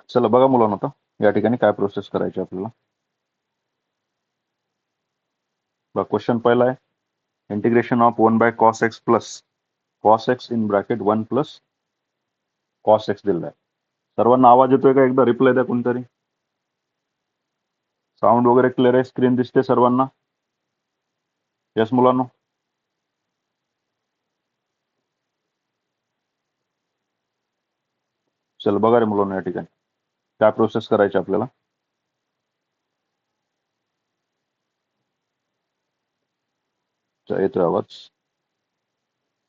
चला बघा मुलांना आता या ठिकाणी काय प्रोसेस करायची आपल्याला. बघा क्वेश्चन पहिला आहे integration of 1/cos x plus cos x in bracket 1 plus cos x दिलेला आहे. सर्वांना आवाज येतोय का? एकदा रिप्लाय द्या कोणतरी. साऊंड वगैरे क्लिअर आहे? स्क्रीन दिसते सर्वांना? यस मुलांना? चल बघा रे मुलांना या ठिकाणी काय प्रोसेस करायची आपल्याला. येतोय आवाज?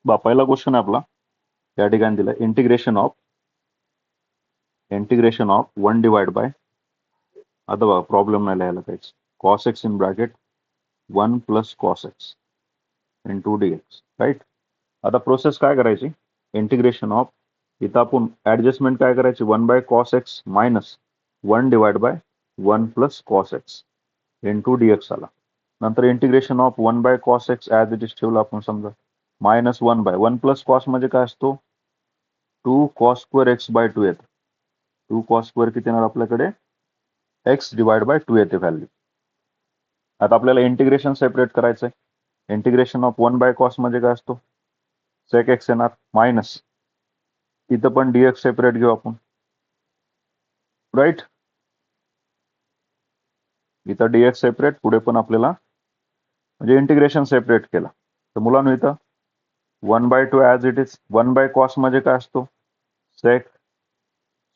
बा पहिला क्वेश्चन आहे आपला या ठिकाणी दिलाय इंटिग्रेशन ऑफ 1 डिवाइड बाय, आता बघा प्रॉब्लेम नाही लिहायला काहीच, cos x in bracket 1 plus cos x into dx. Right. आता प्रोसेस काय करायची, इंटिग्रेशन ऑफ, इथं आपण ऍडजस्टमेंट काय करायची, 1/cos x minus 1 divide by 1 plus cos x into dx आला. नंतर integration of 1/cos x as it is ठेवलं आपण, समजा मायनस 1/1 प्लस कॉस म्हणजे काय असतो 2 cos स्क्वेअर x बाय 2 येतं. 2 cos स्क्वेअर किती येणार आपल्याकडे, x डिवाइड बाय 2 येते व्हॅल्यू. आता आपल्याला इंटिग्रेशन सेपरेट करायचंय. इंटिग्रेशन ऑफ 1/cos म्हणजे काय असतो sec x येणार मायनस, इथं पण dx सेपरेट घेऊ आपण. राईट. इथं dx सेपरेट, पुढे पण आपल्याला म्हणजे इंटिग्रेशन सेपरेट केलं. तर मुलांनो इथं 1/2 ऍज इट इज, 1/cos म्हणजे काय असतो sec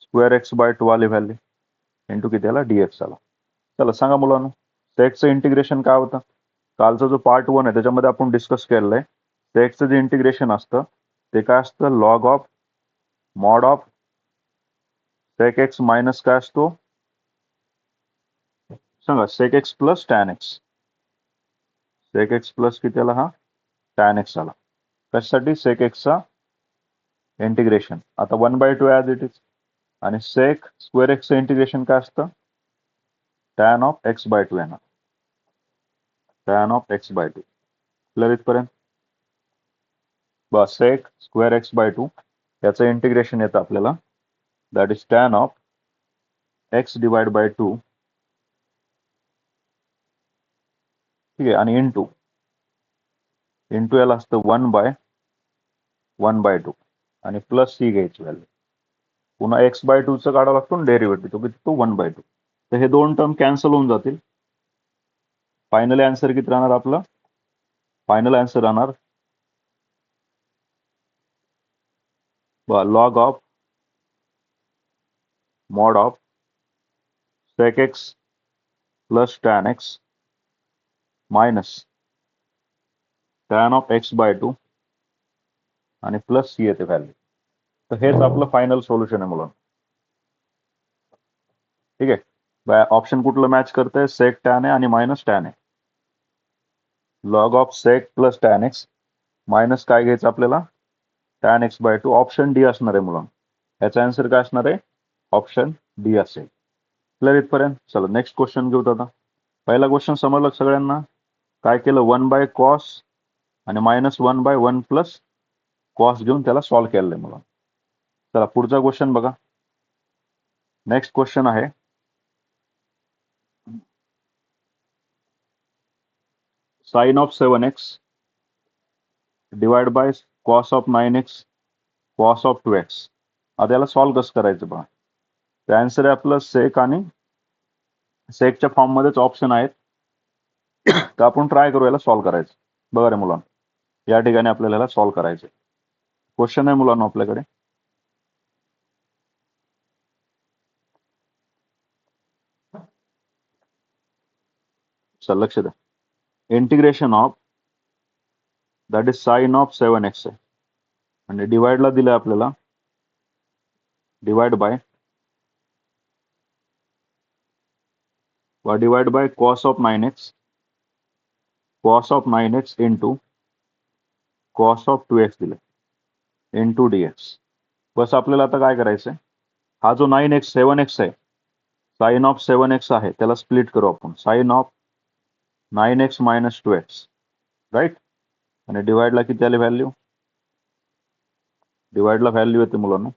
स्क्वेअर x बाय 2 आली व्हॅल्यू इंटू किती आला dx आला. चला सांगा मुलांनो सेकचं इंटिग्रेशन काय होतं. कालचा जो पार्ट 1 आहे त्याच्यामध्ये आपण डिस्कस केलेलं आहे. सेकचं जे इंटिग्रेशन असतं ते काय असतं, log of mod of sec x minus काय असतो सांगा, sec x plus tan x. sec x plus किती आला हा tan x आला. कशासाठी, sec x चा इंटिग्रेशन. आता 1/2 ऍज इट इज, आणि sec स्क्वेअर x चं इंटिग्रेशन काय असतं tan ऑफ x बाय 2 येणार. tan of x by 2 clear इथपर्यंत. बस sec स्क्वेअर x बाय 2 याचं इंटिग्रेशन येतं आपल्याला, that is tan of x divide by 2, ठीक आहे, आणि इंटू याला असतं 1/1/2 आणि प्लस ही घ्यायची व्हॅल्यू. पुन्हा x बाय 2 चं काढावं लागतो डेरिव्हेटिव्ह, तो किती, तो 1/2. तर हे दोन टर्म कॅन्सल होऊन जातील. फायनल आन्सर किती राहणार आपलं, फायनल आन्सर राहणार log of mod of sec x plus tan x minus tan of x by 2 आणि प्लस सी येते व्हॅल्यू. तर हेच आपलं फायनल सोल्युशन आहे मुलांना. ठीक आहे. ऑप्शन कुठलं मॅच करतंय, sec tan आहे आणि मायनस tan आहे. Log of sec plus tan x minus काय घ्यायचं आपल्याला tan x by 2. Option D असणार आहे मुलांना. याचा आन्सर काय असणार आहे, ऑप्शन डी असेल. क्लिअर इथपर्यंत. चला नेक्स्ट क्वेश्चन घेऊ. आता पहिला क्वेश्चन समजलं सगळ्यांना. काय केलं, 1/cos आणि मायनस 1/1 प्लस कॉस घेऊन त्याला सॉल्व्ह केलेलं आहे मुलांना. चला पुढचा क्वेश्चन बघा. नेक्स्ट क्वेश्चन आहे sine of 7x divide by cos of 9x cos of 2x. आता याला सॉल्व्ह कसं करायचं बघा. ते आन्सर आहे आपलं सेक, आणि सेकच्या फॉर्म मध्येच ऑप्शन आहेत. तर आपण ट्राय करू याला सॉल्व्ह करायचं. बघा रे मुलांना, या ठिकाणी आपल्याला याला सॉल्व्ह करायचं. क्वेश्चन आहे मुलांना आपल्याकडे, चल लक्ष द्या. Integration of that is sine of 7x आहे, आणि डिवाइडला दिलं आपल्याला divide by cos of 9x into cos of 2x दिले इंटू dx. बस आपल्याला आता काय करायचंय, हा जो 9x 7x आहे, साइन ऑफ 7x आहे, त्याला स्प्लिट करू आपण, sign of 9x minus 2x. Right. आणि डिवाइडला किती आली व्हॅल्यू, डिवाइडला व्हॅल्यू येते मुलांना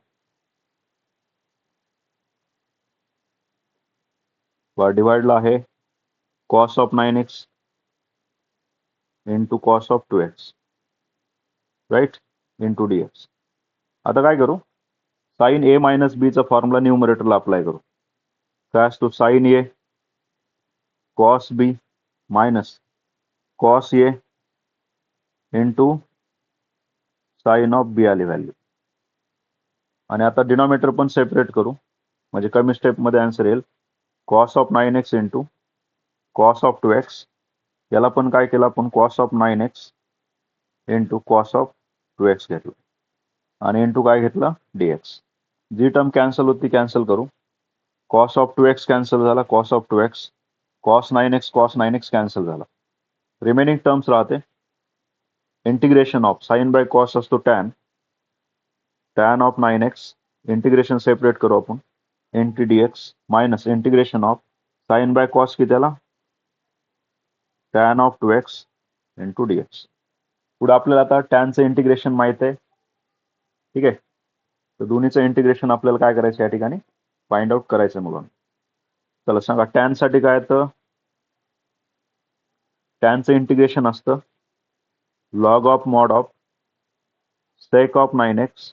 डिवाइडला आहे cos of 9x into cos of 2x, right, into dx. आता काय करू, साइन ए मायनस बीचा फॉर्म्युला न्यूमरेटरला अप्लाय करू. काय असतो, sine A cos B minus cos A into sine of B आली व्हॅल्यू. आणि आता डिनॉमिनेटर पण सेपरेट करू, म्हणजे कमी स्टेपमध्ये आन्सर येईल. Cos of 9x into cos of 2x, याला पण काय केलं आपण, cos of 9x into cos of 2x घेतलं आणि इंटू काय घेतलं, dx. जी टर्म कॅन्सल होती कॅन्सल करू. कॉस ऑफ 2x कॅन्सल झाला, cos of 2x, cos 9x cancel झाला. रिमेनिंग टर्म्स राहते integration of sine by cos असतो tan of 9x, integration separate करू आपण, into dx minus integration of sine by cos की त्याला tan of 2x into dx. पुढे आपल्याला आता टॅनचं इंटिग्रेशन माहित आहे, ठीक आहे. तर दोन्हीचं इंटिग्रेशन आपल्याला काय करायचं या ठिकाणी फाइंड आउट करायचं मुलांना. चला सांगा, टॅन साठी काय, तर टॅनचं इंटिग्रेशन असतं log of mod of sec of 9x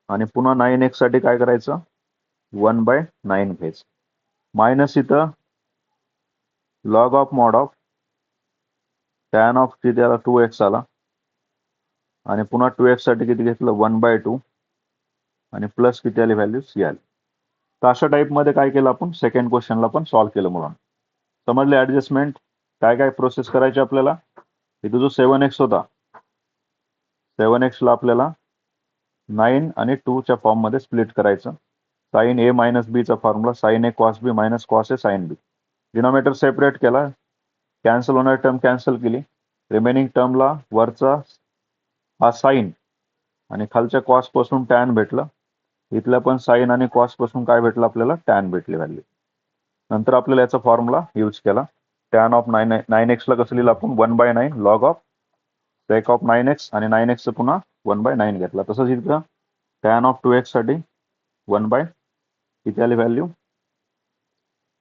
आणि पुन्हा 9x साठी काय करायचं, 1/9 घ्यायचं, मायनस इथं log of mod of tan of त्याला 2x आला आणि पुन्हा 2x साठी किती घेतलं, 1/2 आणि प्लस किती आली व्हॅल्यू सी आली. तर अशा टाईपमध्ये काय केलं आपण, सेकंड क्वेश्चनला पण सॉल्व्ह केलं मुलांना. समजले ऍडजस्टमेंट, काय काय प्रोसेस करायची आपल्याला. इथं जो 7x होता, 7x ला आपल्याला 9 आणि 2 च्या फॉर्म मध्ये स्प्लिट करायचं. साइन ए मायनस बीचा formula sign A cos B minus cos A sine B. Denominator separate केला, कॅन्सल होणारी टर्म कॅन्सल केली, रिमेनिंग टर्मला वरचा हा साइन आणि खालच्या कॉस पासून टॅन भेटलं, इथल्या पण साइन आणि कॉस पासून काय भेटलं आपल्याला, टॅन भेटली व्हॅल्यू. नंतर आपल्याला याचा फॉर्म्युला यूज केला. टॅन ऑफ 9x ला कसं लिहिलं आपण, 1/9 log of sec of 9x आणि 9x पुन्हा 1/9 घेतला. तसंच इथं टॅन ऑफ 2x साठी 1/ किती आली व्हॅल्यू.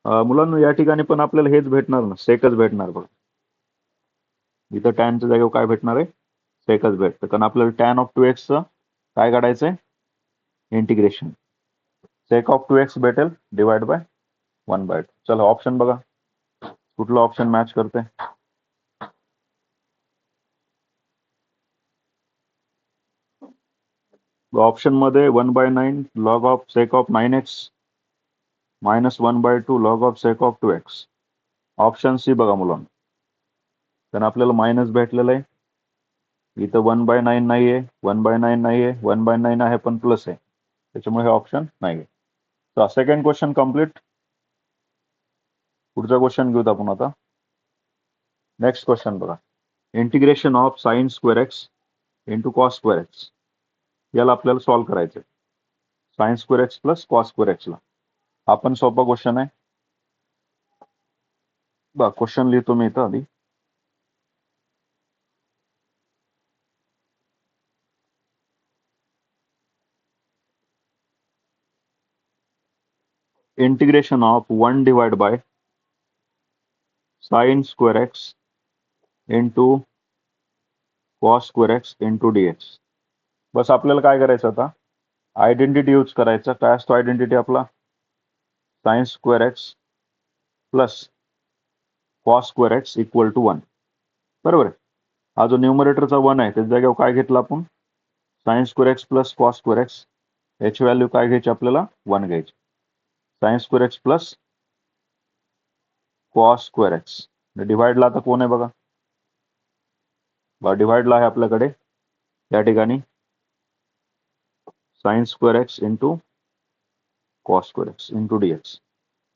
मुलांना या ठिकाणी पण आपल्याला हेच भेटणार ना, सेकच भेटणार बघ. इथं टॅनच्या जागेवर काय भेटणार आहे, सेकच भेटतं, कारण आपल्याला टॅन ऑफ 2x काय काढायचंय, इंटिग्रेशन. सेक ऑफ 2x भेटेल डिवाइड बाय 1/2. चला ऑप्शन बघा, कुठलं ऑप्शन मॅच करते. ऑप्शन मध्ये 1/9 log of sec of 9x minus 1/2 log of sec of 2x. Option C बघा मुलांना, कारण आपल्याला मायनस भेटलेलं आहे. इथं 1/9 नाहीये, 1/9 नाहीये, 1/9 आहे पण प्लस आहे, त्याच्यामुळे हे ऑप्शन नाहीये. तर सेकंड क्वेश्चन कम्प्लीट. पुढचा क्वेश्चन घेऊत आपण आता. नेक्स्ट क्वेश्चन बघा, integration of sine square x into cos square x. याला आपल्याला सॉल्व्ह करायचं आहे. Sine square x plus cos square एक्सला. हा पण सोपा क्वेश्चन आहे बघा. क्वेश्चन लिहितो मी इथं आधी. Integration of 1 divide by sine square x into cos square x into dx. बस आपल्याला काय करायचं आता, आयडेंटिटी यूज करायचा. काय असतो आयडेंटिटी आपला, sine square x plus cos square x equal to 1. बरोबर आहे. हा जो न्यूमरेटरचा 1 आहे त्याच्या जागेवर काय घेतलं आपण, sine square x plus cos square x. याची व्हॅल्यू काय घ्यायची आपल्याला, 1 घ्यायची. Sine square x plus cos square x. डिवाइडला आता कोण आहे बघा, डिवाइडला आहे आपल्याकडे या ठिकाणी sine square x into cos square x into dx.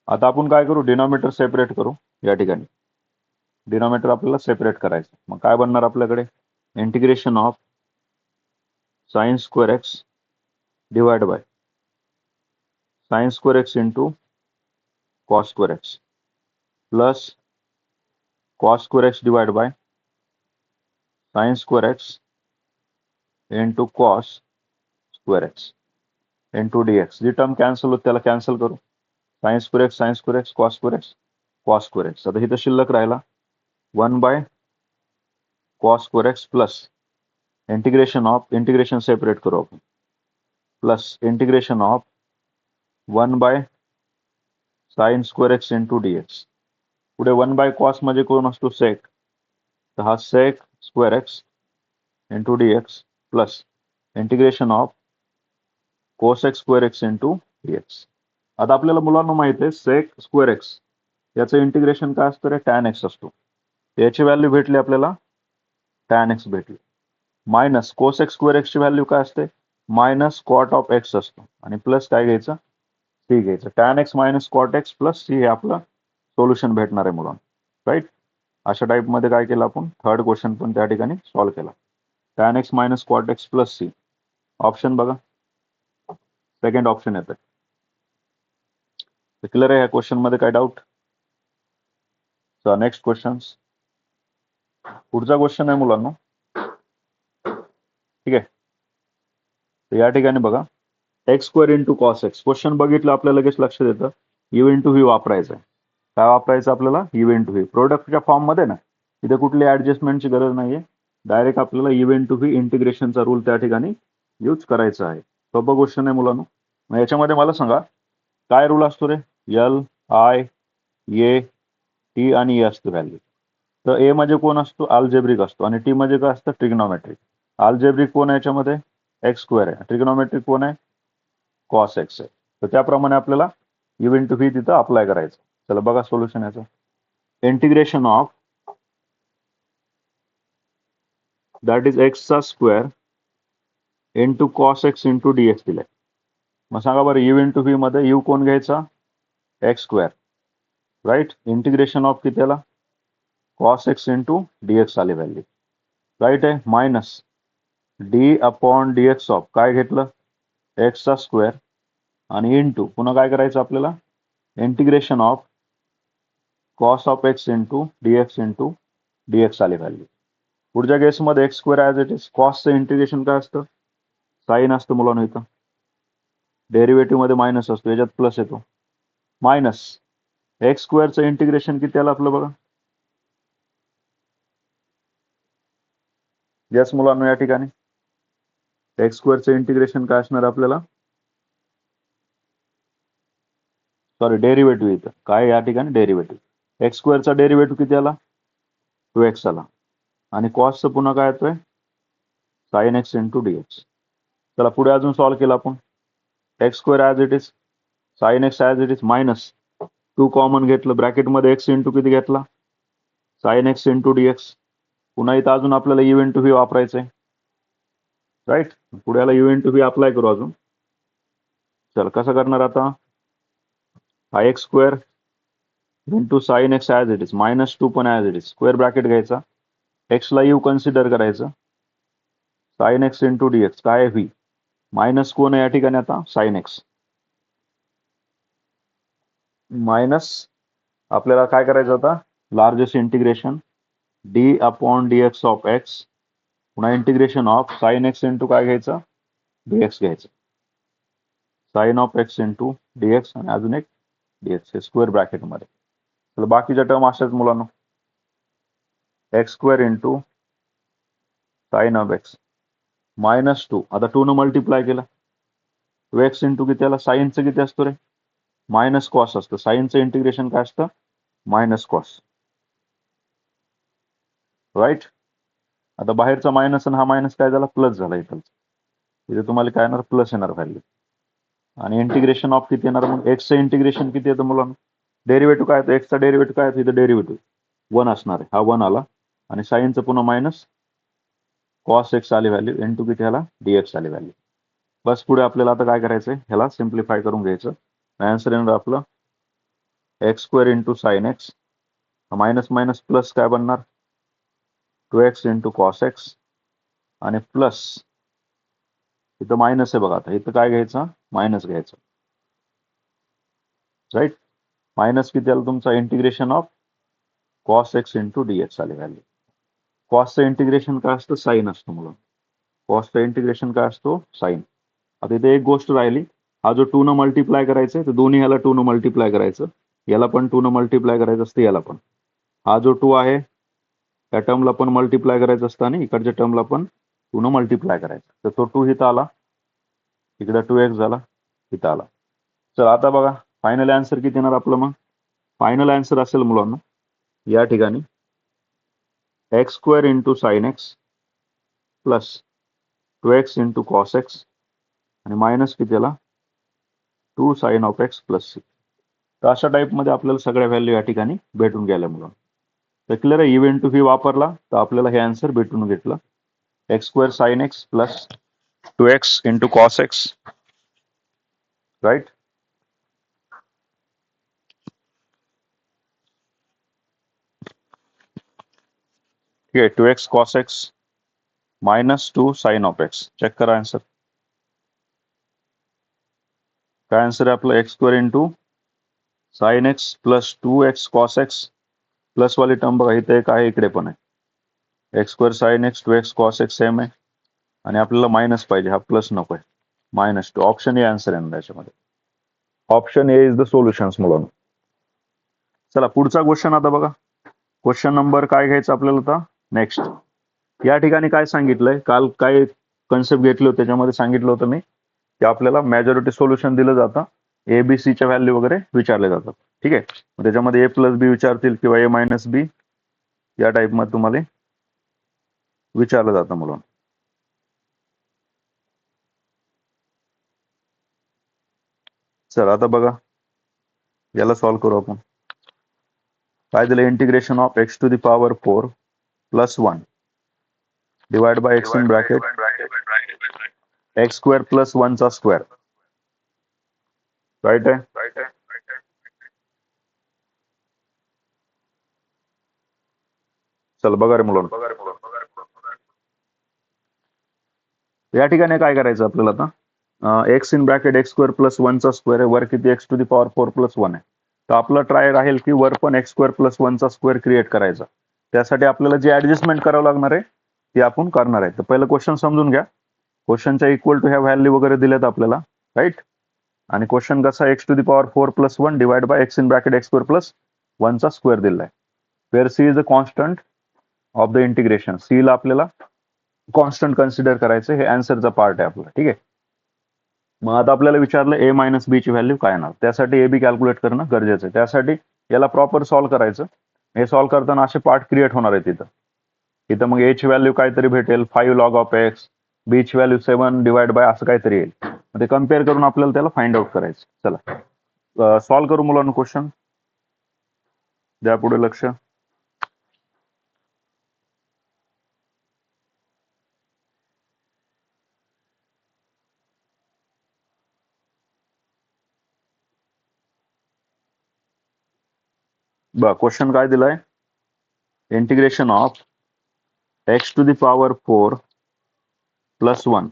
आता आपण काय करू, डिनॉमिनेटर सेपरेट करू. या ठिकाणी डिनॉमिनेटर आपल्याला सेपरेट करायचं. मग काय बनणार आपल्याकडे, integration of sine square x divide by sine square x into cos square x plus cos square x divide by sine square x into cos square x into dx. जी term cancel होत त्याला cancel करू. Sine square x sine square x cos square x cos square x. आता इथं शिल्लक राहिला 1/cos square x plus integration separate करू आपण, plus integration of 1/sin square x into dx. पुढे 1/cos म्हणजे कोण असतो सेक, तर हा sec square x into dx plus integration of cosec square x into dx. आता आपल्याला मुलांना माहिती आहे सेक स्क्वेअर एक्स याचं इंटिग्रेशन काय असतं रे, टॅन एक्स असतो. याची व्हॅल्यू भेटली आपल्याला टॅन एक्स भेटली, मायनस कोसेक स्क्वेअर एक्सची व्हॅल्यू काय असते मायनस कॉट ऑफ एक्स असतो, आणि प्लस काय घ्यायचं सी घ्यायचं. Tan x minus cot x plus C हे आपलं सोल्युशन भेटणार आहे मुलांना. राईट, अशा टाईपमध्ये काय केलं आपण थर्ड क्वेश्चन पण त्या ठिकाणी सॉल्व्ह केला. Tan x minus cot x plus C, option बघा सेकंड ऑप्शन येतं. क्लिअर आहे ह्या क्वेश्चन मध्ये काय डाऊट? नेक्स्ट क्वेश्चन, पुढचा क्वेश्चन आहे मुलांना, ठीक आहे. तर या ठिकाणी बघा x square into cos x. Question बघितलं आपल्या लगेच लक्षात येतं यू इंटू व्ही वापरायचं आहे. काय वापरायचं आपल्याला, यू इंटू व्ही. प्रोडक्टच्या फॉर्म मध्ये ना, इथे कुठली ऍडजस्टमेंटची गरज नाहीये, डायरेक्ट आपल्याला यू इंटू व्ही इंटिग्रेशनचा रूल त्या ठिकाणी यूज करायचा आहे. सोपं क्वेश्चन आहे मुलांना. मग याच्यामध्ये मला सांगा काय रूल असतो रे, एल आय ए टी आणि ए असतो व्हॅल्यू. तर ए म्हणजे कोण असतो, अल्जेब्रिक असतो, आणि टी म्हणजे काय असतं ट्रिग्नोमेट्रिक. अल्जेब्रिक कोण आहे याच्यामध्ये एक्स स्क्वेअर आहे, ट्रिग्नोमेट्रिक कोण आहे कॉस एक्स आहे. तर त्याप्रमाणे आपल्याला यू इंटू व्ही तिथं अप्लाय करायचं. चला बघा सोल्युशन याचं. इंटिग्रेशन ऑफ दॅट इज एक्सचा square into cos x into dx दिलाय. मग सांगा बरं यू इंटू व्ही मध्ये यू कोण घ्यायचा x square, right. Integration of किती आला कॉस एक्स इंटू डीएक्स आली व्हॅल्यू, राईट आहे. Minus D upon dx of काय घेतलं एक्सचा स्क्वेअर, आणि इंटू पुन्हा काय करायचं आपल्याला integration of cos of x into dx आली व्हॅल्यू. पुढच्या केसमध्ये x square as it is, कॉसचं इंटिग्रेशन काय असतं साईन असतं मुलांना, इथं डेरिव्हेटिव्ह मध्ये मायनस असतो, याच्यात प्लस येतो. मायनस एक्स स्क्वेअरचं इंटिग्रेशन किती आलं आपलं बघा, यस मुलांना या ठिकाणी एक्स स्क्वेअरचं इंटिग्रेशन काय असणार आपल्याला, सॉरी डेरिव्हेटिव्ह इथं काय या ठिकाणी डेरिव्हेटिव्ह, एक्स स्क्वेअरचा डेरिव्हेटिव्ह किती आला 2x आला, आणि कॉसचं पुन्हा काय येतोय साइन एक्स इंटू डीएक्स. चला पुढे अजून सॉल्व्ह केला आपण. X square as it is, sine x as it is, minus 2 common घेतलं, ब्रॅकेटमध्ये एक्स इंटू किती घेतला साइन एक्स इंटू डीएक्स. पुन्हा इथं अजून आपल्याला यू इंटू व्ही वापरायचंय, राईट. पुढे याला यू इंटू व्ही अप्लाय करू अजून. चल कसं करणार आता, हा x square into sine x as it is, minus 2 पण as it is, square bracket घ्यायचा, एक्सला यू कन्सिडर करायचं, साइन एक्स इंटू डीएक्स काय आहे व्ही, मायनस कोण आहे या ठिकाणी आता साइन एक्स, मायनस आपल्याला काय करायचं आता largest integration d upon dx of x, पुन्हा integration of sine x into काय घ्यायचं डीएक्स घ्यायचं, sine of x into dx आणि अजून एक डीएक्स हे स्क्वेअर ब्रॅकेटमध्ये. तर बाकीच्या टर्म अशाच मुलांना, x square into sine of x minus 2, आता 2 न मल्टिप्लाय केलं 2x इंटू किती आला, साईनचं किती असतो रे मायनस कॉस असतं, साईनचं इंटिग्रेशन काय असतं मायनस कॉस, राईट. आता बाहेरचा मायनस आणि हा मायनस काय झाला प्लस झाला, इथे तुम्हाला काय येणार प्लस येणार व्हॅल्यू, आणि इंटिग्रेशन ऑफ किती येणार मग एक्सचं इंटिग्रेशन किती येतं मुलांना, डेरिव्हेटिव्ह काय येतं एक्सचा डेरिव्हेटिव्ह काय येतं, इथं डेरिव्हेटिव्ह 1 असणार आहे, हा 1 आला, आणि साईनचं पुन्हा मायनस कॉस एक्स आली व्हॅल्यू इंटू किती आला डीएक्स आली व्हॅल्यू. बस पुढे आपल्याला आता काय करायचंय ह्याला सिम्प्लिफाय करून घ्यायचं. आन्सर येणार आपलं x square into sine x, minus minus plus काय बनणार 2x इंटू कॉस एक्स, आणि प्लस इथं मायनस आहे बघा, आता इथं काय घ्यायचं मायनस घ्यायचं, राईट. मायनस किती आलं तुमचा integration of cos x into dx आली व्हॅल्यू. कॉसचं इंटिग्रेशन काय असतं साईन असतं मुलं, कॉसचं इंटिग्रेशन काय असतो साईन. आता इथे एक गोष्ट राहिली, हा जो 2 न मल्टिप्लाय करायचा तर दोन्ही ह्याला 2 न मल्टिप्लाय करायचं, याला पण 2 न मल्टिप्लाय करायचं असतं, याला पण. हा जो 2 आहे त्या टर्मला पण मल्टिप्लाय करायचं असतं आणि इकडच्या टर्मला पण 2 न मल्टिप्लाय करायचं. तर तो 2 इथं आला, इकडे 2x झाला, इथं आला. चल आता बघा फायनल आन्सर किती येणार आपलं. मग फायनल आन्सर असेल मुलांना या ठिकाणी x² into sine x plus 2x into cos x आणि मायनस किती आला 2 sine of x plus C. तर अशा टाईपमध्ये आपल्याला सगळ्या व्हॅल्यू या ठिकाणी भेटून गेल्या मुलांना. तर क्लिअर आहे. इव्हेंट टू व्ही वापरला तर आपल्याला हे आन्सर भेटून घेतलं. x² sine x plus 2x into cos x, right. ठीक आहे. 2x cos x minus 2 sine of x. Check करा आन्सर. काय आन्सर आहे आपलं x² into sine x plus 2x cos x plus वाली टर्म बघा इथे एक आहे, इकडे पण आहे. x² sine x 2x cos x same आहे आणि आपल्याला मायनस पाहिजे, हा प्लस नको आहे. -2 ऑप्शन ए आन्सर आहे त्याच्यामध्ये. Option A is the solution म्हणून. चला पुढचा क्वेश्चन आता बघा. क्वेश्चन नंबर काय घ्यायचं आपल्याला आता नेक्स्ट. या ठिकाणी काय सांगितलंय, काल काय कन्सेप्ट घेतले होते त्याच्यामध्ये सांगितलं होतं मी की आपल्याला मेजॉरिटी सोल्युशन दिलं जातं, एबीसीच्या व्हॅल्यू वगैरे विचारले जातात. ठीक आहे. त्याच्यामध्ये ए प्लस बी विचारतील किंवा ए मायनस बी या टाईपमध्ये तुम्हाला विचारलं जातं म्हणून. चला आता बघा याला सॉल्व्ह करू आपण. काय दिलं, integration of x to the power 4 plus 1 divide by x in bracket x² plus 1 चा स्क्वेअर. राईट आहे. चल बघा रे मुलांना, या ठिकाणी काय करायचं आपल्याला आता, x in bracket x² plus 1 चा स्क्वेअर आहे, वर किती x to the power 4 plus 1 आहे. तर आपला ट्राय राहील की वर पण x² प्लस 1 चा स्क्वेअर क्रिएट करायचा. त्यासाठी आपल्याला जे ऍडजस्टमेंट करावं लागणार आहे ते आपण करणार आहे. तर पहिलं क्वेश्चन समजून घ्या. क्वेश्चनच्या इक्वल टू ह्या व्हॅल्यू वगैरे दिल्यात आपल्याला, राईट. आणि क्वेश्चन कसा x to the power 4 plus 1 divide by x in bracket x² plus 1 चा स्क्वेअर दिलाय. Where C is the constant of the integration. C ला आपल्याला कॉन्स्टंट कन्सिडर करायचं, हे आन्सरचा पार्ट आहे आपला. ठीक आहे. मग आता आपल्याला विचारलं ए मायनस बी ची व्हॅल्यू काय येणार, त्यासाठी ए बी कॅल्क्युलेट करणं गरजेचं आहे. त्यासाठी याला प्रॉपर सॉल्व्ह करायचं. हे सॉल्व्ह करताना असे पार्ट क्रिएट होणार आहे तिथं. इथं मग ए ची व्हॅल्यू काहीतरी भेटेल 5 लॉग ऑफ एक्स, बी ची व्हॅल्यू 7 डिवाइड बाय असं काहीतरी येईल. ते कम्पेअर करून आपल्याला त्याला फाइंड आउट करायचं. चला सॉल्व्ह करू मुलांना क्वेश्चन. द्या पुढे लक्ष. क्वेश्चन काय दिलाय, integration of x to the power 4 plus 1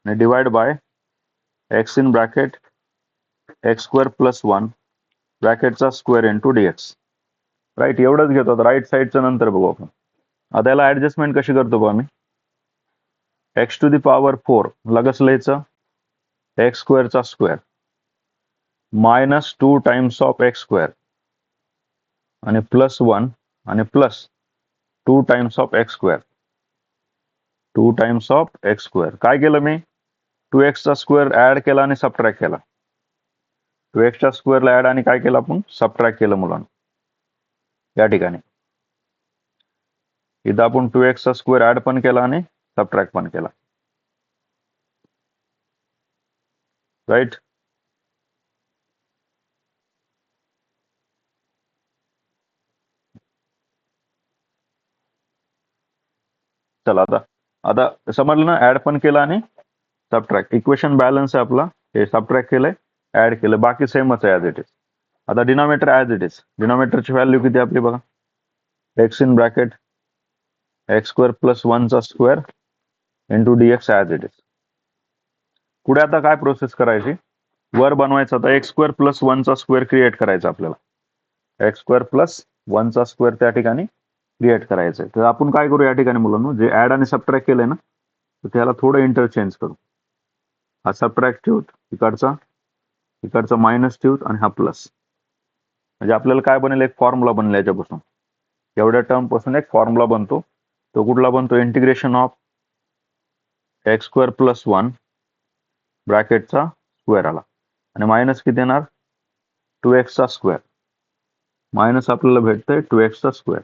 divide by x in bracket x² plus 1 ब्रॅकेटचा स्क्वेअर इंटू dx. राईट, एवढंच घेतो. राईट साईडचं नंतर बघू आपण. आता याला ऍडजस्टमेंट कशी करतो बघा मी. x टू द पॉवर 4 लगेच लिहायचं x² चा square minus 2 times of x² आणि प्लस 1 आणि plus 2 times of x². 2 times of x². काय केलं मी, 2x चा स्क्वेअर ऍड केला आणि सबट्रॅक्ट केला. 2x च्या स्क्वेअरला ऍड आणि काय केलं आपण, सबट्रॅक्ट केलं मुलांना. या ठिकाणी इथं आपण 2x चा स्क्वेअर ऍड पण केला आणि सबट्रॅक्ट पण केला. राईट. चला आता समजलं ना, ऍड पण केला आणि सबट्रॅक्ट. इक्वेशन बॅलन्स आहे आपला. हे सबट्रॅक्ट केलंय, ऍड केलं, बाकी सेमच आहे ऍज इट इज. आता डिनॉमिनेटर ऍज इट इज. डिनॉमिनेटरची व्हॅल्यू किती आपली बघा, x in bracket x² plus 1 चा square into dx as it is. पुढे आता काय प्रोसेस करायची, वर बनवायचं. आता x² प्लस 1 चा स्क्वेअर क्रिएट करायचा आपल्याला. x² प्लस 1 चा स्क्वेअर त्या ठिकाणी क्रिएट करायचं आहे. तर आपण काय करू या ठिकाणी मुलांना, जे ऍड आणि सबट्रॅक्ट केलंय ना तर त्याला थोडं इंटरचेंज करू. हा सबट्रॅक्ट ठेवत, इकडचा मायनस ठेवत आणि हा प्लस. म्हणजे आपल्याला काय बनेल, एक फॉर्म्युला बनेल याच्यापासून. एवढ्या टर्म पासून एक फॉर्म्युला बनतो. तो कुठला बनतो, integration of x square plus 1 ब्रॅकेटचा स्क्वेअर आला आणि मायनस किती येणार, 2x चा स्क्वेअर. मायनस आपल्याला भेटतंय 2x चा स्क्वेअर.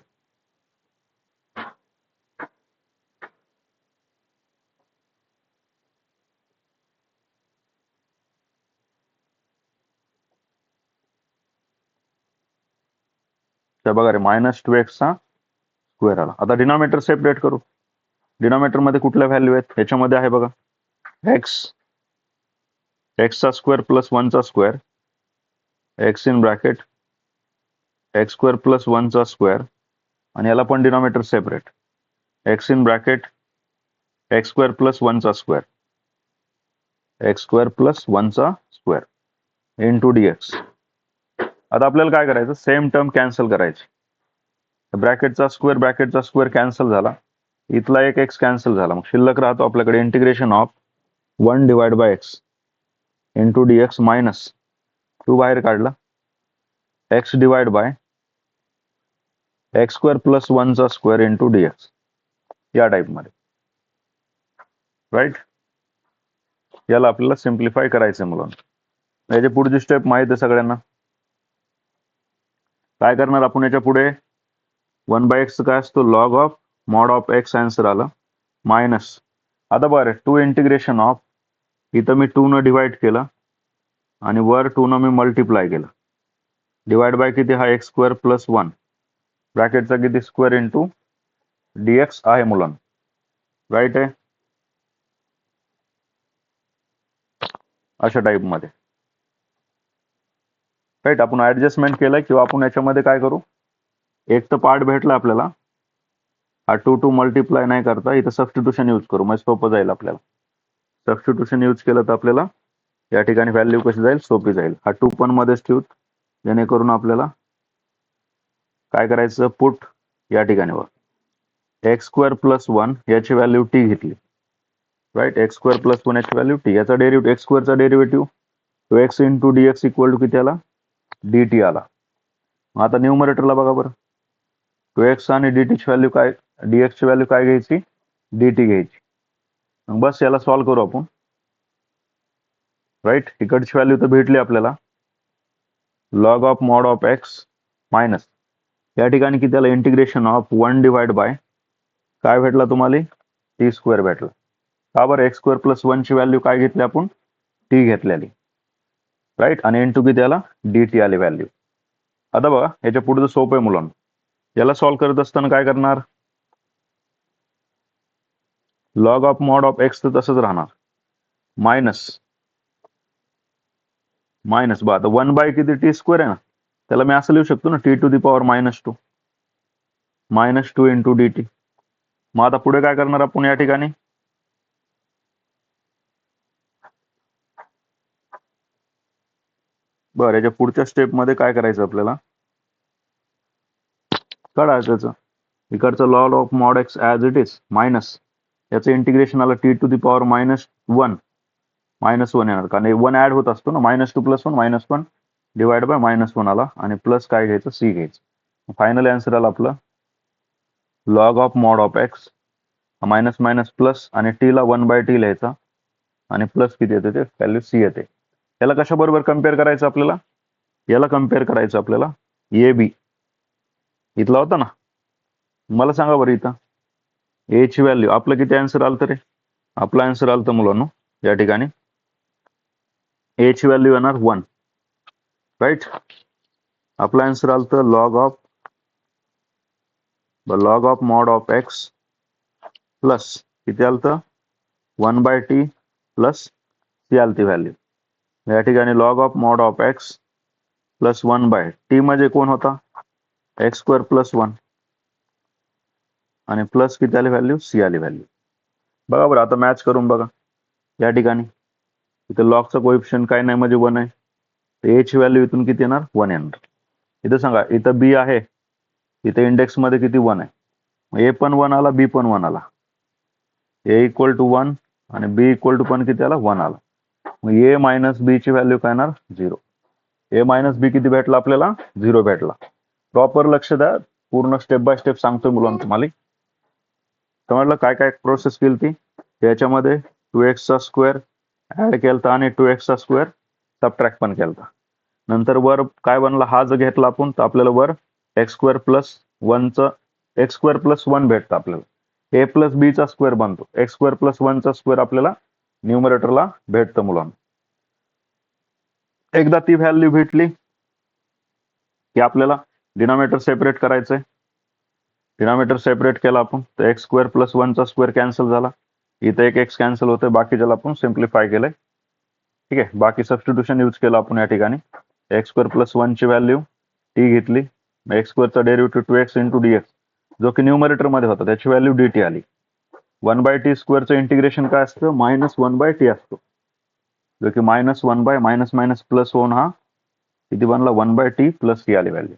बघा रे, -2x चा स्क्वेअर आला. आता डिनॉमिनेटर सेपरेट करू. डिनॉमिनेटर मध्ये कुठल्या व्हॅल्यू आहेत, ह्याच्यामध्ये आहे बघा एक्स चा स्क्वेअर प्लस 1 चा square, x in bracket x square plus 1 चा स्क्वेअर, आणि याला पण denominator separate, x in bracket x square plus 1 चा स्क्वेअर, एक्स स्क्वेअर प्लस 1 चा स्क्वेअर इंटू dx. आता आपल्याला काय करायचं, सेम टर्म कॅन्सल करायची. ब्रॅकेटचा स्क्वेअर कॅन्सल झाला, इथला एक एक्स कॅन्सल झाला, मग शिल्लक राहतो आपल्याकडे integration of 1 divide by x into dx minus 2 बाहेर काढला, x divide by x square plus 1 चा स्क्वेअर इंटू dx, या टाईपमध्ये. राईट, याला आपल्याला सिम्प्लिफाय करायचं मुलांना. याची पुढची स्टेप माहित आहे सगळ्यांना. काय करणार आपण याच्या पुढे, 1 बाय एक्स काय असतो, log of mod of x answer आला, मायनस. आता बरं, 2 इंटिग्रेशन ऑफ, इथं मी 2 न डिवाइड केलं आणि वर 2 न मी मल्टिप्लाय केलं, डिवाइड बाय किती, हा एक्स स्क्वेअर प्लस 1 ब्रॅकेटचा किती स्क्वेअर इंटू dx आहे मुलांना. राईट आहे, अशा टाईपमध्ये. राईट, आपण ऍडजस्टमेंट केलंय, किंवा आपण याच्यामध्ये काय करू, एक तर पार्ट भेटला आपल्याला, हा 2 मल्टिप्लाय नाही करता, इथं सबस्टिट्यूशन यूज करू, म्हणजे सोपं जाईल आपल्याला. सबस्टिट्यूशन यूज केलं तर आपल्याला या ठिकाणी व्हॅल्यू कशी जाईल, सोपी जाईल. हा 2 पण मध्येच ठेवूत, जेणेकरून आपल्याला काय करायचं, पुट या ठिकाणी वर एक्स स्क्वेअर प्लस 1 याची व्हॅल्यू टी घेतली. राईट, एक्स स्क्वेअर प्लस 1 याची व्हॅल्यू टी, याचा डेरिव्हेटिव्ह एक्स स्क्वेअरचा डेरिव्हेटिव्ह तो x into dx equal to किती आला, dt आला. मग आता न्यूमरेटरला बघा बरं, 2x आणि dt ची व्हॅल्यू काय, dx ची व्हॅल्यू काय घ्यायची, dt घ्यायची. मग बस याला सॉल्व्ह करू आपण. राईट, इकडची व्हॅल्यू तर भेटली आपल्याला, log of mod of x minus, या ठिकाणी किती आलं, इंटिग्रेशन ऑफ 1 डिवाइड बाय काय भेटला तुम्हाला, टी स्क्वेअर भेटला. का बरं, एक्स स्क्वेअर प्लस 1 ची व्हॅल्यू काय घेतली आपण, टी घेतलेली. राईट, आणि इंटू किती आला, dt आली व्हॅल्यू. आता बघा, याच्या पुढचं सोपं आहे मुलांना. याला सॉल्व्ह करत असताना काय करणार, log of mod of x तर तसंच राहणार, मायनस बघा, आता 1 बाय किती, टी स्क्वेअर आहे ना, त्याला मी असं लिहू शकतो ना, T to the power -2 into dt. मग आता पुढे काय करणार आपण या ठिकाणी, बरं, याच्या पुढच्या स्टेपमध्ये काय करायचं आपल्याला, काढायचं त्याचं, इकडचं log of mod x as it is minus, याचं इंटिग्रेशन आलं टी टू दी पॉवर -1 येणार, कारण 1 ऍड होत असतो ना, -2 प्लस 1 -1 डिवाइड बाय -1 आला, आणि प्लस काय घ्यायचं, सी घ्यायचं. फायनल आन्सर आला आपलं log of mod of x, minus minus plus, आणि टी ला 1 बाय टी लिहायचा, आणि प्लस किती येते, ते व्हॅल्यू सी येते. याला कशा बरोबर कम्पेअर करायचं आपल्याला, याला कम्पेअर करायचं आपल्याला ए बी, इथला होता ना, मला सांगा बरं, इथं ए ची व्हॅल्यू आपलं किती आन्सर आलं तर रे, आपला आन्सर आलं तर मुलांनो या ठिकाणी ए ची व्हॅल्यू येणार 1. राईट, आपला आन्सर आलं तर log of mod of x plus किती आलं तर 1 बाय टी प्लस सी आली ती व्हॅल्यू. या ठिकाणी log of mod of x plus 1 by T म्हणजे कोण होता, एक्स स्क्वेअर प्लस 1, आणि प्लस किती आली व्हॅल्यू, सी आली व्हॅल्यू. बघा बरं, आता मॅच करून बघा. या ठिकाणी इथं लॉगचा कोएफिशियंट काय नाही म्हणजे 1 आहे, ए ची व्हॅल्यू इथून किती येणार, 1 येणार. इथं सांगा, इथं बी आहे, इथे इंडेक्स मध्ये किती 1 आहे, ए पण 1 आला, बी पण 1 आला, ए इक्वल टू 1 आणि बी इक्वल टू पण किती आला, 1 आला. मग ए मायनस बी ची व्हॅल्यू काय येणार 0. ए मायनस बी किती भेटला आपल्याला 0 भेटला. प्रॉपर लक्ष द्या, पूर्ण स्टेप बाय स्टेप सांगतोय मुलांना तुम्हाला. समजलं काय काय प्रोसेस केली ती. त्याच्यामध्ये 2x चा स्क्वेअर ऍड केलता आणि 2x चा स्क्वेअर सबट्रॅक्ट पण केलता. नंतर वर काय बनला, हा जर घेतला आपण तर आपल्याला वर एक्स स्क्वेअर प्लस 1चा एक्स स्क्वेअर प्लस 1 भेटतं आपल्याला. ए प्लस बी चा स्क्वेअर बनतो, एक्स स्क्वेअर प्लस 1चा स्क्वेअर आपल्याला न्यूमरेटरला भेटतं मुलांना. एकदा ती व्हॅल्यू भेटली की आपल्याला डिनॉमिनेटर सेपरेट करायचंय. डिनॉमिनेटर सेपरेट केला आपण तर एक्स स्क्वेअर प्लस 1चा स्क्वेअर कॅन्सल झाला. इथे एक एक्स कॅन्सल होतोय, बाकी ज्याला आपण सिम्प्लिफाय केलंय. ठीक आहे, बाकी सबस्टिट्यूशन यूज केलं आपण या ठिकाणी. एक्स स्क्वेअर प्लस 1 ची व्हॅल्यू टी घेतली, एक्स स्क्वेअरचा डेरिव्हेटिव्ह 2x इंटू डीएक्स जो की न्यूमरेटर मध्ये होता त्याची व्हॅल्यू dt आली. 1/t स्क्वेअरचं इंटिग्रेशन काय असतं, -1/t असतो, जो की -1 बाय मायनस मायनस प्लस होऊन हा किती बनला 1/t प्लस टी आली व्हॅल्यू.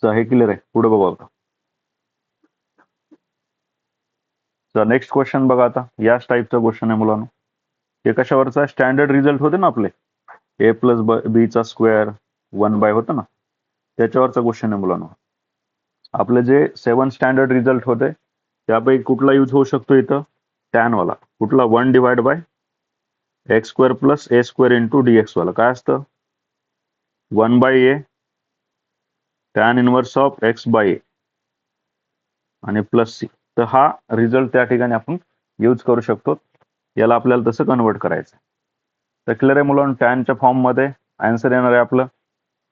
तर हे क्लिअर आहे. पुढे बघू आता. तर नेक्स्ट क्वेश्चन बघा आता, याच टाईपचा क्वेश्चन आहे मुलांना. हे कशावरचा स्टँडर्ड रिझल्ट होते ना आपले, ए प्लस बी चा स्क्वेअर 1 बाय होतं ना, त्याच्यावरचा क्वेश्चन आहे मुलांना. आपले जे 7 स्टँडर्ड रिझल्ट होते त्यापैकी कुठला यूज होऊ शकतो इथं, टॅन वाला. कुठला, 1 divide by x square plus A square into dx वाला. काय असतं, 1 by A tan inverse of x by A आणि प्लस सी. तर हा रिझल्ट त्या ठिकाणी आपण यूज करू शकतो. याला आपल्याला तसं कन्वर्ट करायचं. तर क्लिअर आहे मुलांना, टॅनच्या फॉर्म मध्ये आन्सर येणार आहे आपलं,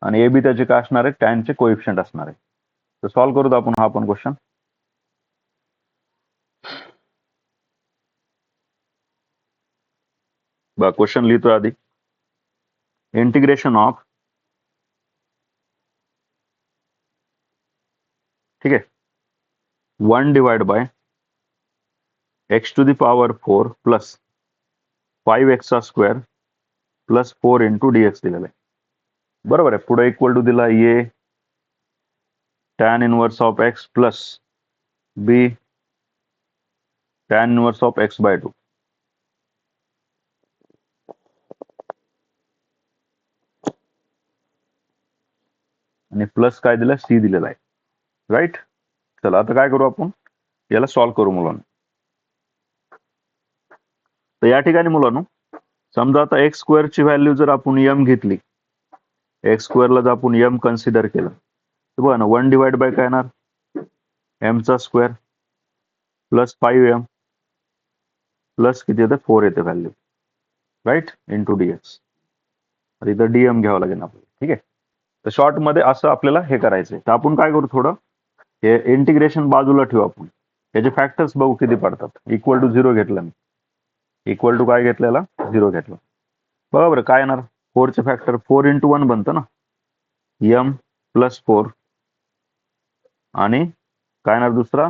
आणि ए बी त्याचे काय असणार आहे, टॅनचे कोइफिशियंट असणार आहे. तर सॉल्व्ह करूत आपण हा पण क्वेश्चन. बघा क्वेश्चन लिहितोय आधी. इंटिग्रेशन ऑफ, ठीक आहे, 1 divide by x to the power 4 plus 5x चा स्क्वेअर प्लस 4 इंटू डीएक्स दिलेला आहे. बरोबर आहे. पुढे इक्वल टू दिला A tan inverse of x plus B tan inverse of x by 2. आणि प्लस काय दिलं, सी दिलेला आहे. राईट. चला आता काय करू आपण, याला सॉल्व्ह करू मुलांना. तर या ठिकाणी मुलांना समजा आता एक्स स्क्वेअरची व्हॅल्यू जर आपण एम घेतली, एक्स स्क्वेअरला जर आपण एम कन्सिडर केलं तर बघा ना, 1 डिवाइड बाय काय येणार, एम चा स्क्वेअर प्लस 5m प्लस किती येतं 4 येते व्हॅल्यू, राईट, इंटू डीएक्स. इथं डीएम घ्यावं लागेल आपल्याला. ठीक आहे. तर शॉर्ट मध्ये असं आपल्याला हे करायचंय. तर आपण काय करू, थोडं हे इंटिग्रेशन बाजूला ठेवू आपण. याचे फॅक्टर्स बघू किती पडतात. इक्वल टू 0 घेतलं मी, इक्वल टू काय घेतलेला 0 घेतलं. बरोबर, काय येणार 4 चे फॅक्टर 4 इंटू 1 बनतं ना, एम प्लस 4 आणि काय येणार दुसरा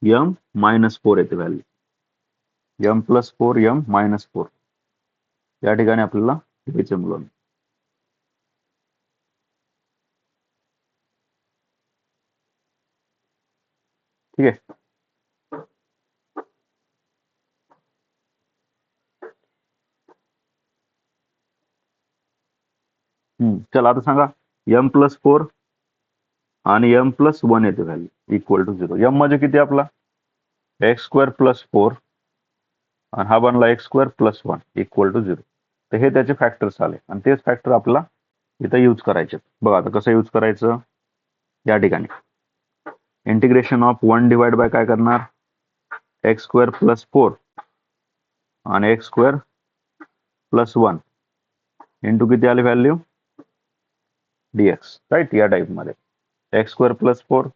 एम मायनस 4 येते value, M plus 4 M minus 4. या ठिकाणी आपल्याला घ्यायचे मुलांना. ठीक आहे. चला आता सांगा, एम प्लस 4 आणि एम प्लस 1 येते व्हॅल्यू इक्वल टू 0. एम म्हणजे किती आपला एक्स स्क्वेअर प्लस 4 आणि हा बनला x square plus 1 equal to 0. तर हे त्याचे फॅक्टर्स आले आणि तेच फॅक्टर आपला इथं यूज करायचे. बघा आता कसं यूज करायचं. या ठिकाणी इंटिग्रेशन ऑफ 1 डिवाइड बाय काय करणार, एक्स स्क्वेअर प्लस 4 आणि एक्स स्क्वेअर प्लस 1 इंटू किती आली व्हॅल्यू डीएक्स. राईट. या टाईप मध्ये x square plus 4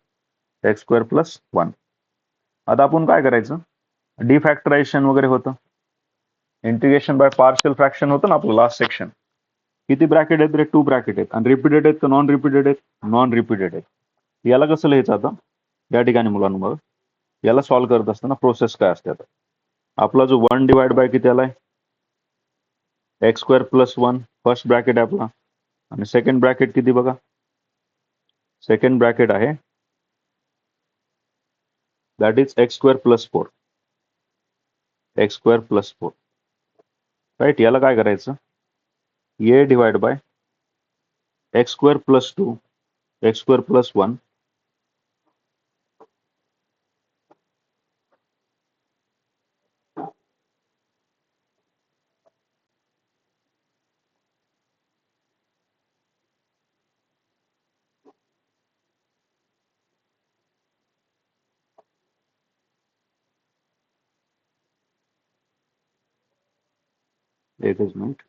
x square plus 1. आता आपण काय करायचं, डिफॅक्टरायझेशन वगैरे होतं, इंटिग्रेशन बाय पार्शियल फ्रॅक्शन होतं ना आपलं लास्ट सेक्शन. किती ब्रॅकेट आहेत रे, 2 ब्रॅकेट आहेत. आणि रिपीटेड आहेत का नॉन रिपीटेड आहेत, नॉन रिपीटेड आहेत. याला कसं लिहायचं आता, या ठिकाणी मुलांना याला सॉल्व्ह करत असताना प्रोसेस काय असते. आता आपला जो 1 डिवाइड बाय किती आलाय x square plus 1 first bracket आहे आपला, आणि सेकंड ब्रॅकेट किती बघा, सेकंड ब्रॅकेट आहे that is x square plus 4, x square plus 4. Right. याला काय करायचं, A divide by x square plus 2 x square plus 1 एकच मिनिट.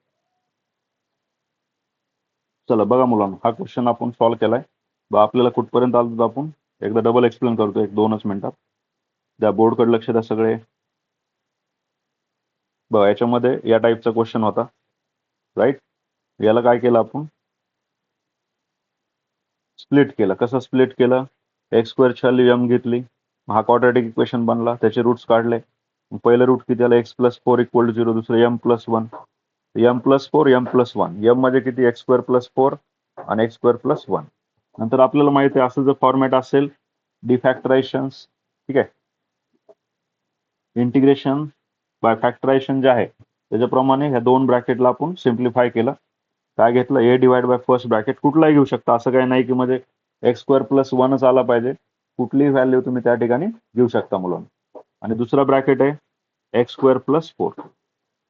चला बघा मुलांना, हा क्वेश्चन आपण सॉल्व्ह केलाय. आपल्याला कुठपर्यंत आलो होतो आपण, एकदा डबल एक्सप्लेन करतो 1-2च मिनिटात. त्या बोर्डकडे लक्ष द्या सगळे. बघा याच्यामध्ये या टाईपचा क्वेश्चन होता, राईट. याला काय केलं आपण, स्प्लिट केलं. कसं स्प्लिट केलं, एक्स स्क्वेअरची व्हॅल्यू एम घेतली, हा क्वाड्रॅटिक इक्वेशन बनला, त्याचे रूट्स काढले. पहिलं रूट किती आलं, एक्स प्लस 4 इक्वल टू 0, दुसरं M plus 1, M plus 4 M plus 1, M मध्ये किती एक्स स्क्वेअर प्लस 4 आणि एक्स स्क्वेअर प्लस 1. नंतर आपल्याला माहिती आहे असं जर फॉर्मॅट असेल डिफॅक्टरायशन्स, ठीक आहे, इंटिग्रेशन बाय फॅक्टरायझेशन जे आहे त्याच्याप्रमाणे ह्या दोन ब्रॅकेटला आपण सिम्प्लिफाय केलं. काय घेतलं, ए डिवाइड बाय फर्स्ट ब्रॅकेट कुठलाही घेऊ शकता, असं काही नाही की म्हणजे एक्स स्क्वेअर प्लस 1च आला पाहिजे, कुठलीही व्हॅल्यू तुम्ही त्या ठिकाणी घेऊ शकता मुलांना. आणि दुसरा ब्रॅकेट आहे x square plus 4,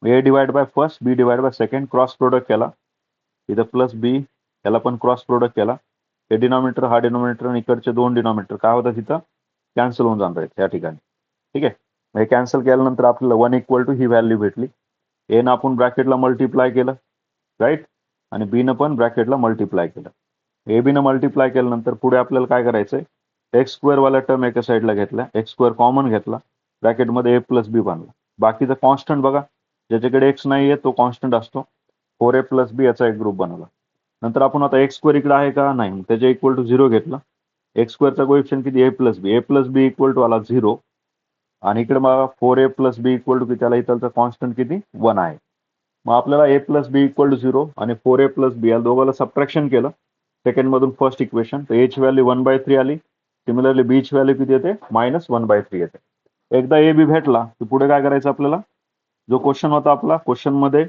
A divide by first B divide by second, cross product केला, इथं प्लस बी याला पण क्रॉस प्रोडक्ट केला. हे डिनॉमिनेटर हा डिनॉमिनेटर आणि इकडचे दोन डिनॉमिनेटर काय होतात तिथं कॅन्सल होऊन जाणार आहेत या ठिकाणी, ठीक आहे. हे कॅन्सल केल्यानंतर आपल्याला 1 इक्वल टू ही व्हॅल्यू भेटली. ए न आपण ब्रॅकेटला मल्टिप्लाय केलं, राईट, आणि बी न पण ब्रॅकेटला मल्टिप्लाय केलं. ए बी न मल्टिप्लाय केल्यानंतर पुढे आपल्याला काय करायचंय, एक्स स्क्वेअर वाला टर्म एका साईडला घेतला, एक्स स्क्वेअर कॉमन घेतला, ब्रॅकेटमध्ये ए प्लस बी बनला. बाकीचा कॉन्स्टंट बघा, ज्याच्याकडे एक्स नाही आहे तो कॉन्स्टंट असतो, 4a प्लस बी याचा एक ग्रुप बनवला. नंतर आपण आता एक्स स्क्वेअर इकडे आहे का, नाही, त्याच्या इक्वल टू 0 घेतला. एक्स स्क्वेअरचा कोएफिशियंट किती, ए प्लस बी इक्वल टू आला 0, आणि इकडे मग 4a plus B equal to किती, त्याला इथलचा कॉन्स्टंट किती 1 आहे. मग आपल्याला A plus B equal to 0 आणि 4a प्लस बी या दोघाला सबट्रॅक्शन केलं सेकंड मधून फर्स्ट इक्वेशन, तर एची व्हॅल्यू 1/3 आली. सिमिलरली बी ची व्हॅल्यू किती येते, -1/3 येते. एकदा ए बी भेटला की पुढे काय करायचं आपल्याला, जो क्वेश्चन होता आपला, क्वेश्चन मध्ये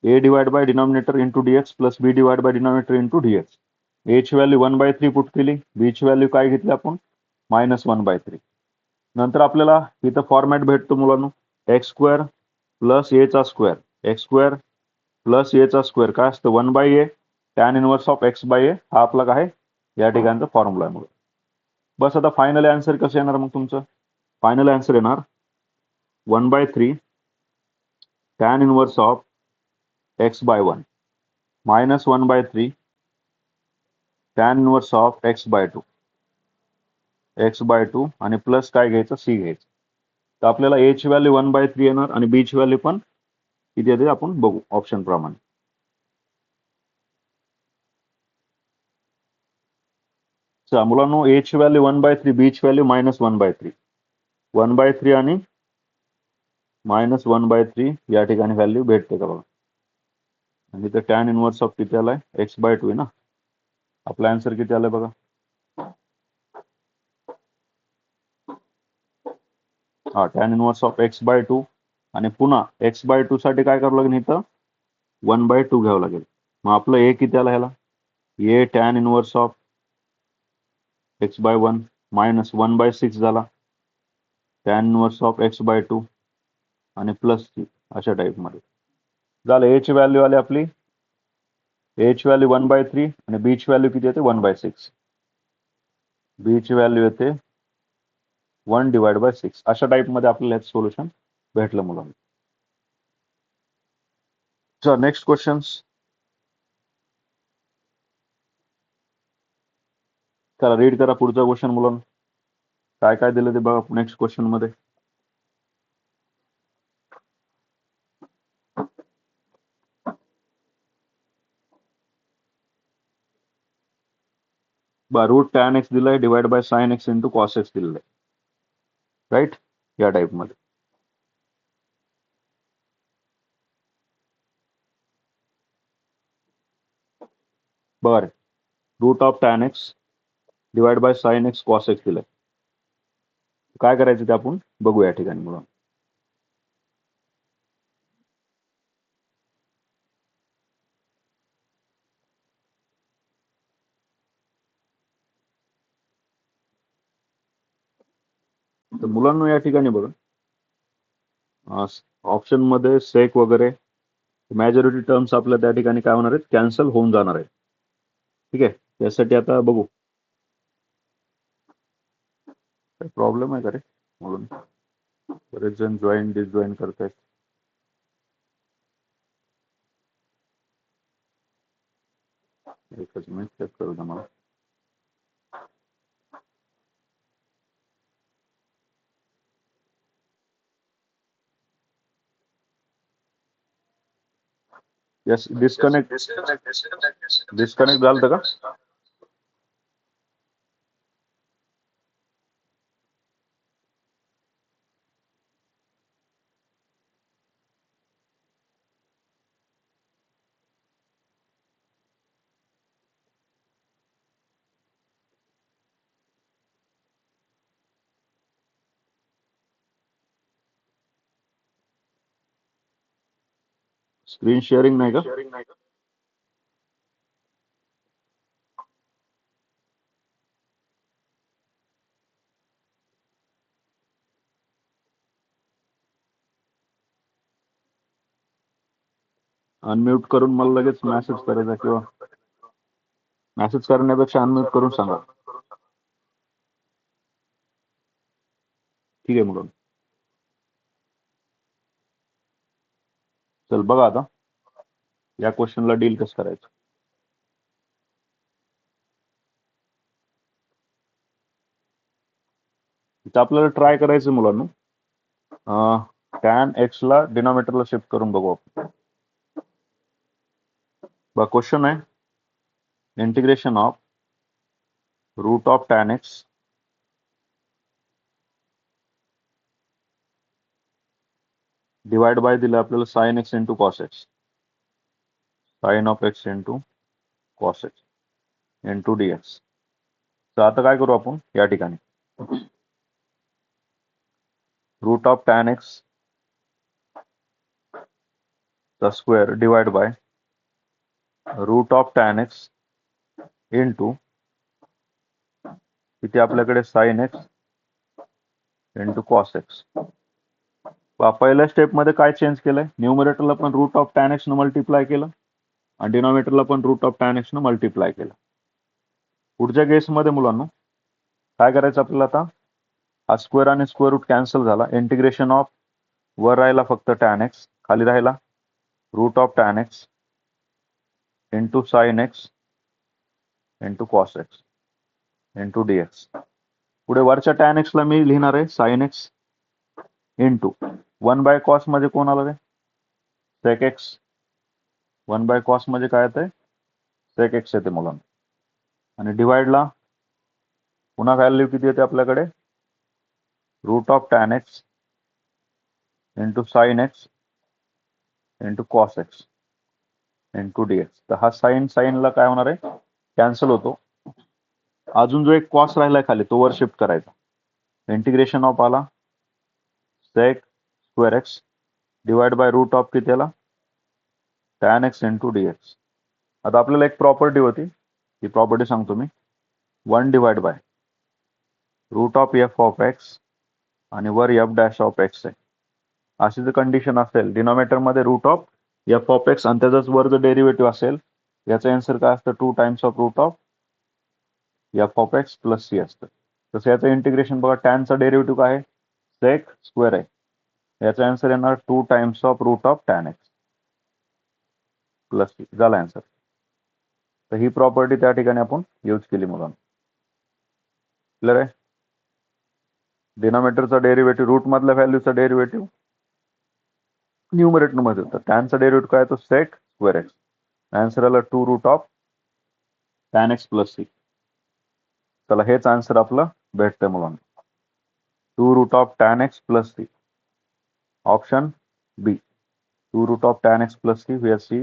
A divide by denominator into dx plus B divide by denominator into dx. A ची व्हॅल्यू 1/3 पुट केली, बी ची व्हॅल्यू काय घेतली आपण, -1/3. नंतर आपल्याला इथं फॉर्मॅट भेटतो मुलांनो, एक्स स्क्वेअर प्लस ए चा square, x square plus A चा स्क्वेअर काय असतं 1/a tan inverse of x by A, हा आपला काय या ठिकाणचा फॉर्म्युला आहे. बस आता फायनल आन्सर कसं येणार, मग तुमचं फायनल आन्सर येणार 1/3 tan inverse of x by 1 -1/3 tan inverse of x by 2 आणि प्लस काय घ्यायचं, सी घ्यायचं. तर आपल्याला ए ची व्हॅल्यू 1/3 येणार आणि बी ची व्हॅल्यू पण किती येते आपण बघू ऑप्शन प्रमाणे. चला मुलांनो, ए ची व्हॅल्यू 1/3, बी ची व्हॅल्यू -1/3, 1/3 आणि -1/3 या ठिकाणी व्हॅल्यू भेटते का बघा. आणि तर टॅन इनवर्स ऑफ किती आलाय, x/2 आहे ना. आपला आन्सर किती आलाय बघा, हा टॅन इनवर्स ऑफ x/2. आणि पुन्हा x/2 साठी काय करावं लागेल, इथं 1/2 घ्यावं लागेल. मग आपलं ए किती आला ह्याला, ए टॅन इनवर्स ऑफ x/1 -1/6 झाला, टॅन इनवर्स ऑफ x/2 आणि प्लस सी अशा टाईप मध्ये झालं. ए ची व्हॅल्यू आली आपली, ए ची व्हॅल्यू 1/3 आणि बी ची व्हॅल्यू किती येते 1/6, बी ची व्हॅल्यू येते 1/6. अशा टाईप मध्ये आपल्याला याचं सोल्युशन भेटलं मुलांना. चला नेक्स्ट क्वेश्चन्स, चला रीड करा पुढचा क्वेश्चन मुलांना, काय काय दिलं ते बघा नेक्स्ट क्वेश्चन मध्ये. रूट टॅन एक्स दिलाय divide by sine x into cos x दिलेलं आहे, राईट, या टाईप मध्ये. बरं, root of tan x divide by sine x cos x दिलंय, काय करायचं ते आपण बघू या ठिकाणी मुलं. तर मुलांना या ठिकाणी बघा ऑप्शन मध्ये सेक वगैरे मॅजॉरिटी टर्म्स आपल्या त्या ठिकाणी काय होणार आहेत, कॅन्सल होऊन जाणार आहेत. ठीक आहे, त्यासाठी आता बघू काय प्रॉब्लेम आहे का रे म्हणून बरेच जण जॉईन डिसजॉईन करतायत. एकच मिनिट चेक करू द्या मला. यस, डिस्कनेक्ट झालं का? स्क्रीन शेअरिंग नाही का? अनम्यूट करून मला लगेच मेसेज करायचा किंवा मेसेज करण्यापेक्षा अनम्यूट करून सांगा. ठीक आहे मुलं, चल बघा आता या क्वेश्चनला डील कसं करायचं. इथं आपल्याला ट्राय करायचं मुलांना टॅन एक्स ला डिनॉमिनेटरला शिफ्ट करून बघू आपण. बघा क्वेश्चन आहे integration of root of tan x divide by दिलं आपल्याला sine x into cos x, sine of x into cos x into D x. तर आता काय करू आपण या ठिकाणी रूट ऑफ टॅन एक्स चा square divide by root of tan x into इथे आपल्याकडे sine x into cos x. पहिल्या स्टेप मध्ये काय चेंज केलंय, न्यूमरेटरला पण रूट ऑफ टॅन एक्स न मल्टिप्लाय केलं आणि डिनॉमिनेटरला पण रूट ऑफ टॅन एक्स न मल्टिप्लाय केलं. पुढच्या केसमध्ये मुलांना काय करायचं आपल्याला, आता हा स्क्वेअर आणि स्क्वेअर रूट कॅन्सल झाला, इंटिग्रेशन ऑफ वर राहिला फक्त टॅन एक्स, खाली राहिला root of tan x into sine x into cos x into D x. पुढे वरच्या टॅन एक्सला मी लिहिणार आहे sine x into 1 by cos मध्ये कोण आलं रे, सेक एक्स. 1 बाय कॉस मध्ये काय येतंय, सेक एक्स येते मुलांना. आणि डिवाइडला पुन्हा व्हॅल्यू किती येते आपल्याकडे, root of tan x into sine x into cos x into D x. तर हा साइनला काय होणार आहे, कॅन्सल होतो. अजून जो एक कॉस राहिलाय खाली तो वर शिफ्ट करायचा. इंटिग्रेशन ऑफ आला sec square x divide by root of किती आला, tan x into D x. आता आपल्याला एक प्रॉपर्टी होती, ती प्रॉपर्टी सांगतो मी, 1 divide by root of F of x आणि वर एफ डॅश ऑफ एक्स आहे. अशी जर कंडिशन असेल डिनॉमिनेटर मध्ये root of F of x आणि त्याचाच वर जर डेरिव्हेटिव्ह असेल, याचा आन्सर काय असतं, 2 times of root of F of x plus C असतं. तसं याचं इंटिग्रेशन बघा, टॅनचा डेरिव्हेटिव्ह काय आहे, सेक स्क्वेअर आहे, याचा आन्सर येणार 2 times of root of tan x plus C, झाला आन्सर. तर ही प्रॉपर्टी त्या ठिकाणी आपण यूज केली मुलांना. क्लिअर आहे, डिनॉमिनेटरचा डेरिव्हेटिव्ह रूट मधल्या व्हॅल्यूचा डेरिव्हेटिव्ह न्यूमरेटर मध्ये होतं, टॅनचा डेरिव्हेटिव्ह काय, तो सेक स्क्वेअर एक्स. आन्सर आला 2 root of tan x plus C. चला हेच आन्सर आपलं भेटतंय मुलांना, 2 root of tan x plus C. Option B, 2 root of tan x plus C, where c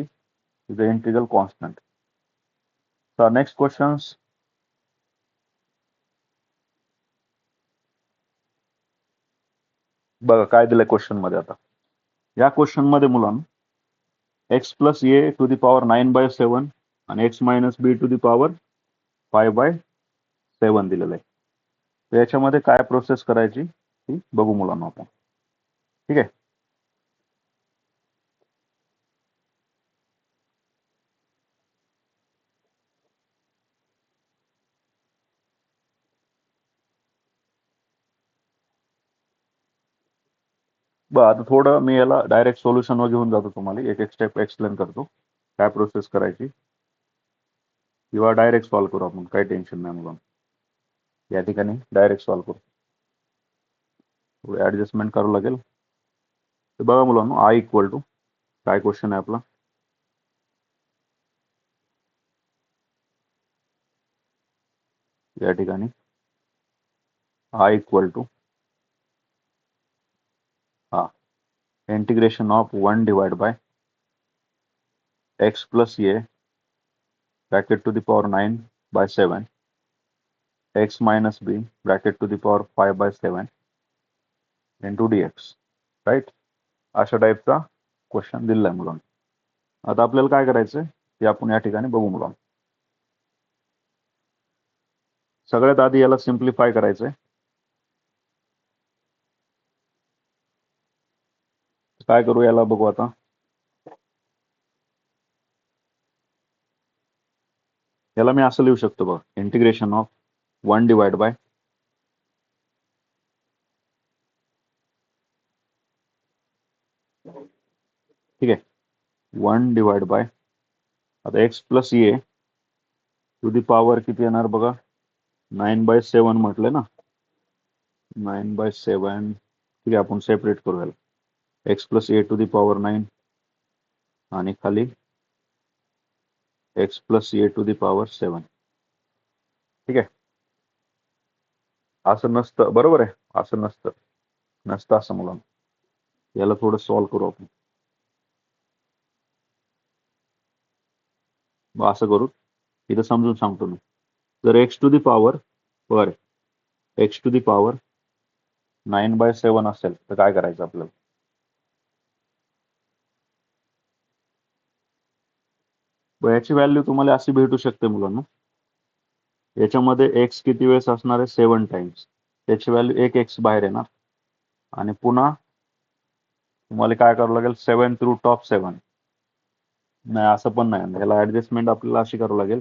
is the integral constant. So next questions. बघा काय दिलंय question मध्ये. आता या क्वेश्चन मध्ये मुलांना x plus A to the power 9/7 आणि x minus B to the power 5/7 दिलेलं आहे. तर याच्यामध्ये काय प्रोसेस करायची, ती बघू मुलांना आपण. ठीक आहे. बरं, आता थोडं मी याला डायरेक्ट सोल्युशनवर घेऊन जातो, तुम्हाला एक एक स्टेप एक्सप्लेन करतो काय प्रोसेस करायची, किंवा डायरेक्ट सॉल्व्ह करू आपण, काही टेन्शन नाही मुलांना. या ठिकाणी डायरेक्ट सॉल्व्ह करू, थोडी ऍडजस्टमेंट करावं लागेल. तर बघा मुलांना, आय इक्वल टू काय क्वेश्चन आहे आपला, या ठिकाणी आय इक्वल टू हा integration of 1 divide by x plus A bracket to the power 9 by 7 x minus b bracket to the power 5 by 7 into dx. Right, अशा टाईपचा क्वेश्चन दिलेला आहे मुलांना. आता आपल्याला काय करायचं ते आपण या ठिकाणी बघू मुलांना. सगळ्यात आधी याला सिम्प्लिफाय करायचंय. काय करू याला बघू आता. याला मी असं लिहू शकतो बघ, इंटिग्रेशन ऑफ 1 डिवाइड बाय ठीक आहे 1 डिवाइड बाय आता x plus A to the power किती येणार बघा, 9/7 म्हटलं ना, 9/7. ठीक आहे, आपण सेपरेट करू याला, x plus A to the power 9 आणि खाली x plus A to the power 7. ठीक आहे, असं नसतं, बरोबर आहे, असं नसतं, नसतं असं मुलांना. याला थोडं सॉल्व्ह करू आपण. मग असं करू, इथं समजून सांगतो मी. जर एक्स टू दी पॉवर वर एक्स टू दी पॉवर 9/7 असेल तर काय करायचं आपल्याला. याची व्हॅल्यू तुम्हाला अशी भेटू शकते मुलांना, याच्यामध्ये एक्स किती वेळेस असणार आहे, 7 टाइम्स. त्याची व्हॅल्यू एक एक्स बाहेर येणार आणि पुन्हा तुम्हाला काय करावं लागेल, 7 थ्रू टॉप 7. नाही, असं पण नाही, ह्याला ऍडजस्टमेंट आपल्याला अशी करावं लागेल,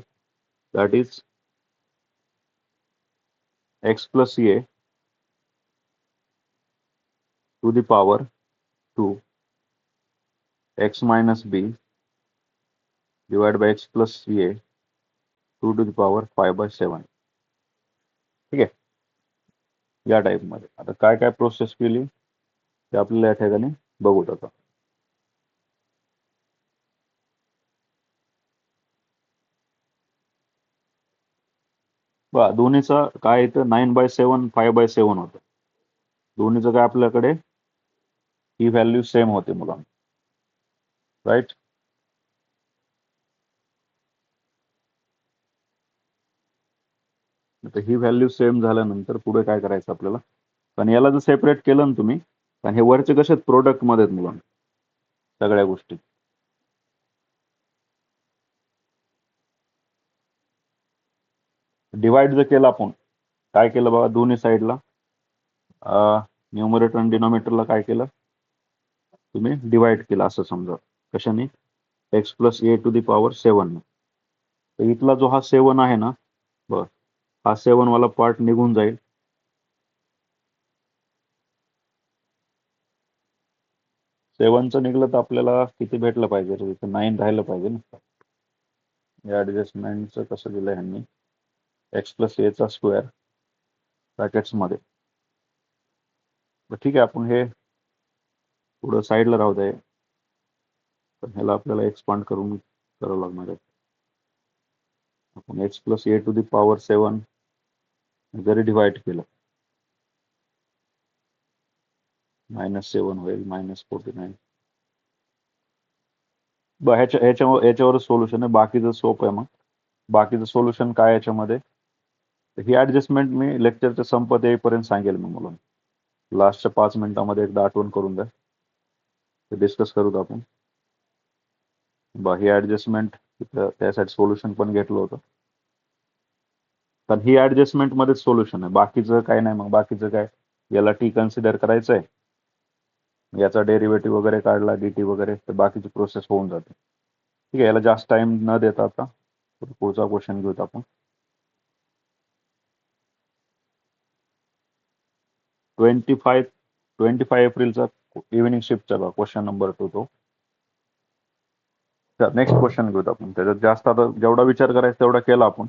that is x plus A to the power 2 x minus b divide by x plus A to the power 5/7. ठीक आहे, या टाईपमध्ये. आता काय काय प्रोसेस केली ते आपल्याला या ठिकाणी बघूत आता. बघा, दोन्हीचा काय येतं, 9/7 5/7 होतं. दोन्हीचं काय आपल्याकडे ही व्हॅल्यू सेम होते मुलांना, राईट. आता ही व्हॅल्यू सेम झाल्यानंतर पुढे काय करायचं आपल्याला, पण याला जर सेपरेट केलं ना तुम्ही, कारण हे वरचे कसे प्रोडक्ट मध्ये आहेत मुलांना सगळ्या गोष्टी. डिवाइड जर केलं आपण, काय केलं बघा, दोन्ही साईडला न्यूमरेटर आणि डिनॉमिनेटरला काय केलं तुम्ही, डिवाइड केलं असं समजा. कशाने, x plus A to the power 7. तर इथला जो हा 7 आहे ना, बघ, हा 7 वाला पार्ट निघून जाईल. 7चं निघलं तर आपल्याला किती भेटलं पाहिजे, इथं 9 राहिलं पाहिजे ना. या ऍडजस्टमेंटचं कसं दिलं ह्यांनी, एक्स प्लस ए चा स्क्वेअर ब्रॅकेट्स मध्ये. ठीक आहे, आपण हे पुढं साईडला राहू दे, पण ह्याला आपल्याला एक्सपांड करून करावं लागणार आहे. आपण x plus A to the power 7 जरी डिवाइड केलं, -7 होईल, -49. ह्याच्यावर सोल्युशन आहे, बाकीचं सोप आहे. मग बाकीचं सोल्युशन काय याच्यामध्ये, ही ऍडजस्टमेंट मी लेक्चरच्या संपत येईपर्यंत सांगेल मी मुलांना. लास्टच्या 5 मिनिटांमध्ये एकदा आठवण करून द्या, ते डिस्कस करूत आपण. ही ऍडजस्टमेंट त्यासाठी सोल्युशन पण घेतलं होतं, पण ही ऍडजस्टमेंट मध्येच सोल्युशन आहे, बाकीचं काय नाही. मग बाकीचं काय, याला टी कन्सिडर करायचं आहे, याचा डेरिव्हेटिव्ह वगैरे काढला dt वगैरे, तर बाकीची प्रोसेस होऊन जाते. ठीक आहे, याला जास्त टाइम न देता आता पुढचा क्वेश्चन घेऊत आपण. 25 एप्रिलचा इव्हिनिंग शिफ्टचा क्वेश्चन नंबर 2 तो. नेक्स्ट क्वेश्चन घेऊत आपण. त्याच्यात जास्त आता जेवढा विचार करायचा तेवढा केला आपण,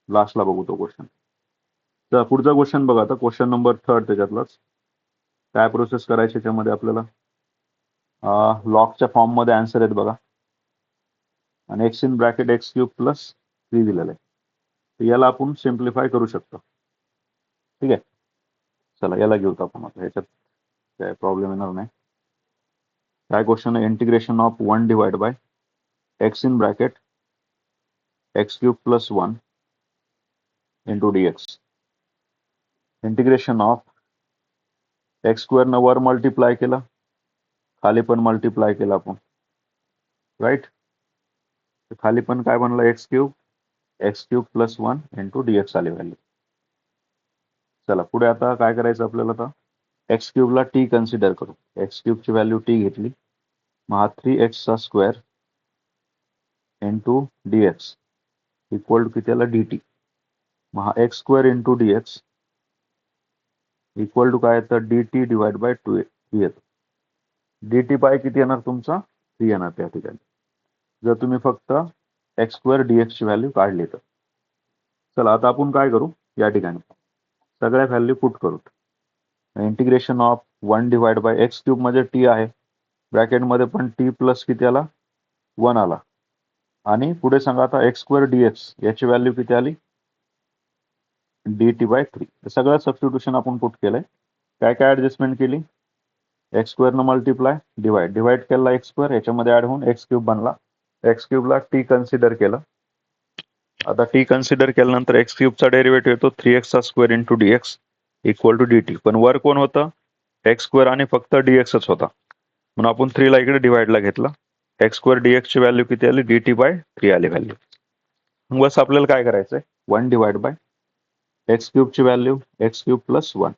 लास्टला बघू तो क्वेश्चन. तर पुढचा क्वेश्चन बघा आता, क्वेश्चन नंबर 3 त्याच्यातलाच. काय प्रोसेस करायची त्याच्यामध्ये आपल्याला, लॉगच्या फॉर्म मध्ये आन्सर आहेत बघा, आणि x in bracket x cube plus 3 दिलेलं आहे. तर याला आपण सिम्प्लिफाय करू शकतो. ठीक आहे, चला याला घेऊत आपण आता. ह्याच्यात काय प्रॉब्लेम येणार नाही. काय क्वेश्चन आहे, integration of 1 divide by x in bracket x cube plus 1 into dx. Integration of x square न वर मल्टिप्लाय केलं, खाली पण मल्टिप्लाय केलं आपण, राईट. खाली पण काय बनलं, x cube plus 1 into dx आली व्हॅल्यू. चला पुढे आता काय करायचं आपल्याला, आता एक्स क्यूबला टी कन्सिडर करू. एक्स क्यूबची व्हॅल्यू टी घेतली, मग हा 3x चा square into dx equal to किती आला, dt. मग हा x square into dx equal to काय येतं, dt डिवाइड बाय 2 येतं. dt बाय किती येणार तुमचा, 3 येणार त्या ठिकाणी, जर तुम्ही फक्त एक्स स्क्वेअर dx ची व्हॅल्यू काढली तर. चला आता आपण काय करू, या ठिकाणी सगळ्या व्हॅल्यू पुट करू. Integration of 1 divide by x cube मध्ये टी आहे, ब्रॅकेटमध्ये पण टी प्लस किती आला, 1 आला. आणि पुढे सांगा आता एक्स स्क्वेअर dx याची व्हॅल्यू किती आली, dt बाय 3. सगळं सबस्टिट्यूशन आपण पुट केलंय. काय काय ऍडजस्टमेंट केली, एक्स स्क्वेअर न मल्टिप्लाय, डिवाइड केला एक्स स्क्वेअर, याच्यामध्ये ऍड होऊन एक्स क्यूब बनला. एक्स क्यूबला टी कन्सिडर केलं. आता टी कन्सिडर केल्यानंतर एक्स क्यूबचा डेरिव्हेटिव्ह येतो 3x चा square into dx equal to dt. पण वर कोण होतं, एक्स स्क्वेअर आणि फक्त dxच होता, म्हणून आपण 3 ला इकडे डिवाइडला घेतलं. एक्स स्क्वेअर dx ची व्हॅल्यू किती आली, dt बाय 3 आली व्हॅल्यू. बस आपल्याला काय करायचंय, 1 डिवाइड बाय एक्स क्यूबची व्हॅल्यू एक्स क्यूब प्लस 1,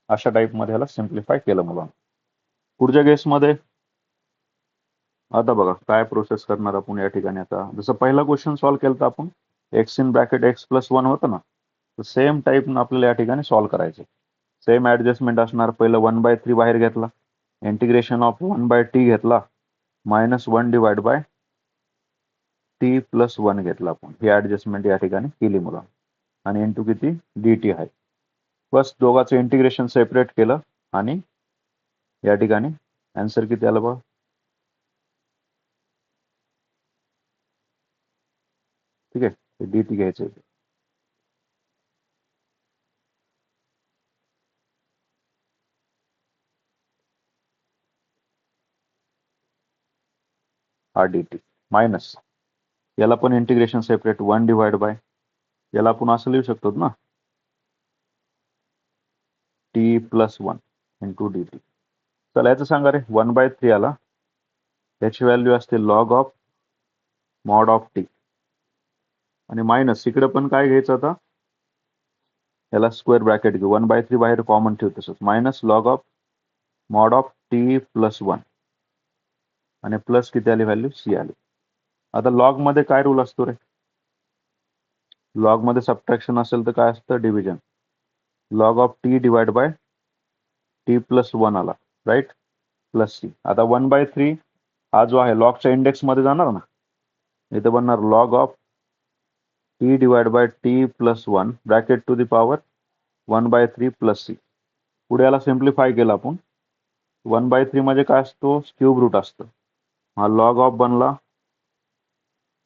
अशा टाईपमध्ये ह्याला सिम्प्लिफाय केलं मला. पुढच्या केसमध्ये आता बघा काय प्रोसेस करणार आपण या ठिकाणी. आता जसं पहिला क्वेश्चन सॉल्व्ह केला आपण, x in bracket x plus 1 होतं ना, तर सेम टाईप आपल्याला या ठिकाणी सॉल्व्ह करायचे. सेम ऍडजस्टमेंट असणार. पहिलं 1/3 बाहेर घेतला, इंटिग्रेशन ऑफ 1/t घेतला, -1 डिवाइड बाय t प्लस 1 घेतला आपण. ही ऍडजस्टमेंट या ठिकाणी केली मुला, आणि इंटू किती, dt आहे. बस दोघांचं इंटिग्रेशन सेपरेट केलं, आणि या ठिकाणी आन्सर किती आलं बघा, ठीक आहे. dt घ्यायचं आहे. हा dt मायनस, याला पण इंटिग्रेशन सेपरेट, 1 डिवाइड बाय, याला आपण असं लिहू शकतो ना, t प्लस 1 इंटू dt. चला याचं सांगा रे, 1/3 आला, याची व्हॅल्यू असते log of mod of T, आणि मायनस इकडे पण काय घ्यायचं आता, याला स्क्वेअर ब्रॅकेट घेऊ, 1/3 बाहेर कॉमन ठेवू, तसंच minus log of mod of t plus 1, आणि प्लस किती आली व्हॅल्यू, सी आली. आता लॉग मध्ये काय रूल असतो रे, लॉग मध्ये सबट्रॅक्शन असेल तर काय असतं, division. Log of t divide by t plus 1 आला, राईट, प्लस सी. आता 1/3 हा जो आहे लॉगच्या इंडेक्स मध्ये जाणार ना, इथे बनणार log of t divide by t plus 1 bracket to the power 1/3 plus c. पुढे याला सिम्प्लिफाय केलं आपण. 1/3 मध्ये काय असतो, क्यूब रूट असतं. हा लॉग ऑफ बनला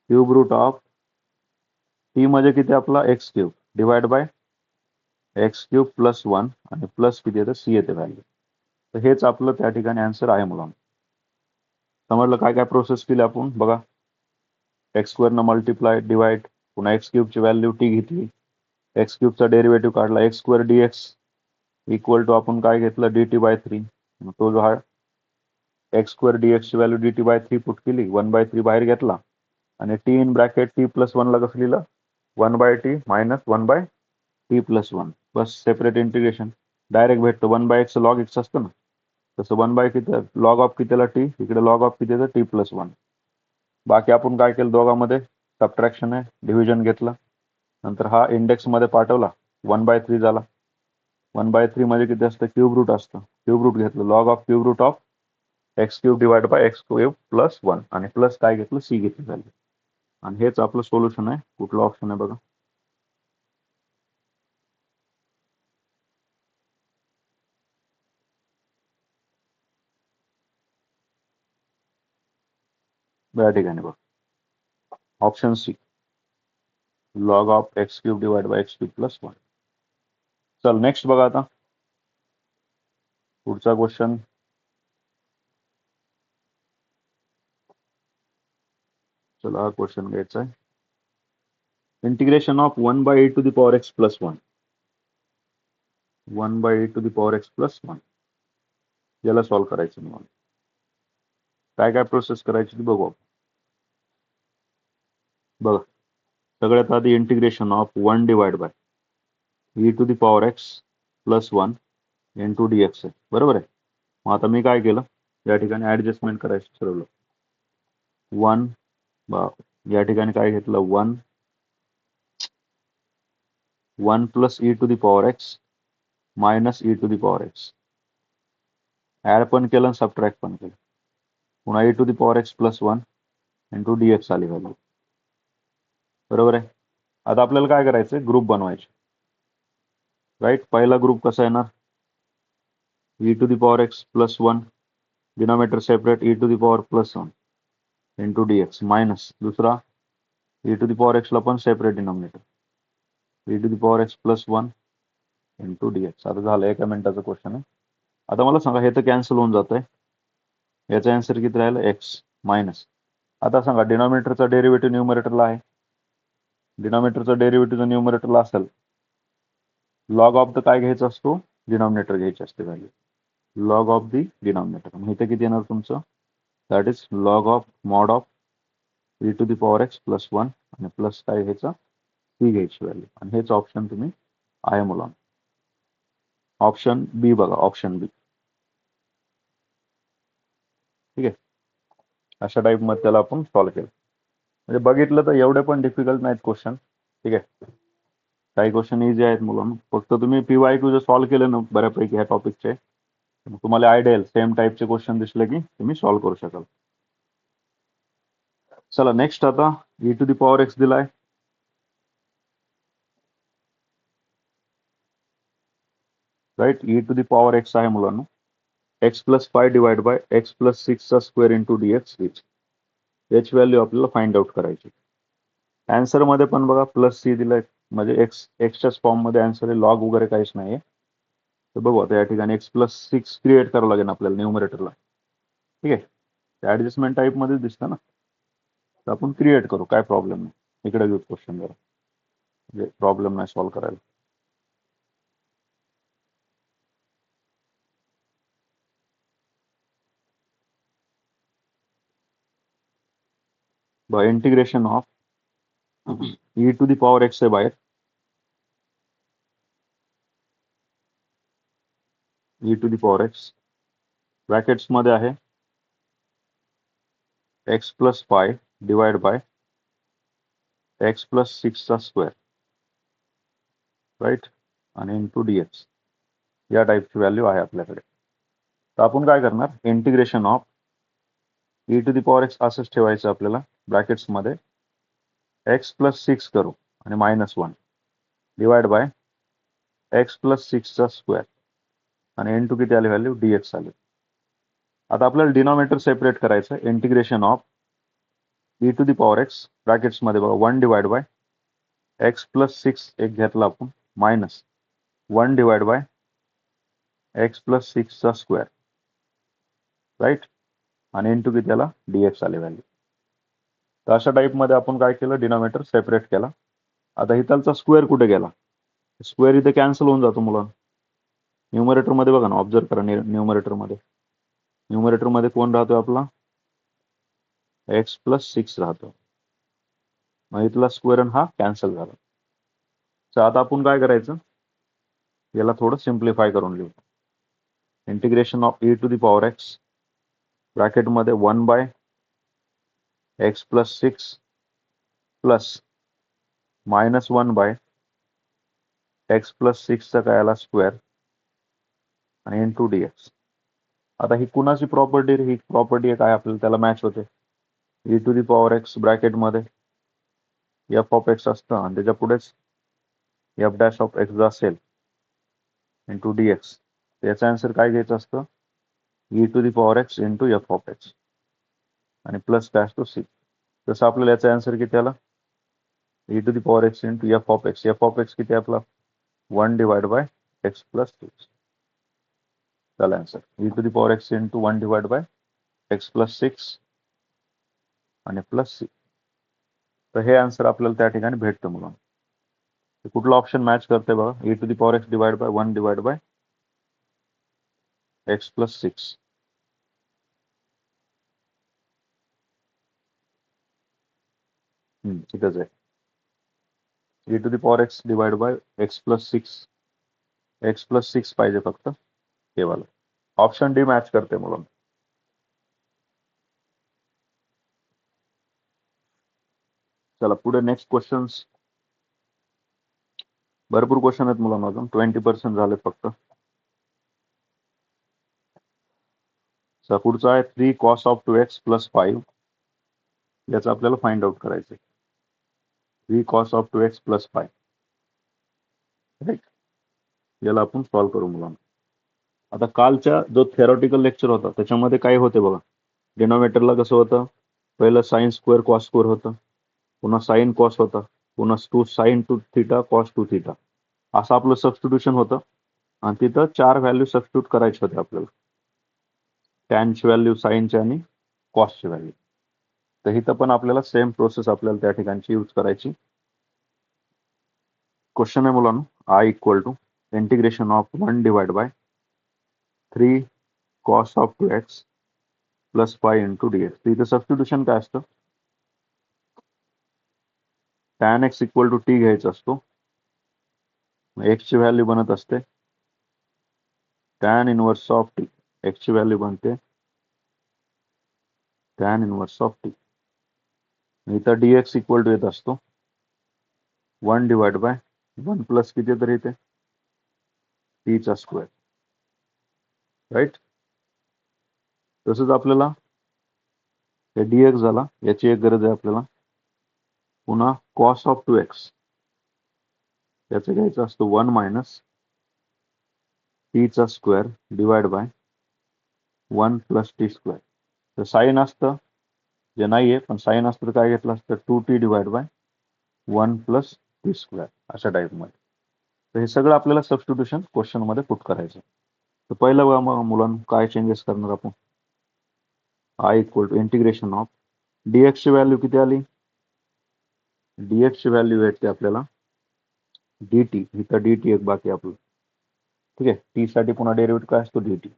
क्यूब रूट ऑफ टी मध्ये किती आपला x cube divide by x cube plus 1, आणि प्लस किती येतं, सी येते व्हॅल्यू. तर हेच आपलं त्या ठिकाणी आन्सर आहे मुलांना. समजलं काय काय प्रोसेस केली आपण बघा. एक्स स्क्वेअर न मल्टिप्लाय, डिवाइड, पुन्हा एक्स क्यूबची व्हॅल्यू टी घेतली, एक्स क्यूबचा डेरिव्हेटिव्ह काढला, x square dx equal to आपण काय घेतलं, dt बाय 3. तो जो आहे एक्स स्क्वेअर dx ची व्हॅल्यू dt बाय 3 पुट केली, 1/3 बाहेर घेतला, आणि t in bracket t plus 1 ला कसं लिहिलं, 1/t मायनस 1/t प्लस 1. बस सेपरेट इंटिग्रेशन डायरेक्ट भेटतं. 1/x लॉग एक्स असतं ना, तसं 1 किती लॉग ऑफ कितीला टी, इकडे लॉग ऑफ कितीचं t+1. बाकी आपण काय केलं दोघांमध्ये सबट्रॅक्शन आहे, डिव्हिजन घेतलं, नंतर हा इंडेक्स मध्ये पाठवला, 1/3 झाला. 1/3 मध्ये किती असतं, क्यूब रूट असतं, क्यूब रूट घेतलं, log of cube root of x³ divide by x³ +1 आणि प्लस काय घेतलं, c घेतलं झालं. आणि हेच आपलं सोल्युशन आहे. कुठलं ऑप्शन आहे बघा, या ठिकाणी बघा option c, log of x³ divide by x³ +1. चल नेक्स्ट बघा आता पुढचा क्वेश्चन. चला हा क्वेश्चन घ्यायचा आहे. इंटिग्रेशन ऑफ 1/e⁴x +1, 1/e⁴x +1 याला सॉल्व्ह करायचं मला. काय काय प्रोसेस करायची ती बघू. बघा सगळ्यात आधी integration of 1 divide bye e⁴x +1 into dx आहे, बरोबर आहे. मग आता मी काय केलं, या ठिकाणी ऍडजस्टमेंट करायचं ठरवलं. 1 या ठिकाणी काय घेतलं, 1 + e⁴x -e⁴x ऍड पण केलं आणि सबट्रॅक्ट पण केलं. पुन्हा e⁴x +1 इंटू dx आली व्हॅल्यू, बरोबर आहे. आता आपल्याला काय करायचं, ग्रुप बनवायचे, राईट. पहिला ग्रुप कसा येणार, e⁴x +1 denominator separate e⁴ +1 into dx minus दुसरा e⁴x ला पण separate denominator e⁴x +1 into dx. आता झालं, एका मिनिटाचा क्वेश्चन आहे. आता मला सांगा, हे तर कॅन्सल होऊन जात आहे, याचा आन्सर किती राहिलं, x मायनस. आता सांगा डिनॉमिनेटरचा डेरिव्हेटिव्ह न्यूमरेटरला आहे, डिनॉमिनेटरचा डेरिव्हेटिव्ह न्यूमरेटरला असेल, लॉग ऑफ द काय घ्यायचा असतो, डिनॉमिनेटर घ्यायची असते value, log of the denominator. मग इथे किती येणार तुमचं, that is log of mod of e⁴x +1 आणि प्लस काय घ्यायचं, सी घ्यायची व्हॅल्यू. आणि हेच ऑप्शन तुम्ही आहे मुलांना, ऑप्शन बी बघा, ऑप्शन बी. ठीक आहे, अशा टाईप मध्ये त्याला आपण सॉल्व्ह केलं. म्हणजे बघितलं तर एवढे पण डिफिकल्ट नाहीत क्वेश्चन. ठीक आहे, काही क्वेश्चन इझी आहेत मुलांना. फक्त तुम्ही PYQ जर सॉल्व्ह केले ना बऱ्यापैकी ह्या टॉपिकचे, तुम्हाला आयडिया येईल, सेम टाईपचे क्वेश्चन दिसले की तुम्ही सॉल्व्ह करू शकाल. चला नेक्स्ट, आता e⁴x दिलाय, राईट. e⁴x आहे मुलांना, x +5 डिवाइड बाय x +6 चा स्क्वेअर इंटू dx याची व्हॅल्यू आपल्याला फाइंड आउट करायची. आन्सर मध्ये पण बघा +c दिलाय, म्हणजे एक्सच्याच फॉर्म मध्ये आन्सर आहे, लॉग वगैरे काहीच नाहीये. तर बघू आता या ठिकाणी x +6 क्रिएट करावं लागेल आपल्याला न्यूमरेटरला. ठीक आहे, ऍडजस्टमेंट टाईप मध्ये दिसतं ना, तर आपण क्रिएट करू, काय प्रॉब्लेम नाही. इकडे घेऊ क्वेश्चन जरा, म्हणजे प्रॉब्लेम नाही सॉल्व्ह करायला. बाय इंटिग्रेशन ऑफ e⁴x आहे बाहेर, e⁴x ब्रॅकेट्स मध्ये आहे x +5 डिवाइड बाय x +6 चा स्क्वेअर, राईट, आणि इंटू dx या टाईपची व्हॅल्यू आहे आपल्याकडे. तर आपण काय करणार, इंटिग्रेशन ऑफ e⁴x असंच ठेवायचं आपल्याला, ब्रॅकेट्स मध्ये x +6 करू आणि -1 डिवाइड बाय x +6 चा स्क्वेअर आणि इंटू किती आली व्हॅल्यू, dx आली. आता आपल्याला डिनॉमिनेटर सेपरेट करायचं, इंटिग्रेशन ऑफ e⁴x ब्रॅकेट्स मध्ये बघा 1 डिवाइड बाय x +6 एक घेतला आपण, -1 डिवाइड बाय x +6 चा स्क्वेअर, राईट, आणि इंटू किती आला, dx आली व्हॅल्यू. तर अशा टाईप मध्ये आपण काय केलं, डिनॉमिनेटर सेपरेट केला. आता इथलचा स्क्वेअर कुठे गेला, स्क्वेअर इथे कॅन्सल होऊन जातो मुलांना. न्यूमरेटर मध्ये बघा ना, ऑब्झर्व करा, न्यूमरेटर मध्ये कोण राहतो आपला, x +6 राहतो. मग इथला स्क्वेअर हा कॅन्सल झाला. तर आता आपण काय करायचं, याला थोडं सिम्प्लिफाय करून लिहू. Integration of e to the power x ब्रॅकेटमध्ये 1/x+6 प्लस -1/x+6 चा काय आला स्क्वेअर आणि इंटू dx. आता ही कुणाची प्रॉपर्टी, ही प्रॉपर्टी काय आपल्याला त्याला मॅच होते. e to the power x ब्रॅकेटमध्ये f ऑफ x असतं आणि त्याच्या पुढेच f डॅश ऑफ x असेल इंटू dx. याचा आन्सर काय घ्यायचं असतं, e to the power x into f of x आणि प्लस डॅश टू c. जसं आपल्याला याचा आन्सर किती आला, e to the power x into f of x. f of x किती आपला 1/x+6. चला answer e to the power x into 1/x+6 आणि प्लस c. तर हे आन्सर आपल्याला त्या ठिकाणी भेटतं मुलांना. कुठला ऑप्शन मॅच करते बघा, e to the power x divide by 1/x+6. इथंच आहे. e to the power x divide by x+6. x+6 पाहिजे फक्त, हे वाला ऑप्शन डी मॅच करते मुलांना. चला पुढे नेक्स्ट क्वेश्चन्स. भरपूर क्वेश्चन आहेत मुलांना, अजून 20% झाले फक्त. पुढचा आहे 3 cos of 2x + 5. याचं आपल्याला फाइंड आउट करायचं. 3 cos of 2x + 5. राईट, याला आपण सॉल्व्ह करू मुलांना. आता कालच्या जो थेरॉटिकल लेक्चर होता त्याच्यामध्ये काय होते बघा, डिनॉमिनेटरला कसं होतं, पहिलं साइन स्क्वेअर कॉस स्क्वेअर होतं, पुन्हा साइन कॉस होता, पुन्हा 2 sin 2 थीटा कॉस 2 थीटा, असं आपलं सबस्टिट्यूशन होतं. आणि तिथं 4 व्हॅल्यू सबस्टिट्यूट करायचे होते आपल्याला, टॅनची व्हॅल्यू, साईनची आणि कॉसची व्हॅल्यू. तर इथं पण आपल्याला सेम प्रोसेस आपल्याला त्या ठिकाणची यूज करायची. क्वेश्चन आहे मुलांना, I equal to integration of 1/3 cos of 2x + 5 into dx. इथं सबस्टिट्यूशन काय असतं, tan x equal to t घ्यायचा असतो. x ची व्हॅल्यू बनत असते tan inverse of t. x ची व्हॅल्यू बनते tan इनवर्स ऑफ t. इथं dx इक्वल टू येत असतो 1/1 प्लस किती तरी इथे t चा स्क्वेअर. राईट, तसंच आपल्याला हे dx झाला, याची एक गरज आहे आपल्याला. पुन्हा cos of 2x याचं घ्यायचं असतो 1 - t चा square divide by 1 + t square. तर साइन असतं, जे नाहीये पण साइन असतं तर काय घेतलं असतं 2t divide by 1 + t square, अशा टाईपमध्ये. तर हे सगळं आपल्याला सबस्टिट्यूशन क्वेश्चन मध्ये पुट करायचं. तर पहिलं बघा मग मुलांना काय चेंजेस करणार आपण. I equal to integration of dx ची व्हॅल्यू किती आली, dx ची व्हॅल्यू भेटते आपल्याला dt. इथं dt एक बाकी आपलं, ठीक आहे. t साठी पुन्हा डेरिव्हेटिव्ह काय असतो dt.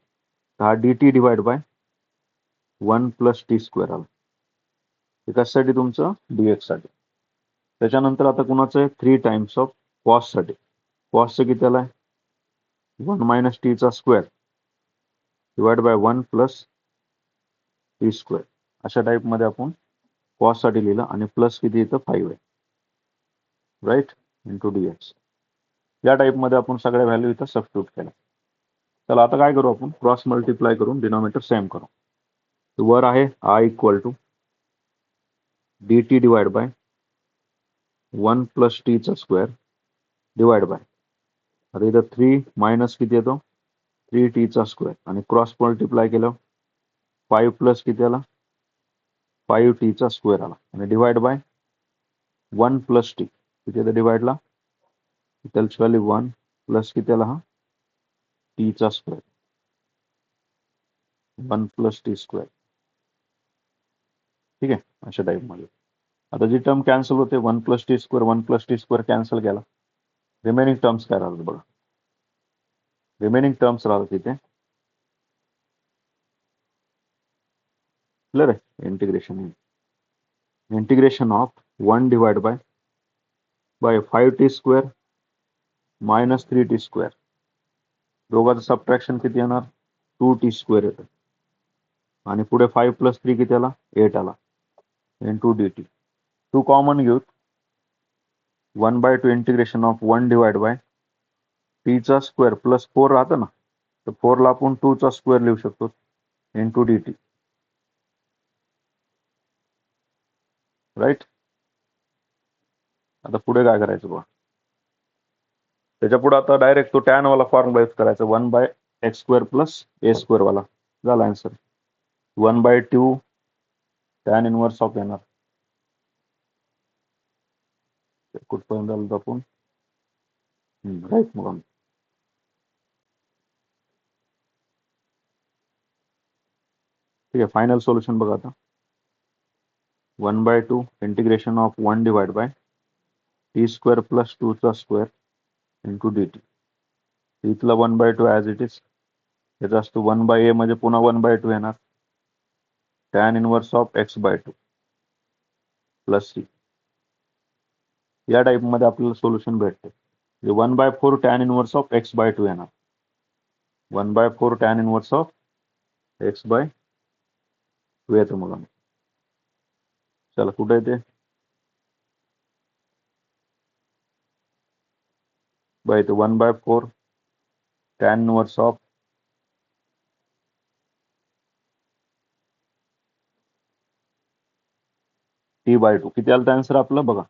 हा dt divide by 1 + t square आला. हे कशासाठी, तुमचं dx साठी. त्याच्यानंतर आता कुणाचं आहे 3 टाइम्स ऑफ कॉस साठी. कॉसचं किती आलाय 1 - t चा square divide by 1 + t square. अशा टाइप मध्ये आपण कॉस साठी लिहिलं आणि प्लस किती इथं 5 आहे. Right, into dx. या टाइप मध्ये आपण सगळ्या व्हॅल्यू इथं सबस्टिट्यूट केल्या. चला आता काय करू, आपण क्रॉस मल्टिप्लाय करून डिनॉमिनेटर सेम करू. वर आहे I equal to dt divide by 1 + t चा स्क्वेअर डिवाइड बाय, आता इथं 3 मायनस किती येतो 3t चा स्क्वेअर आणि क्रॉस मल्टिप्लाय केलं 5 प्लस किती आला 5t चा स्क्वेअर आला आणि डिवाइड बाय 1 + t किती येतं डिवाइडला, त्याची व्हॅल्यू 1 प्लस किती आला हा t चा स्क्वेअर 1 + t स्क्वेअर. ठीक आहे, अशा टाइप मध्ये. आता जी टर्म कॅन्सल होते 1 + t square, 1 + t square cancel केला. रिमेनिंग टर्म्स काय राहतात बघा, रिमेनिंग टर्म्स राहतात तिथे. क्लिअर आहे, integration of 1 divide bye 5t square - 3t square दोघांचं सबट्रॅक्शन किती येणार 2t² येतं आणि पुढे 5 + 3 किती आला 8 आला इंटू dt. 2 कॉमन घेऊ 1/2 integration of 1 divide bye t चा स्क्वेअर प्लस 4 राहतं ना, तर 4 ला आपण 2 चा स्क्वेअर लिहू शकतो इंटू dt. राईट. आता पुढे काय करायचं बघा, त्याच्या पुढे आता डायरेक्ट तो टॅन वाला फॉर्म्युला यूज करायचा 1/x² + a² वाला. झाला आन्सर 1/2 टॅन इनवर्स ऑफ येणार. कुठपर्यंत आलो आपण राईट. मग ठीक आहे, फायनल सोल्युशन बघा आता 1/2 integration of 1 divide bye t² + 2 चा स्क्वेअर इंटू dt. इथला 1/2 ॲज इट इज, याचा असतो 1/a म्हणजे पुन्हा 1/2 येणार tan inverse of x/2 plus c. या टाईपमध्ये आपल्याला सोल्युशन भेटते. 1/4 टॅन इनवर्स ऑफ x/2 येणार 1/4 टॅन इनवर्स ऑफ x/2 येतं. मग चला कुठे येते बाय, इथे 1/4 टॅन इनवर्स ऑफ t/2 किती आलं आन्सर आपलं बघा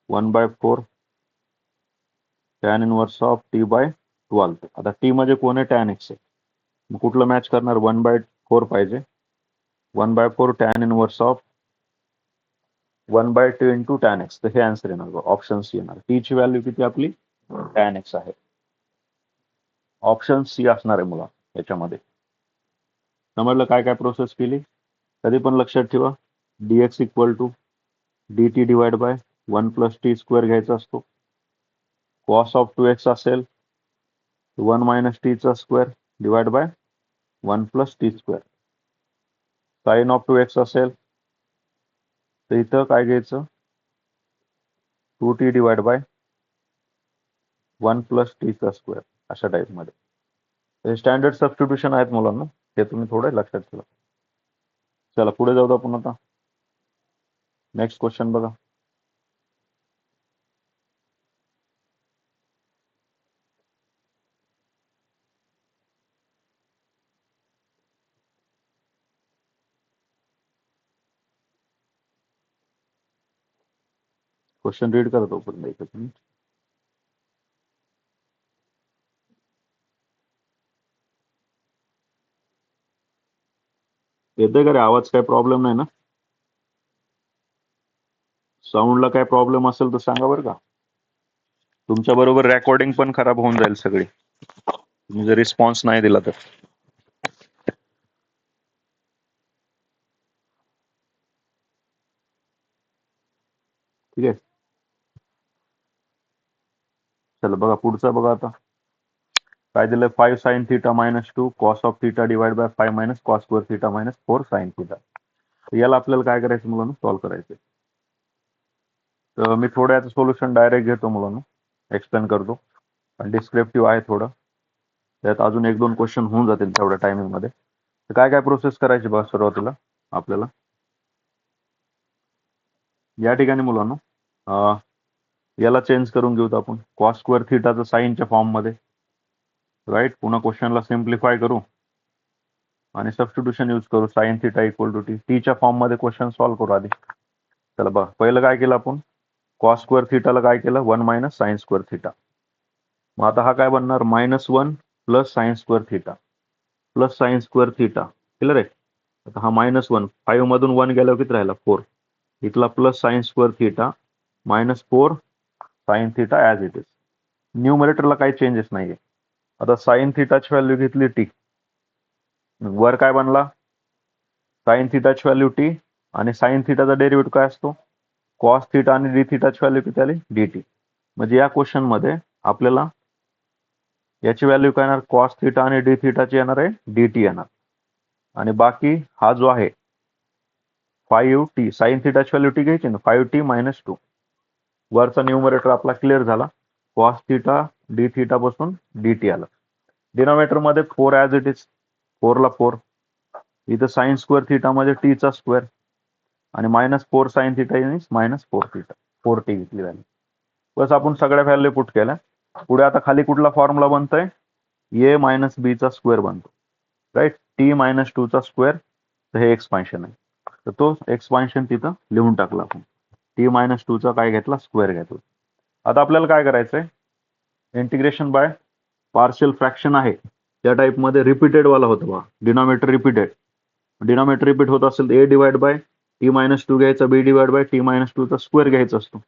1/4 टॅन इनवर्स ऑफ t/2 आलं. आता t म्हणजे कोण आहे टॅन x आहे, मग कुठलं मॅच करणार 1/4 पाहिजे 1/4 tan inverse of 1/2 into tan x. तर हे आन्सर येणार ऑप्शन सी येणार. टी ची व्हॅल्यू किती आपली टॅन x आहे. ऑप्शन सी असणार आहे मुला याच्यामध्ये. समजलं काय काय प्रोसेस केली. कधी पण लक्षात ठेवा dx = dt divide by 1 + t² घ्यायचा असतो. cos ऑफ 2x असेल 1 - t चा square divide by 1 + t². Sine of 2x असेल तर इथं काय घ्यायचं 2t डिवाइड बाय 1 + t चा स्क्वेअर अशा टाईपमध्ये. हे स्टँडर्ड सबस्टिट्यूशन आहेत मुलांना, हे तुम्ही थोडे लक्षात ठेवा. चला पुढे जाऊ आपण आता. नेक्स्ट क्वेश्चन बघा. क्वेश्चन रीड करतो पण एकच मिनिट. येतोय का रे आवाज? काय प्रॉब्लेम नाही ना? साऊंडला काय प्रॉब्लेम असेल तर सांगा बरं का. तुमच्या बरोबर रेकॉर्डिंग पण खराब होऊन जाईल सगळी, तुम्ही जर रिस्पॉन्स नाही दिला तर. ठीक आहे, चला बघा पुढचा बघा आता. काय दिलं 5 sin θ - 2 cos of θ divide by 5 - cos² θ - 4 sin θ. याला आपल्याला काय करायचं मुलांना सॉल्व्ह करायचं. तर मी थोडं याचं सोल्युशन डायरेक्ट घेतो मुलांना, एक्सप्लेन करतो. डिस्क्रिप्टिव्ह आहे थोडं, त्यात अजून 1-2 क्वेश्चन होऊन जातील तेवढ्या टायमिंगमध्ये. तर काय काय प्रोसेस करायची बघा सुरुवातीला आपल्याला. या ठिकाणी मुलांना याला चेंज करून घेऊत आपण cos² θ साईनच्या फॉर्ममध्ये. राईट. पुन्हा क्वेश्चनला सिम्प्लिफाय करू आणि सबस्टिट्यूशन यूज करू sin θ = t. टीच्या फॉर्ममध्ये क्वेश्चन सॉल्व्ह करू आधी. चला बघा, पहिलं काय केलं आपण cos² θ ला काय केलं 1 - sin² θ. मग आता हा काय बनणार -1 + sin² θ प्लस sin² θ. क्लिअर आहे. आता हा -1 5 मधून 1 गेल्यावर किती राहिला 4. इथला plus sin² θ -4 sin θ as it is. न्यूमरेटरला काही चेंजेस नाहीये. आता sin θ ची व्हॅल्यू घेतली t, वर काय बनला sin θ ची व्हॅल्यू t आणि sin θ चा डेरिव्हेटिव्ह काय असतो cos θ आणि d θ ची व्हॅल्यू किती आली dt. म्हणजे या क्वेश्चन मध्ये आपल्याला याची व्हॅल्यू काय येणार cos θ आणि d θ ची येणार आहे dt येणार. आणि बाकी हा जो आहे 5t sin θ ची व्हॅल्यू t घ्यायची ना 5t - 2. वरचा न्यूमरेटर आपला क्लिअर झाला. cos θ d θ पासून dt आला. डिनॉमिनेटर मध्ये 4 ॲज इट इज, 4 ला 4, इथं साइन स्क्वेअर थिटा मध्ये टी चा स्क्वेअर आणि -4 sine theta is -4 theta, 4 T घेतली व्हॅल्यू. बस आपण सगळ्या व्हॅल्यू पुट केल्या. पुढे आता खाली कुठला फॉर्म्युला बनतोय, ए मायनस बी चा स्क्वेअर बनतो, राईट. टी -2 चा स्क्वेअर, तर हे एक्सपान्शन आहे, तर तो एक्सपान्शन तिथं लिहून टाकला आपण. टी -2 चा काय घेतला, स्क्वेअर घेतला. आता आपल्याला काय करायचंय, इंटिग्रेशन बाय पार्शियल फ्रॅक्शन आहे त्या टाइप मध्ये रिपीटेड वाला होतं बा, डिनॉमिनेटर रिपीटेड. डिनॉमिनेटर रिपीट होत असेल तर ए डिवाइड बाय टी -2 घ्यायचा, बी डिवाइड बाय टी -2 चा स्क्वेअर घ्यायचा असतो.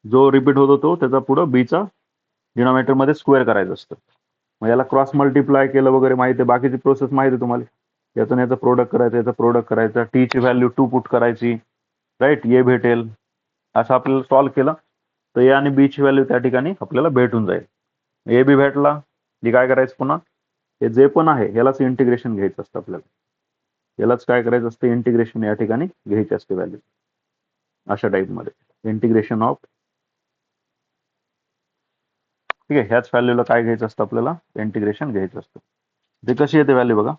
जो रिपीट होतो तो त्याचा पुढं बीचा डिनॉमिनेटर मध्ये स्क्वेअर करायचं असतं. मग याला क्रॉस मल्टिप्लाय केलं वगैरे माहिती आहे, बाकीची प्रोसेस माहिती आहे तुम्हाला. याचं याचं प्रोडक्ट करायचं, याचं प्रोडक्ट करायचं, टी ची व्हॅल्यू 2 पुट करायची, राईट, ए भेटेल. असं आपल्याला सॉल्व्ह केलं तर ए आणि बी ची व्हॅल्यू त्या ठिकाणी आपल्याला भेटून जाईल. ए बी भेटला की काय करायचं, पुन्हा हे जे पण आहे यालाच इंटिग्रेशन घ्यायचं असतं आपल्याला. यालाच काय करायचं असतं, इंटिग्रेशन या ठिकाणी घ्यायची असते व्हॅल्यू, अशा टाईपमध्ये इंटिग्रेशन ऑफ. ठीक आहे, ह्याच व्हॅल्यूला काय घ्यायचं असतं आपल्याला, इंटिग्रेशन घ्यायचं असतं. ते कशी येते व्हॅल्यू बघा,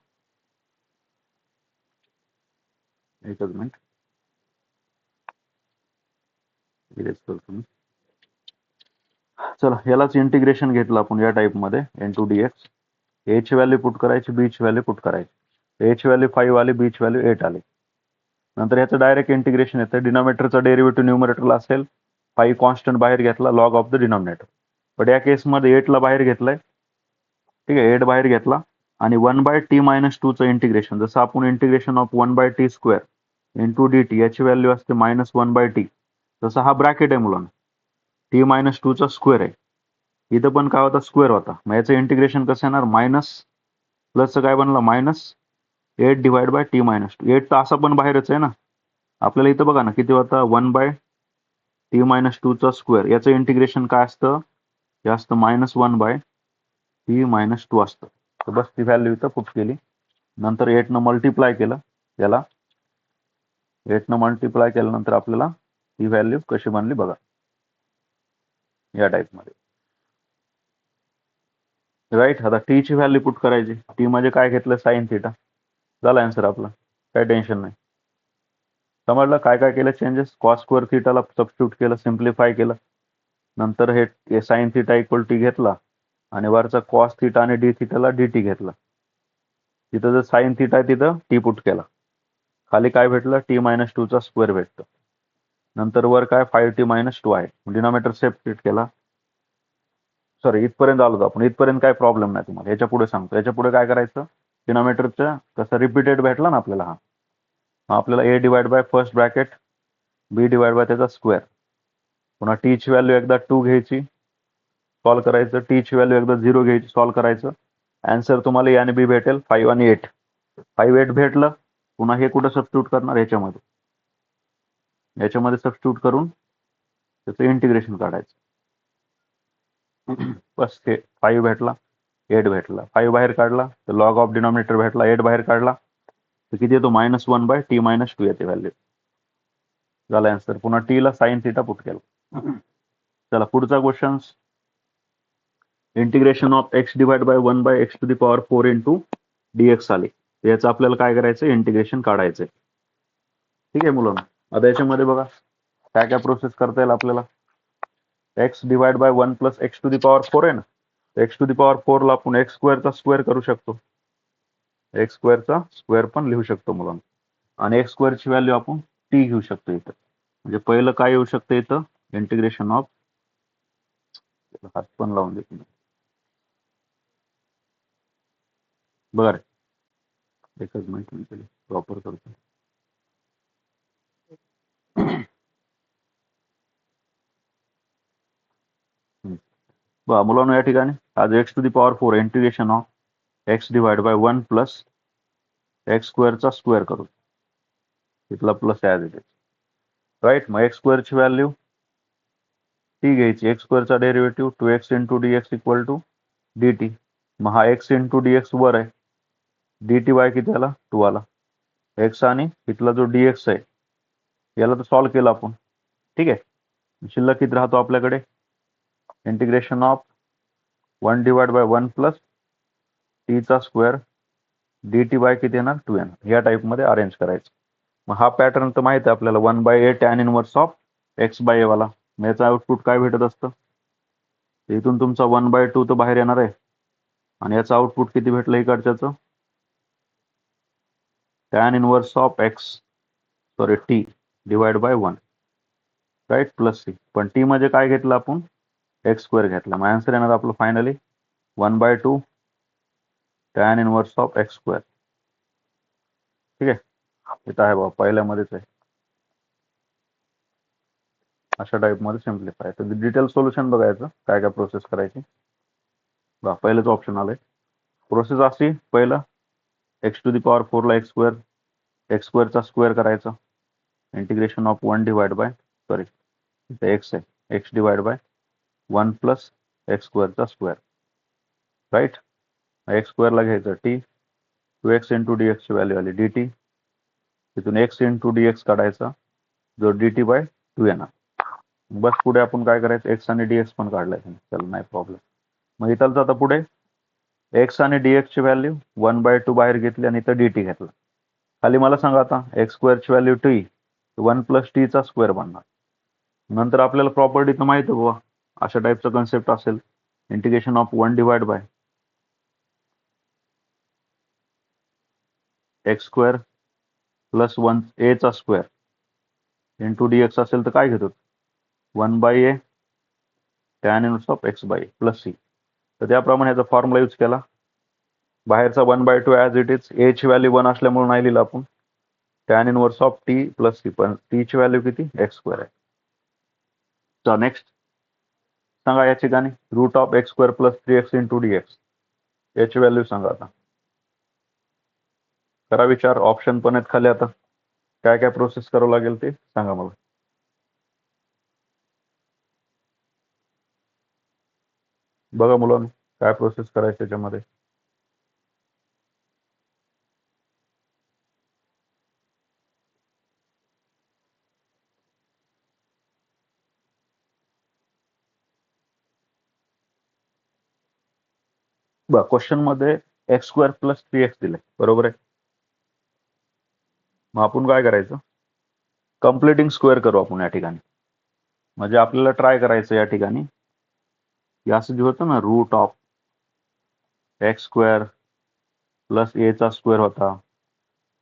एकच मिनिट इरेज करतो मी. चला, यालाच इंटिग्रेशन घेतलं आपण या टाईपमध्ये, इंटू डी एक्स. ए ची व्हॅल्यू पुट करायची, बी ची व्हॅल्यू पुट करायची. ए ची व्हॅल्यू 5 आली, बी ची व्हॅल्यू 8 आली. नंतर याचं डायरेक्ट इंटिग्रेशन येतं. डिनॉमिनेटरचा डेरिव्हेटिव्ह न्यूमरेटरला असेल, 5 कॉन्स्टंट बाहेर घेतला, log of the denominator. But या केसमध्ये 8 ला बाहेर घेतलाय, ठीक आहे, 8 बाहेर घेतला आणि 1/t -2 चं इंटिग्रेशन, जसं आपण integration of 1/t square into d T, याची व्हॅल्यू असते -1/t. तसं हा ब्रॅकेट आहे मुलांना, t -2 चा स्क्वेअर आहे. इथं पण काय होता, स्क्वेअर होता. मग याचं इंटिग्रेशन कसं येणार, मायनस प्लसचं काय बनलं, -8 डिवाइड बाय t -2. 8 तर असा पण बाहेरच आहे ना आपल्याला. इथं बघा ना किती होता, 1/t -2 चा स्क्वेअर. याचं इंटिग्रेशन काय असतं, हे असतं -1/t -2 असतं. तर बस ती व्हॅल्यू इथं पुट केली. नंतर 8 न मल्टिप्लाय केलं याला, 8 न मल्टिप्लाय केल्यानंतर आपल्याला ही व्हॅल्यू कशी बनली बघा, या टाईपमध्ये, राईट. आता टी ची व्हॅल्यू पुट करायची. टी म्हणजे काय घेतलं, साइन थिटा. झाला आन्सर आपला, काय टेन्शन नाही. समजलं काय काय केलं चेंजेस, कॉस स्क्वेअर थिटाला सबस्टिट्यूट केलं, सिम्प्लिफाय केलं. नंतर हे साइन थिटा इक्वल टी घेतला आणि वरचा कॉस थिटा आणि डी थिटाला डी टी घेतला. तिथं जर साइन थिटा आहे तिथं टी पुट केला. खाली काय भेटलं, t -2 चा स्क्वेअर भेटतं. नंतर वर काय 5t -2 आहे, डिनॉमिनेटर सेपरेट केला. सॉरी, इथपर्यंत आलो आपण. इथपर्यंत काय प्रॉब्लेम नाही तुम्हाला, याच्या पुढे सांगतो. याच्या पुढे काय करायचं, डिनॉमिनेटरचं कसं रिपीटेड भेटला ना आपल्याला, हा आपल्याला A divide by first bracket B divide by त्याचा स्क्वेअर. पुन्हा टी ची व्हॅल्यू एकदा 2 घ्यायची, सॉल्व्ह करायचं. टी ची व्हॅल्यू एकदा 0 घ्यायची, सॉल्व्ह करायचं. आन्सर तुम्हाला ए आणि बी भेटेल, 5 आणि 8. 5 8 भेटलं. पुन्हा हे कुठं सबस्टिट्यूट करणार, याच्यामध्ये सबस्टिट्यूट करून त्याचं इंटिग्रेशन काढायचं. बस, ते 5 भेटला, 8 भेटला. 5 बाहेर काढला तर लॉग ऑफ डिनॉमिनेटर भेटला. 8 बाहेर काढला तर किती येतो, -1/t -2 येते व्हॅल्यू. झाला आन्सर. पुन्हा टी ला साइन थिटा पुट केला. चला, पुढचा question, integration of x divide bye 1/x⁴ into dx आले. याचं आपल्याला काय करायचं, इंटिग्रेशन काढायचंय. ठीक आहे मुलांना. आता याच्यामध्ये बघा काय काय प्रोसेस करता येईल आपल्याला. x डिवाइड बाय 1 + x⁴ आहे ना, x⁴ ला आपण x² चा स्क्वेअर करू शकतो, x² चा स्क्वेअर पण लिहू शकतो मुलांना. आणि x² ची व्हॅल्यू आपण t घेऊ शकतो इथं. म्हणजे पहिलं काय येऊ शकतं इथं, इंटिग्रेशन ऑफ, हात पण लावून देतो बरं, एकच मिनिट प्रॉपर करतो. मुलांना या ठिकाणी आज x⁴ integration of x divide by 1 + x² चा स्क्वेअर करू. इथला plus as it is, right. मग x² ची व्हॅल्यू टी घ्यायची, x² चा डेरिव्हेटिव्ह 2x × dx = dt. मग हा x × dx वर आहे, dy किती आला, 2 आला. x आणि इथला जो dx आहे याला तर सॉल्व्ह केलं आपण. ठीक आहे, शिल्लक किती राहतो आपल्याकडे, इंटिग्रेशन ऑफ 1 डिवाइड बाय 1 + टीचा स्क्वेअर डी टी बाय किती येणार 2n, या टाईपमध्ये अरेंज करायचं. मग हा पॅटर्न तर माहिती आहे आपल्याला 1/a tan inverse of x by A वाला. मग याचं आउटपुट काय भेटत असतं, इथून तुमचा 1/2 तर बाहेर येणार आहे आणि याचं आउटपुट किती भेटलं इकडच्याचं, tan inverse of x sorry t divide by 1 right plus c. पण टी म्हणजे काय घेतलं आपण, एक्स स्क्वेअर घेतला. मग आन्सर येणार आपलं finally 1/2 tan inverse of x square. ठीक आहे, इथं आहे बाबा पहिल्यामध्येच आहे. अशा टाईपमध्ये सिम्प्लिफाय. तर डिटेल सोल्युशन बघायचं काय काय प्रोसेस करायची. बघा पहिलंच ऑप्शन आलंय. प्रोसेस अशी, पहिलं एक्स टू दी पॉवर 4 ला एक्स स्क्वेअरचा स्क्वेअर करायचा, integration of 1 divide by sorry इथे एक्स आहे, x divide by 1 plus x स्क्वेअरचा स्क्वेअर राईट. एक्स स्क्वेअरला घ्यायचं टी, 2x इंटू डी एक्सची व्हॅल्यू आली डी टी, तिथून एक्स इंटू डी एक्स काढायचा जो डी टी बाय 2 येणार. बस पुढे आपण काय करायचं, एक्स आणि डी एक्स पण काढलाय, चल नाही प्रॉब्लेम. मग इथलचं आता पुढे एक्स आणि डी एक्सची व्हॅल्यू 1/2 बाहेर घेतली आणि इथं डी टी घेतलं. खाली मला सांगा आता एक्स स्क्वेअरची व्हॅल्यू टी 1 प्लस टीचा स्क्वेअर बनणार. नंतर आपल्याला प्रॉपर्टी तर माहिती आहे बाबा, अशा टाईपचा कन्सेप्ट असेल, integration of 1 divide by x square plus 1 ए चा स्क्वेअर इंटू डी एक्स असेल तर काय घेतो 1/a tan inverse of x by plus C. तर त्याप्रमाणे याचा फॉर्म्युला यूज केला. बाहेरचा 1/2 ॲज इट इज, ए ची व्हॅल्यू 1 असल्यामुळे नाही लिहिलं आपण, tan inverse of t plus c, पण टी ची व्हॅल्यू किती एक्स स्क्वेअर आहे. तर नेक्स्ट सांगा या ठिकाणी root of x square plus 3x into D x, याची व्हॅल्यू सांगा. आता करा विचार, ऑप्शन पण आहेत खाली. आता काय काय प्रोसेस करावं लागेल ते सांगा मला. बघा मुलांनो काय प्रोसेस करायचं त्याच्यामध्ये. बघा क्वेश्चन मध्ये एक्स स्क्वेअर प्लस 3x दिले, बरोबर आहे. मग आपण काय करायचं, कम्प्लिटिंग स्क्वेअर करू आपण या ठिकाणी. म्हणजे आपल्याला ट्राय करायचं या ठिकाणी की असं जे होतं ना, root of x square plus A चा स्क्वेअर होता,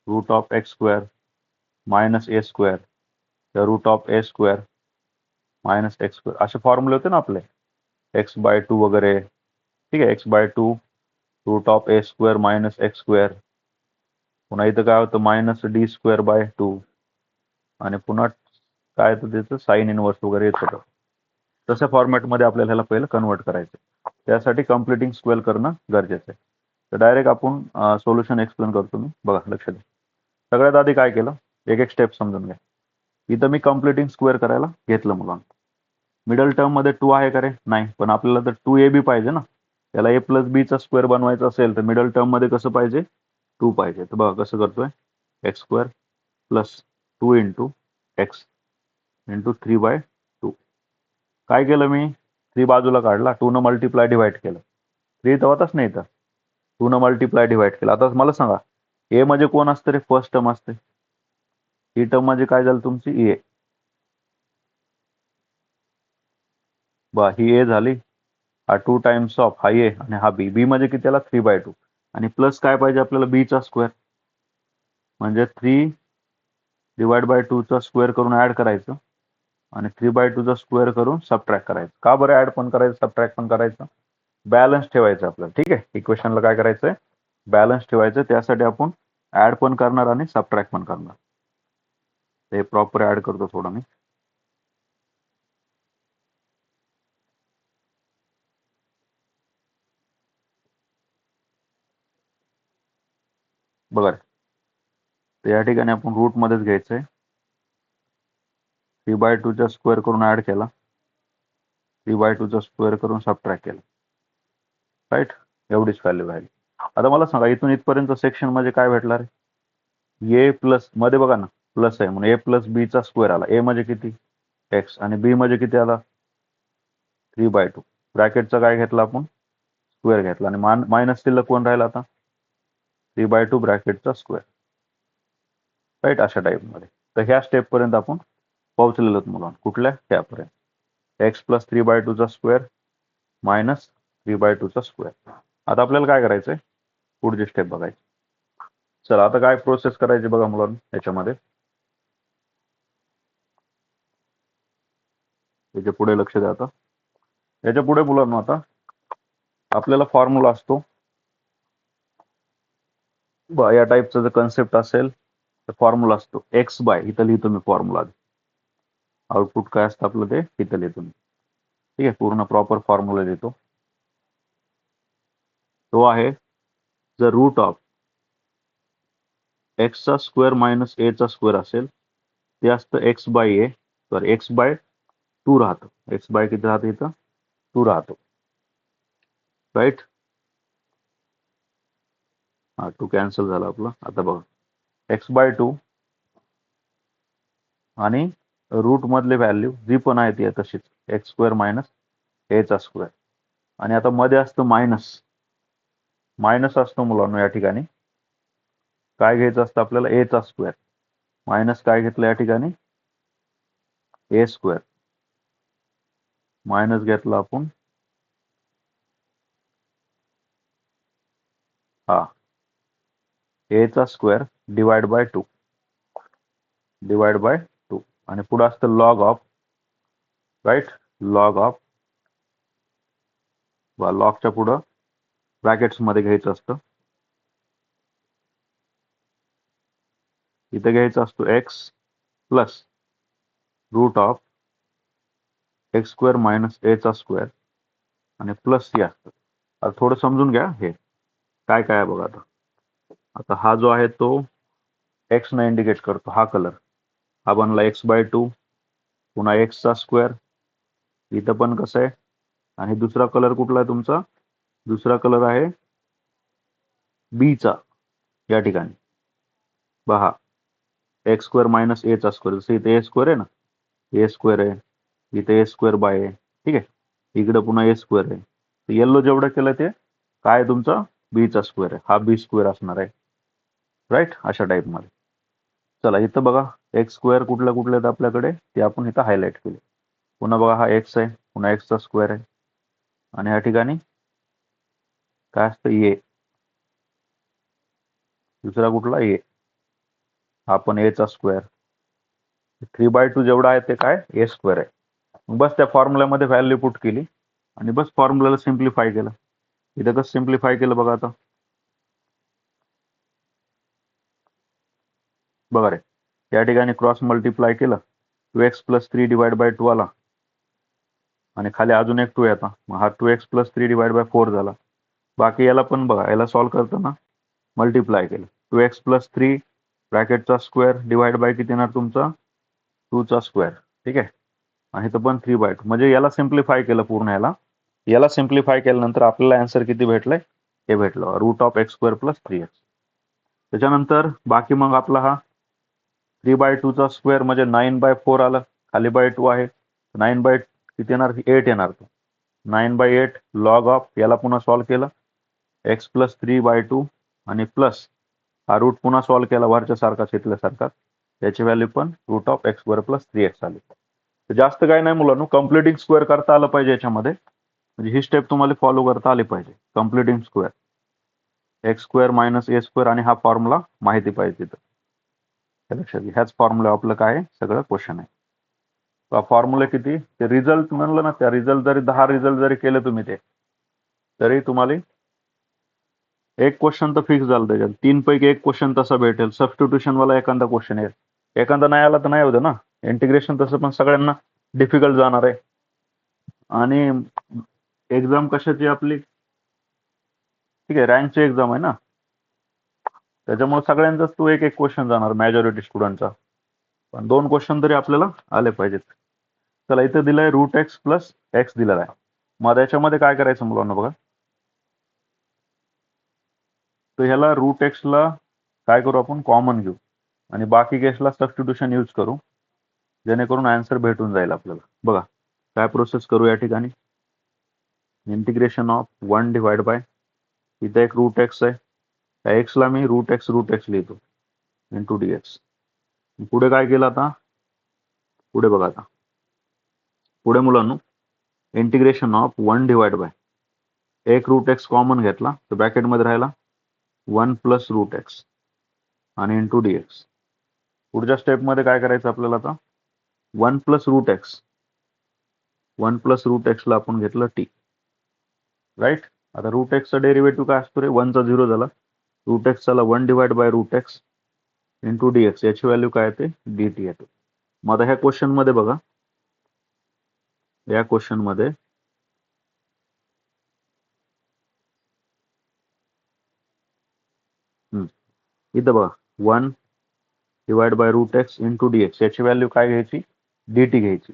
root of x square minus A square, root of A square minus x square, असे फॉर्म्युले होते ना आपले, x/2 वगैरे. ठीक आहे, x/2 root of A square minus x square, पुन्हा इथं काय होतं मायनस डी स्क्वेअर बाय 2, आणि पुन्हा काय होतं त्याचं साइन इनवर्स वगैरे येत होतं. तशा फॉर्मॅटमध्ये आपल्याला ह्याला पहिलं कन्वर्ट करायचं. त्यासाठी कम्प्लिटिंग स्क्वेअर करणं गरजेचं आहे. तर डायरेक्ट आपण सोल्युशन एक्सप्लेन करतो मी. बघा लक्ष द्या. सगळ्यात आधी काय केलं, एक एक स्टेप समजून घ्या. इथं मी कम्प्लिटिंग स्क्वेअर करायला घेतलं मुलांना. मिडल टर्म मध्ये 2 आहे का रे, नाही, पण आपल्याला तर 2ab पाहिजे ना. त्याला a प्लस बीचा स्क्वेअर बनवायचा असेल तर मिडल टर्म मध्ये कसं पाहिजे, 2 पाहिजे. तर बघा कसं करतोय, x square plus 2 into x into 3/2. काय केलं मी, 3 बाजूला काढला, 2 न मल्टिप्लाय डिवाइड केलं. 3 तर होताच नाही, तर 2 न मल्टिप्लाय डिवाइड केलं. आता मला सांगा ए म्हणजे कोण असतं रे, फर्स्ट टर्म असते. ही टर्म म्हणजे काय झालं तुमची ए, बा ही ए झाली, हा 2 टाइम्स ऑफ हा ए आणि हा बी, बी म्हणजे किती आला 3/2, आणि प्लस काय पाहिजे आपल्याला बीचा स्क्वेअर, म्हणजे 3 डिवाइड बाय 2 चा स्क्वेअर करून ऍड करायचं आणि 3/2 चा स्क्वेअर करून सबट्रॅक्ट करायचं. का बरं ऍड पण करायचं सबट्रॅक्ट पण करायचं, बॅलन्स ठेवायचं आपल्याला. ठीक आहे, इक्वेशनला काय करायचंय, बॅलन्स ठेवायचं. त्यासाठी आपण ऍड पण करणार आणि सबट्रॅक्ट पण करणार. ते प्रॉपर ऍड करतो थोडं मी. बघा तर या ठिकाणी आपण रूट मध्येच घ्यायचंय, 3/2 चा स्क्वेअर करून ऍड केला, 3/2 चा स्क्वेअर करून सबट्रॅक्ट केला, राईट. एवढीच व्हॅल्यू आहे. आता मला सांगा इथून इथपर्यंत सेक्शन मध्ये काय भेटणार आहे, ए प्लस मध्ये बघा ना प्लस आहे म्हणून ए प्लस बी चा स्क्वेअर आला. ए म्हणजे किती एक्स आणि बी म्हणजे किती आला 3/2. ब्रॅकेटचा काय घेतला आपण स्क्वेअर घेतला आणि मायनस शिल्लक कोण राहिला आता 3/2 ब्रॅकेटचा स्क्वेअर, राईट. अशा टाईपमध्ये. तर ह्या स्टेपपर्यंत आपण पोहोचलेलो आहोत मुलांना. कुठल्या त्यापर्यंत एक्स प्लस 3/2 चा स्क्वेअर मायनस 3/2 चा स्क्वेअर. आता आपल्याला काय करायचंय, पुढची स्टेप बघायची. चला आता काय प्रोसेस करायची बघा मुलांना याच्यामध्ये. याच्या पुढे लक्ष द्या. आता याच्या पुढे मुलांना आता आपल्याला फॉर्म्युला असतो या टाईपचा जर कन्सेप्ट असेल तर फॉर्म्युला असतो एक्स बाय, इथं लिहितो मी फॉर्म्युला. आउटपुट काय असतं आपलं ते इथं लिहितो मी. ठीक आहे, पूर्ण प्रॉपर फॉर्म्युला लिहितो. तो आहे जर रूट ऑफ एक्सचा स्क्वेअर मायनस ए चा स्क्वेअर असेल ते असतं x by A, sorry x by 2 राहतं. एक्स बाय किती राहतं इथं 2 राहतो, राईट. हा 2 कॅन्सल झाला आपला. आता बघा एक्स बाय 2 आणि रूट मधले व्हॅल्यू जी पण आहे ती तशीच एक्स स्क्वेअर मायनस ए चा स्क्वेअर. आणि आता मध्ये असतं मायनस. मायनस असतो मुलांना या ठिकाणी काय घ्यायचं असतं आपल्याला ए चा स्क्वेअर मायनस काय घेतलं या ठिकाणी ए स्क्वेअर मायनस घेतला आपण हा ए चा स्क्वेअर डिवाइड बाय 2 आणि पुढे असतं log of, right. Log of लॉगच्या पुढं ब्रॅकेट्स मध्ये घ्यायचं असतं. इथे घ्यायचा असतो x plus root of x square minus A चा स्क्वेअर आणि प्लस सी असतं. आता थोडं समजून घ्या हे काय काय आहे बघा. आता आता हा जो आहे तो एक्स न इंडिकेट करतो, हा कलर हा बनला एक्स बाय 2 पुन्हा एक्सचा स्क्वेअर. इथं पण कसं आहे. आणि दुसरा कलर कुठला आहे तुमचा, दुसरा कलर आहे बीचा या ठिकाणी पहा एक्स स्क्वेअर मायनस ए चा स्क्वेअर. जसं इथे ए स्क्वेअर आहे ना, ए स्क्वेअर आहे, इथे ए स्क्वेअर बाय आहे. ठीक आहे, इकडे पुन्हा ए स्क्वेअर आहे. येल्लो जेवढं केलं ते काय तुमचा बीचा स्क्वेअर आहे, हा बी स्क्वेअर असणार आहे, राईट. अशा टाईपमध्ये. चला इथं बघा एक्स स्क्वेअर कुठल्या कुठले आहेत आपल्याकडे ते आपण इथं हायलाइट केले. पुन्हा बघा हा एक्स आहे, पुन्हा एक्सचा स्क्वेअर आहे आणि या ठिकाणी काय असतं ए, दुसरा कुठला ए, हा पण ए चा स्क्वेअर. 3/2 जेवढा आहे ते काय ए स्क्वेअर आहे. बस त्या फॉर्म्युल्यामध्ये व्हॅल्यू पुट केली आणि बस फॉर्म्युल्याला सिम्प्लिफाय केलं. इथं कसं सिम्प्लिफाय केलं बघा. आता बघा रे, या ठिकाणी क्रॉस मल्टिप्लाय केलं 2x प्लस 3 डिवाइड बाय 2 आला आणि खाली अजून एक 2 येता, मग हा 2x प्लस 3 डिवाइड बाय 4 झाला. बाकी याला पण बघा, याला सॉल्व्ह करताना मल्टिप्लाय केलं 2x प्लस 3 ब्रॅकेटचा स्क्वेअर डिवाइड बाय किती येणार तुमचा 2 चा स्क्वेअर. ठीक आहे, आणि इथं पण 3/2 म्हणजे याला सिम्प्लिफाय केलं पूर्ण. याला सिम्प्लिफाय केल्यानंतर आपल्याला आन्सर किती भेटलंय हे भेटलं root of x square plus 3x. त्याच्यानंतर बाकी मग आपला हा 3/2 चा स्क्वेअर म्हणजे 9/4 आलं, खाली बाय 2 आहे 9 बाय किती येणार 8 येणार. 9/8 लॉग ऑफ याला पुन्हा सॉल्व्ह केलं एक्स प्लस 3/2 आणि प्लस हा रूट पुन्हा सॉल्व्ह केला वरच्या सारखा इथल्यासारखा, त्याची व्हॅल्यू पण root of x square plus 3x आली. तर जास्त काय नाही मुलांनो, कम्प्लिटिंग स्क्वेअर करता आलं पाहिजे याच्यामध्ये. म्हणजे ही स्टेप तुम्हाला फॉलो करता आली पाहिजे. Completing square x square minus A square आणि हा फॉर्म्युला माहिती पाहिजे तिथं. लक्षात घ्या, ह्याच फॉर्म्युला आपलं काय सगळं क्वेश्चन आहे. फॉर्म्युला किती ते रिझल्ट म्हणलं ना, त्या रिझल्ट जरी 10 रिझल्ट जरी केले तुम्ही ते तरी तुम्हाला एक क्वेश्चन तर फिक्स झालं त्याच्यात. 3 पैकी एक क्वेश्चन तसा भेटेल. सबस्टिट्यूशन वाला एखादा क्वेश्चन येईल, एखादा नाही आला तर नाही होतं ना. इंटिग्रेशन तसं पण सगळ्यांना डिफिकल्ट जाणार आहे. आणि एक्झाम कशाची आपली, ठीक आहे, रँकची एक्झाम आहे ना, त्याच्यामुळे सगळ्यांचाच तो एक एक क्वेश्चन जाणार मेजॉरिटी स्टुडंटचा. पण 2 क्वेश्चन तरी आपल्याला आले पाहिजेत. चला इथे दिलंय रूट एक्स प्लस एक्स दिलेला आहे. मग याच्यामध्ये काय करायचं मुलांना बघा. तर ह्याला रूट एक्सला काय करू आपण कॉमन घेऊ आणि बाकी केसला सबस्टिट्यूशन यूज करू, जेणेकरून आन्सर भेटून जाईल आपल्याला. बघा काय प्रोसेस करू या ठिकाणी. इंटिग्रेशन ऑफ 1 डिवाइड बाय, इथं एक रूट एक्स आहे, त्या एक्सला मी रूट एक्स लिहितो इंटू डी एक्स. पुढे काय केलं आता, पुढे बघा आता, पुढे मुलांनो इंटिग्रेशन ऑफ 1 डिवाइड बाय, एक रूट एक्स कॉमन घेतला तर ब्रॅकेटमध्ये राहिला 1 प्लस रूट एक्स आणि इंटू डी एक्स. पुढच्या स्टेपमध्ये काय करायचं आपल्याला आता, 1 plus root x, 1 plus root एक्सला आपण घेतलं टी, राईट. आता रूट एक्सचा डेरिव्हेटिव्ह काय असतो रे, 1चा 0 झाला, रूट एक्स झाला 1 divide by root x into D x, याची व्हॅल्यू काय येते, डी टी येते. मग आता ह्या क्वेश्चन मध्ये बघा, या क्वेश्चन मध्ये इथं बघा 1 divide by root x into D x, याची व्हॅल्यू काय घ्यायची, डी टी घ्यायची.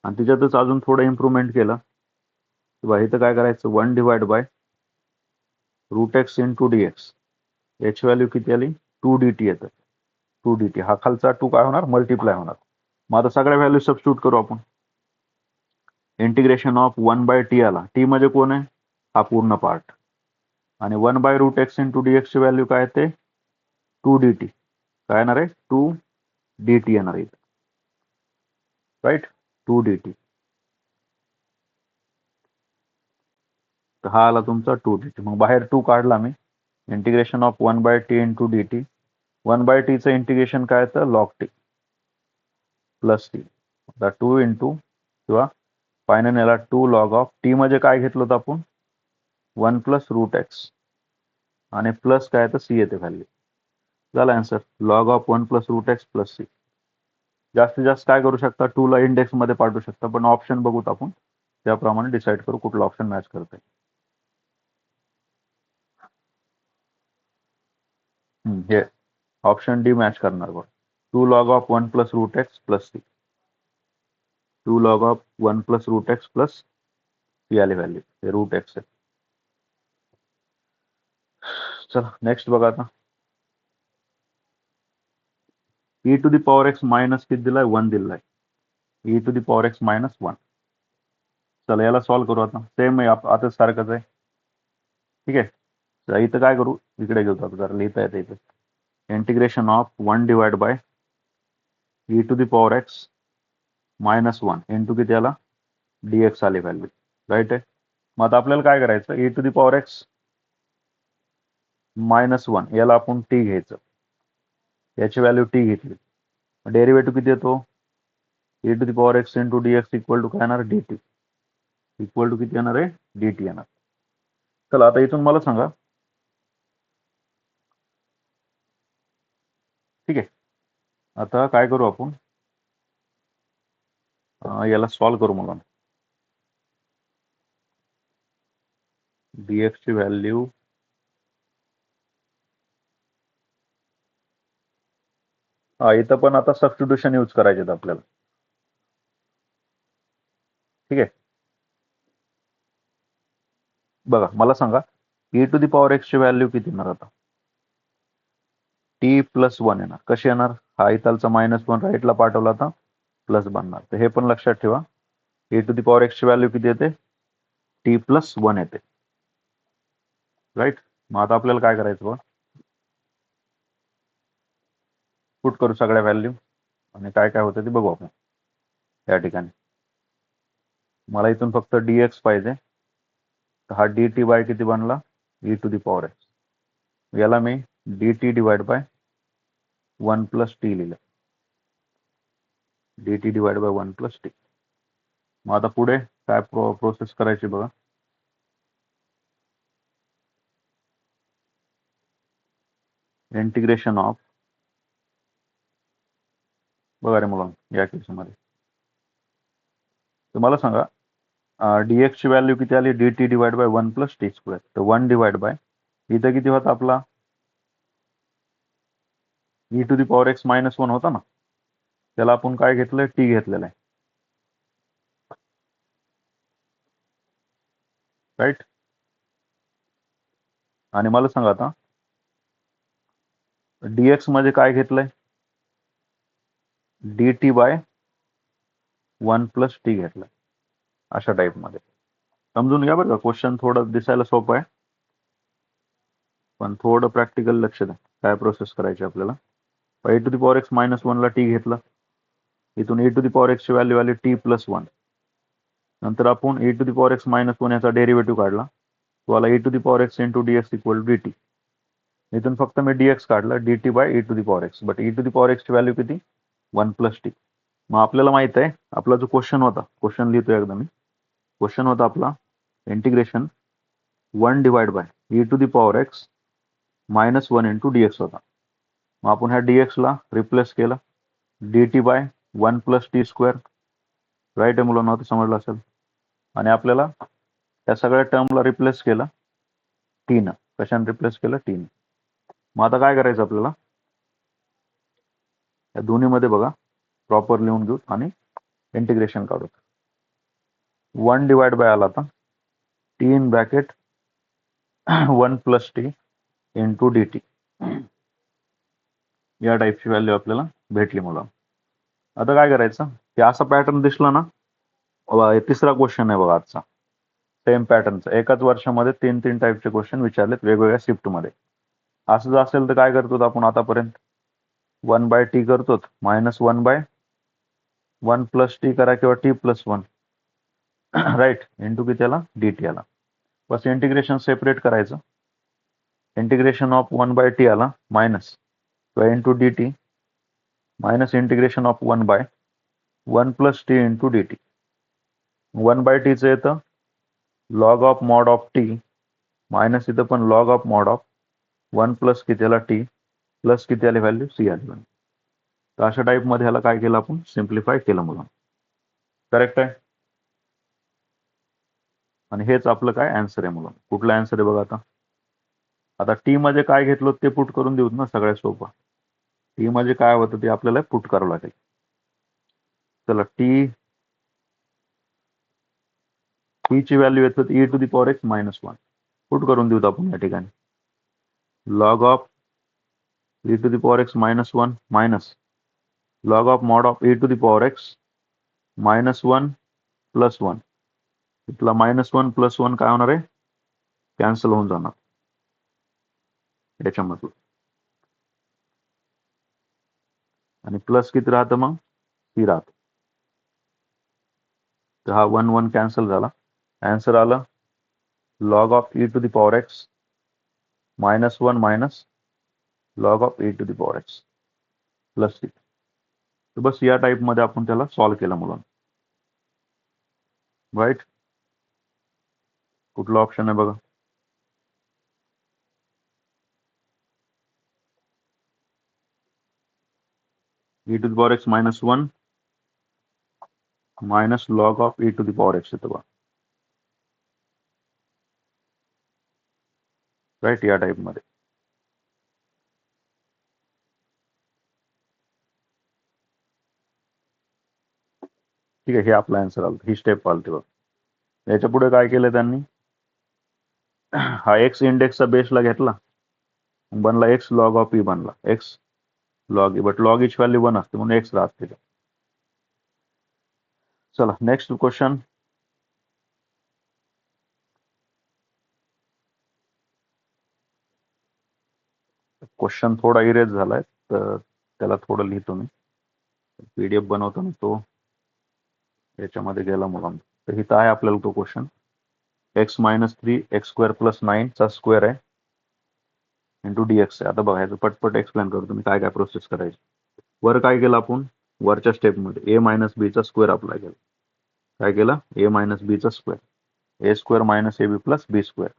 आणि त्याच्यातच अजून थोडं इम्प्रूव्हमेंट केलं, बघा इथं काय करायचं, 1 divide by root x into D x, याची व्हॅल्यू किती आली, 2 डी टी येतं. 2 डी टी, हा खालचा 2 काय होणार, मल्टिप्लाय होणार. मग आता सगळ्या व्हॅल्यू सबस्टिट्यूट करू आपण. इंटिग्रेशन ऑफ 1 बाय टी आला, टी म्हणजे कोण आहे, हा पूर्ण पार्ट, आणि 1 by root x into D एक्सची व्हॅल्यू काय येते, 2 डी टी, काय येणार आहे, 2 डी टी येणार आहे, राईट, 2 डी टी. तर हा आला तुमचा 2 डी टी. मग बाहेर 2 काढला मी, integration of 1 by t into d t, 1 by टीचं इंटिग्रेशन काय येतं, लॉग टी प्लस टी, आता 2 इंटू किंवा फायनल याला 2 लॉग ऑफ टी म्हणजे काय घेतलं होतं आपण, 1 प्लस रूट एक्स आणि प्लस काय येतं, सी येते व्हॅल्यू, झाला answer, log of 1 plus root x plus c. जास्तीत जास्त काय करू शकता, 2 ला इंडेक्स मध्ये पाठवू शकता, पण ऑप्शन बघूत आपण, त्याप्रमाणे डिसाईड करू कुठला ऑप्शन मॅच करतंय. हे ऑप्शन डी मॅच करणार बघ, 2 log of 1 plus root x plus c, 2 log of 1 plus root x plus c आली व्हॅल्यू, हे रूट एक्स आहे. चला नेक्स्ट बघा आता, e to the power x minus किती दिलाय, 1 दिलाय, e to the power x minus 1. चला याला सॉल्व्ह करू आता, सेम आहे, आता सारखंच आहे, ठीक आहे. तर इथं काय करू, इकडे घेऊ आता, जरा लिहिता येते इथे, integration of 1 divide by e to the power x minus 1 into किती आला, डी एक्स आली व्हॅल्यू, राईट आहे. मग आता आपल्याला काय करायचं, e to the power x minus 1 याला आपण टी घ्यायचं, याची व्हॅल्यू टी घेतली, डेरिव्हेटिव्ह किती येतो, e to the power x into D x equal to काय येणार, डी टी, इक्वल टू किती येणार आहे, डी टी येणार. चला आता इथून मला सांगा, ठीक आहे, आता काय करू आपण, याला सॉल्व्ह करू मला, डी एक्सची व्हॅल्यू इथं पण आता सबस्टिट्यूशन यूज करायचे आपल्याला, ठीक आहे. बघा मला सांगा, ई टू दी पॉवर एक्सची व्हॅल्यू किती येणार आता, टी प्लस 1 येणार, कशी येणार, हा इथलचा -1 राईटला पाठवला आता प्लस बनणार, तर हे पण लक्षात ठेवा, ई टू दी पॉवर एक्सची व्हॅल्यू किती येते, टी प्लस 1 येते, राईट. मग आता आपल्याला काय करायचं बघा, पुट करू सगळ्या व्हॅल्यू आणि काय काय होतं ते बघू आपण या ठिकाणी. मला इथून फक्त डी एक्स पाहिजे, तर हा डी टी बाय किती बनला, e to the power x, याला मी d t divide by 1 plus t लिहिलं, d t divide by 1 plus t. मग आता पुढे काय प्रोसेस करायची बघा, इंटिग्रेशन ऑफ, बघा रे मुलांना या केसमध्ये, तर मला सांगा डी एक्सची व्हॅल्यू किती आली, D t divide by 1 plus t square, तर 1 डिवाइड बाय, इथं किती होता आपला, e to the power x minus 1 होता ना, त्याला आपण काय घेतलंय, टी घेतलेला आहे, राईट. आणि मला सांगा आता डी एक्स मध्ये काय घेतलंय, d t by 1 plus t घेतलंय, अशा टाईपमध्ये, समजून घ्या बरं का, क्वेश्चन थोडं दिसायला सोपं आहे, पण थोडं प्रॅक्टिकल लक्ष द्या काय प्रोसेस करायची आपल्याला. A to the power x minus वनला टी घेतला, इथून ए टू दी पॉवर एक्सची व्हॅल्यू आली टी प्लस वन. नंतर आपण a to the power x minus one याचा डेरिव्हेटिव्ह काढला, तो आला a to the power x into D x equal to d t. इथून फक्त मी डी एक्स काढला, d t by a to the power x, but a to the power एक्सची value किती, वन प्लस टी. मग आपल्याला माहित आहे आपला जो क्वेश्चन होता, क्वेश्चन लिहितो एकदा मी. क्वेश्चन होता आपला integration one divide by a to the power x minus one into D x होता. मग आपण ह्या डी एक्सला रिप्लेस केलं d t by one plus t square. Right आहे मुलांना, आता समजलं असेल. आणि आपल्याला त्या सगळ्या टर्मला रिप्लेस केलं टीनं. कशाने रिप्लेस केलं, टीनं. मग आता काय करायचं आपल्याला, या दोन्हीमध्ये बघा प्रॉपर लिहून घेऊ आणि इंटिग्रेशन काढू. वन डिवाइड बाय आला आता T in bracket one plus t into d T. या टाईपची व्हॅल्यू आपल्याला भेटली मुलं. आता काय करायचं, की असा पॅटर्न दिसला ना, तिसरा क्वेश्चन आहे बघा आजचा, सेम पॅटर्नचा. एकाच वर्षामध्ये तीन तीन टाईपचे क्वेश्चन विचारलेत वेगवेगळ्या शिफ्टमध्ये. असं जर असेल तर काय करतो आपण आतापर्यंत, वन बाय टी करतो, minus one by one plus t करा किंवा t plus one, right, into किती आला, डी टी आला. बस इंटिग्रेशन सेपरेट करायचं. Integration of one by t आला मायनस किंवा into d t minus integration of one by one plus t into d t. One by टीचं येतं log of mod of t minus इथं पण log of mod of one plus किती आला T plus किती आली value C आली. तर अशा टाईपमध्ये ह्याला काय केलं आपण, सिम्प्लिफाय केलं मुलांना. करेक्ट आहे. आणि हेच आपलं काय आन्सर आहे मुलांना. कुठला आन्सर आहे बघा. आता टी मध्ये काय घेतलं ते पुट करून देऊत ना, सगळ्यात सोपं. टी मध्ये काय होतं ते आपल्याला पुट करावं लागेल. चला, टी ची व्हॅल्यू येतात e to the power x minus one. Put करून देऊत आपण या ठिकाणी. Log of e to the power x minus one minus log of mod of e to the power x minus one plus one. इथला minus one plus one काय होणार आहे, cancel होऊन जाणार याच्यामधलं. आणि प्लस किती राहतं मग, सी राहतं. तर हा वन वन कॅन्सल झाला. आन्सर आलं log of e to the power x minus one minus log of e to the power x plus C. तर बस या टाईपमध्ये आपण त्याला सॉल्व्ह केलं मुलांना. राईट. कुठला ऑप्शन आहे बघा, e to the power x minus one minus log of e to the power x येतं बघा. राईट, या टाईपमध्ये. ठीक आहे, हे आपला आन्सर आलं. ही स्टेप आली तेव्हा. याच्या पुढे काय केलं त्यांनी, हा एक्स इंडेक्सचा बेसला घेतला, बनला एक्स लॉग ऑफ ई, बनला x log E, but log ईची व्हॅल्यू वन असते म्हणून एक्स राहते. चला नेक्स्ट क्वेश्चन. क्वेश्चन थोडा इरेज झालाय, तर त्याला थोडं लिहितो मी. पीडीएफ बनवतो ना, तो याच्यामध्ये गेला मुलांना. तर इथं आहे आपल्याला तो question, x minus three x square plus nine चा स्क्वेअर आहे इंटू डी एक्स आहे. आता बघा याचं पटपट एक्सप्लेन करतो मी काय काय प्रोसेस करायची. वर काय केलं आपण, वरच्या स्टेपमध्ये ए मायनस बीचा स्क्वेअर अप्लाय केला. काय केलं, ए मायनस बीचा square, a square minus a b plus b square.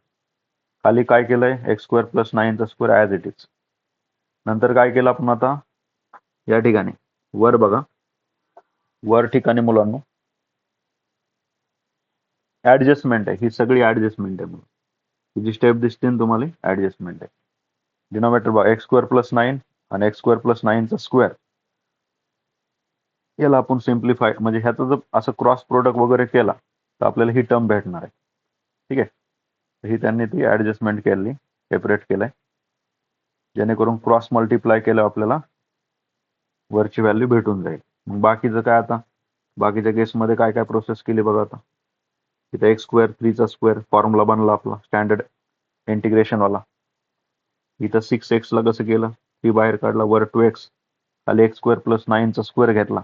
खाली काय केलंय, एक्स स्क्वेअर प्लस नाईनचा स्क्वेअर ॲज इट इज. नंतर काय केलं आपण आता या ठिकाणी, वर बघा, वर ठिकाणी मुलांना ऍडजस्टमेंट आहे. ही सगळी ऍडजस्टमेंट आहे. ही जी स्टेप दिसते ना तुम्हाला, ऍडजस्टमेंट आहे. डिनोमिनेटर बघा, एक्स स्क्वेअर प्लस नाईन आणि एक्स स्क्वेअर प्लस नाईनचा स्क्वेअर. याला आपण सिम्प्लिफाय, म्हणजे ह्याचं जर असं क्रॉस प्रोडक्ट वगैरे केला तर आपल्याला ही टर्म भेटणार आहे. ठीक आहे, ही त्यांनी ती ऍडजस्टमेंट केली, सेपरेट केलंय, जेणेकरून क्रॉस मल्टिप्लाय केलं आपल्याला वरची व्हॅल्यू भेटून जाईल. मग बाकीचं काय, आता बाकीच्या केसमध्ये काय काय प्रोसेस केली बघा. आता इथे एक्स स्क्वेअर 3चा स्क्वेअर फॉर्म्युला बनला आपला स्टँडर्ड इंटिग्रेशन वाला. इथं 6x ला कसं केलं, 3 बाहेर काढला, वर 2x, खाली एक्स स्क्वेअर प्लस 9चा स्क्वेअर घेतला.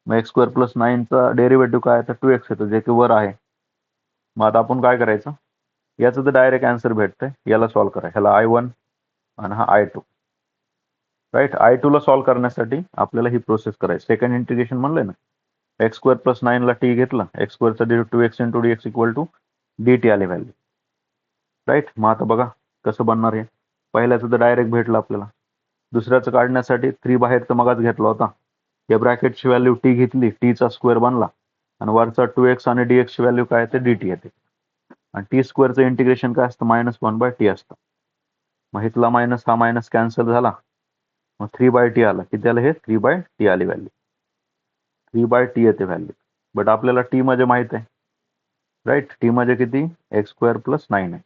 मग एक्स स्क्वेअर प्लस 9चा डेरिव्हेटिव्ह काय, तर 2x येतो जे की वर आहे. मग आता आपण काय करायचं, याचं तर डायरेक्ट आन्सर भेटतंय, याला सॉल्व्ह करा. ह्याला I1 आणि हा I2. राईट, I2 ला सॉल्व्ह करण्यासाठी आपल्याला ही प्रोसेस करायची. सेकंड इंटिग्रेशन म्हणलंय ना, एक्स स्क्वेअर प्लस 9 ला टी घेतला, एक्स स्क्वेअरचा derivative 2x into dx equal to dt आली व्हॅल्यू. राईट, मग आता बघा कसं बनणार आहे. पहिल्याचं तर डायरेक्ट भेटलं आपल्याला. दुसऱ्याचं काढण्यासाठी 3 बाहेर तर मगाच घेतला होता, या ब्रॅकेटची व्हॅल्यू टी घेतली, टीचा स्क्वेअर बनला, आणि वरचा 2x आणि dx ची व्हॅल्यू काय ते dt येते. आणि टी स्क्वेअरचं इंटिग्रेशन काय असतं, -1/t असतं. मग इथला मायनस हा मायनस कॅन्सल झाला, मग 3/t आला. किती आलं हे, 3/t आली व्हॅल्यू. 3/t येते व्हॅल्यू. बट आपल्याला टी म्हणजे माहित आहे. राईट, टी म्हणजे किती, एक्स स्क्वेअर प्लस 9 आहे.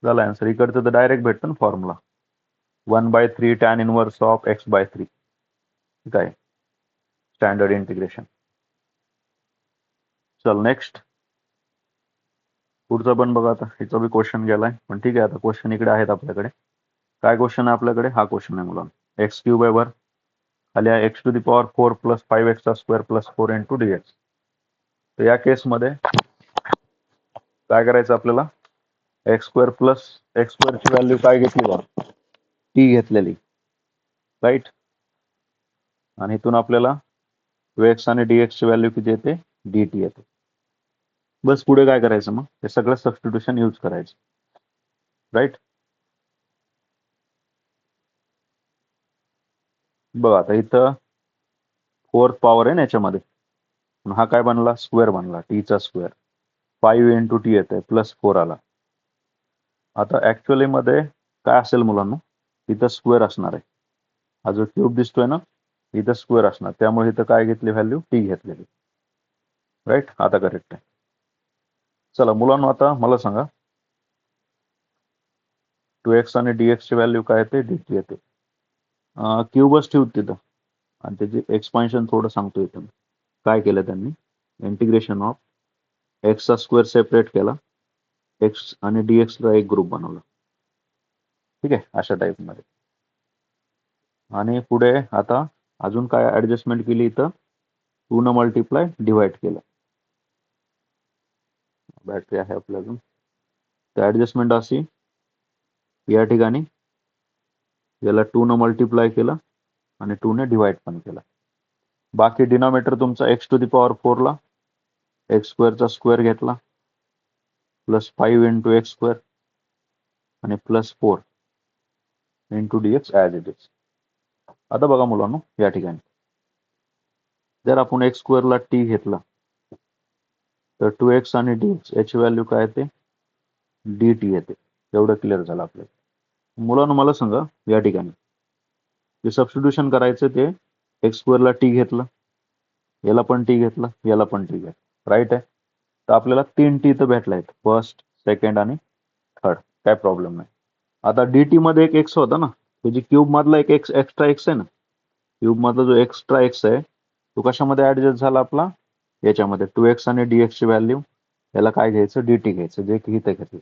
झाला आन्सर. इकडचं तर डायरेक्ट भेटतं ना formula, 1/3 tan inverse of x/3. ठीक आहे, स्टँडर्ड इंटिग्रेशन. चल नेक्स्ट, पुढचा पण बघा. आता हिचा बी क्वेश्चन गेलाय, पण ठीक आहे, आता क्वेश्चन इकडे आहेत आपल्याकडे. काय क्वेश्चन आहे आपल्याकडे, हा क्वेश्चन आहे मुलांना. एक्स क्यूब आहे वर, खाली आहे x to the power 4 plus 5x चा स्क्वेअर प्लस 4 इंटू dx. तर या केसमध्ये काय करायचं आपल्याला, एक्स स्क्वेअर प्लस एक्स स्क्वेअरची व्हॅल्यू काय घेतली वर, टी घेतलेली. राईट, आणि इथून आपल्याला 2x आणि dx ची व्हॅल्यू किती येते, dt येते. बस पुढे काय करायचं, मग हे सगळं सबस्टिट्यूशन यूज करायचं. राईट, बघा आता इथं 4th पॉवर आहे ना याच्यामध्ये, हा काय बनला, स्क्वेअर बनला, टीचा स्क्वेअर. 5 इंटू टी येते प्लस 4 आला. आता ऍक्च्युअली मध्ये काय असेल मुलांना, इथं स्क्वेअर असणार आहे. हा जो क्यूब दिसतोय ना, इथं स्क्वेअर असणार, त्यामुळे इथं काय घेतली व्हॅल्यू, टी घेतलेली. राईट, आता करेक्ट आहे. चला मुलांना आता मला सांगा, 2x आणि dx ची व्हॅल्यू काय येते, dt येते. क्यूबच ठेवू तिथं, आणि त्याची एक्सपान्शन थोडं सांगतो इथं. काय केलं त्यांनी, इंटिग्रेशन ऑफ एक्सचा स्क्वेअर सेपरेट केला, एक्स आणि dx ला एक ग्रुप बनवला. ठीक आहे, अशा टाईपमध्ये. आणि पुढे आता अजून काय ऍडजस्टमेंट केली, इथं 2 न मल्टिप्लाय डिवाइड केलं. बॅटरी आहे आपल्या अजून. तर ऍडजस्टमेंट अशी, या ठिकाणी याला 2 न मल्टिप्लाय केलं आणि 2 ने डिवाइड पण केलं. बाकी डिनॉमिनेटर तुमचा एक्स टू दी पॉवर 4 ला एक्स स्क्वेअरचा स्क्वेअर घेतला, प्लस 5 इंटू एक्स स्क्वेअर आणि plus 4 into dx as it is. आता बघा मुलांनो, या ठिकाणी जर आपण एक्स स्क्वेअरला टी घेतला, तर 2x आणि dx याची व्हॅल्यू काय येते, dt येते. एवढं क्लिअर झालं आपल्याला. मुलांनो मला सांगा, या ठिकाणी जे सबस्टिट्यूशन करायचं ते एक्स स्क्वेअरला टी घेतलं, याला पण टी घेतलं, याला पण टी घेतलं. राईट आहे, तर आपल्याला 3 टी तर भेटला आहेत, फर्स्ट, सेकंड आणि थर्ड. काय प्रॉब्लेम नाही. आता dt मध्ये एक एक्स होता ना, त्याची क्यूब मधला एक एक्स, एक्स्ट्रा एक्स आहे ना, क्यूब मधला जो एक्स्ट्रा एक्स आहे तो कशामध्ये ऍडजस्ट झाला आपला, याच्यामध्ये 2x आणि dx ची व्हॅल्यू, याला काय घ्यायचं, dt घ्यायचं, जे की इथे घेतलं.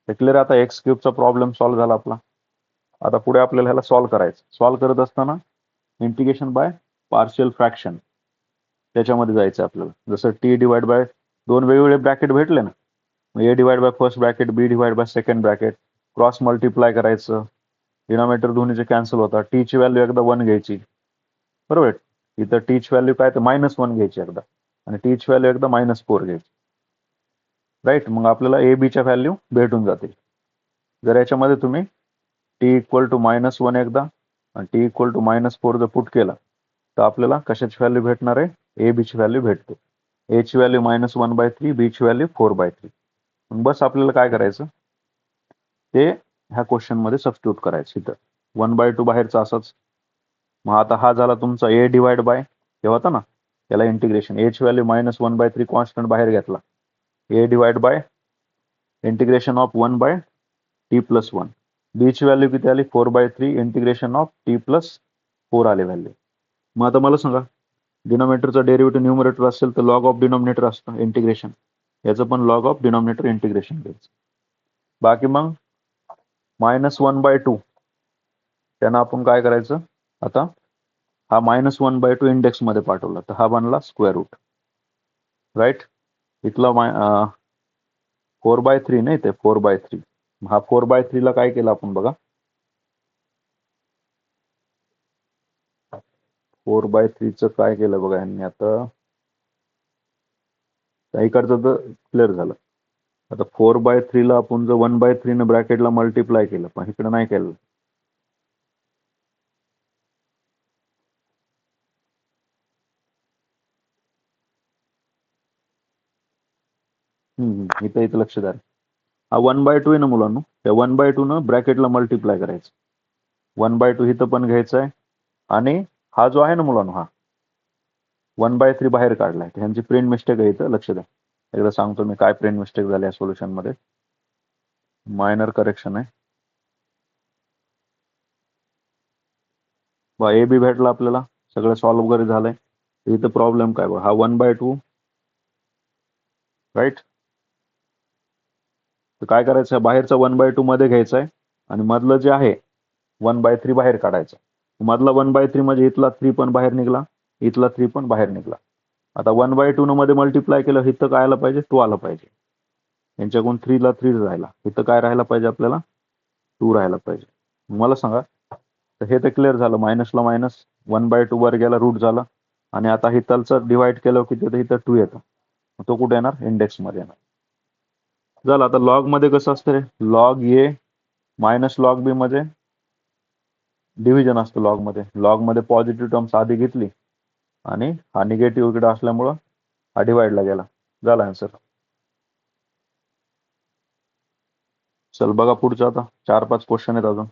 क्लिअर. आता एक्स क्यूबचा प्रॉब्लेम सॉल्व्ह झाला आपला. आता पुढे आपल्याला ह्याला सॉल्व्ह करायचं. सॉल्व्ह करत असताना इंटिग्रेशन बाय पार्शियल फ्रॅक्शन त्याच्यामध्ये जायचं आपल्याला. जसं टी डिवाइड बाय 2 वेगवेगळे ब्रॅकेट भेटले ना, मग a divide by first bracket, B divide by second bracket, cross multiply करायचं. डिनॉमिनेटर दोन्हीचे कॅन्सल होतात. टी ची व्हॅल्यू एकदा 1 घ्यायची, बरोबर. इथं टी ची व्हॅल्यू काय, तर -1 घ्यायची एकदा, आणि टी ची व्हॅल्यू एकदा -4 घ्यायची. राईट, मग आपल्याला ए बी च्या व्हॅल्यू भेटून जातील. जर याच्यामध्ये तुम्ही टी इक्वल टू -1 एकदा आणि टी इक्वल टू -4 जर पुट केला, तर आपल्याला कशाची व्हॅल्यू भेटणार आहे, ए बी ची व्हॅल्यू भेटते. ए ची व्हॅल्यू -1/3, बी ची व्हॅल्यू 4/3. बस आपल्याला काय करायचं, ते ह्या क्वेश्चन मध्ये सबस्टिट्यूट करायचं. इथं 1/2 बाहेरचा असाच. मग आता हा झाला तुमचा ए डिवाइड बाय, हे होता ना याला इंटिग्रेशन, ए ची व्हॅल्यू -1/3 कॉन्स्टंट बाहेर घेतला, a divide by integration of 1/t plus 1. B ची व्हॅल्यू किती आली, 4/3 इंटिग्रेशन ऑफ t प्लस 4 आले व्हॅल्यू. मग आता मला सांगा, डिनॉमिनेटरचा डेरिव्हेटिव्ह न्यूमरेटर असेल तर लॉग ऑफ डिनॉमिनेटर असतं इंटिग्रेशन. याचं पण लॉग ऑफ डिनॉमिनेटर इंटिग्रेशन घ्यायचं. बाकी मग -1/2 त्यांना आपण काय करायचं, आता हा -1/2 इंडेक्स मध्ये पाठवला तर हा बनला स्क्वेअर रूट, राईट. इथला 4/3 नाही ते 4/3, हा 4/3 ला काय केलं आपण बघा, 4/3 च काय केलं बघा यांनी, आता इकडचं तर क्लिअर झालं. आता 4/3 ला आपण जर 1/3 ने ब्रॅकेटला मल्टिप्लाय केलं, पण इकडे नाही केलं. इथं लक्ष द्या. हा 1/2 आहे ना मुलांनो, त्या 1/2 न ब्रॅकेटला मल्टिप्लाय करायचं. 1/2 इथं पण घ्यायचं आहे, आणि हा जो आहे ना मुलांनो, हा 1/3 बाहेर काढलाय. ह्यांची प्रिंट मिस्टेक आहे इथं, लक्ष द्या. एकदा सांगतो मी काय प्रिंट मिस्टेक झाली या सोल्युशन मध्ये, मायनर करेक्शन आहे. ए बी भेटला आपल्याला, सगळं सॉल्व्ह वगैरे झालंय. इथं प्रॉब्लेम काय बघा, हा 1/2 राईट. तर काय करायचं, बाहेरचा 1/2 मध्ये घ्यायचा आहे, आणि मधलं जे आहे 1/3 बाहेर काढायचं. मधला 1/3 म्हणजे इथला 3 पण बाहेर निघला, इथला 3 पण बाहेर निघला. आता 1/2 न मध्ये मल्टिप्लाय केलं, इथं काय आलं पाहिजे, 2 आलं पाहिजे. यांच्याकडून 3 ला 3 राहिला, इथं काय राहायला पाहिजे आपल्याला, 2 राहायला पाहिजे. मला सांगा, तर हे तर क्लिअर झालं, मायनसला मायनस 1/2 वर गेला, रूट झाला, आणि आता हिथलचं डिवाइड केलं की इथं 2 येतं, तो कुठे येणार, इंडेक्स मध्ये येणार. झालं. आता लॉग मध्ये कसं असतं रे, लॉग ए मायनस लॉग बी मध्ये डिव्हिजन असतं. लॉग मध्ये पॉझिटिव्ह टर्म्स आधी घेतली, आणि हा निगेटिव्ह इकडे असल्यामुळं हा डिवाइडला गेला. झाला आन्सर. चल बघा पुढचं, आता 4-5 क्वेश्चन आहेत अजून.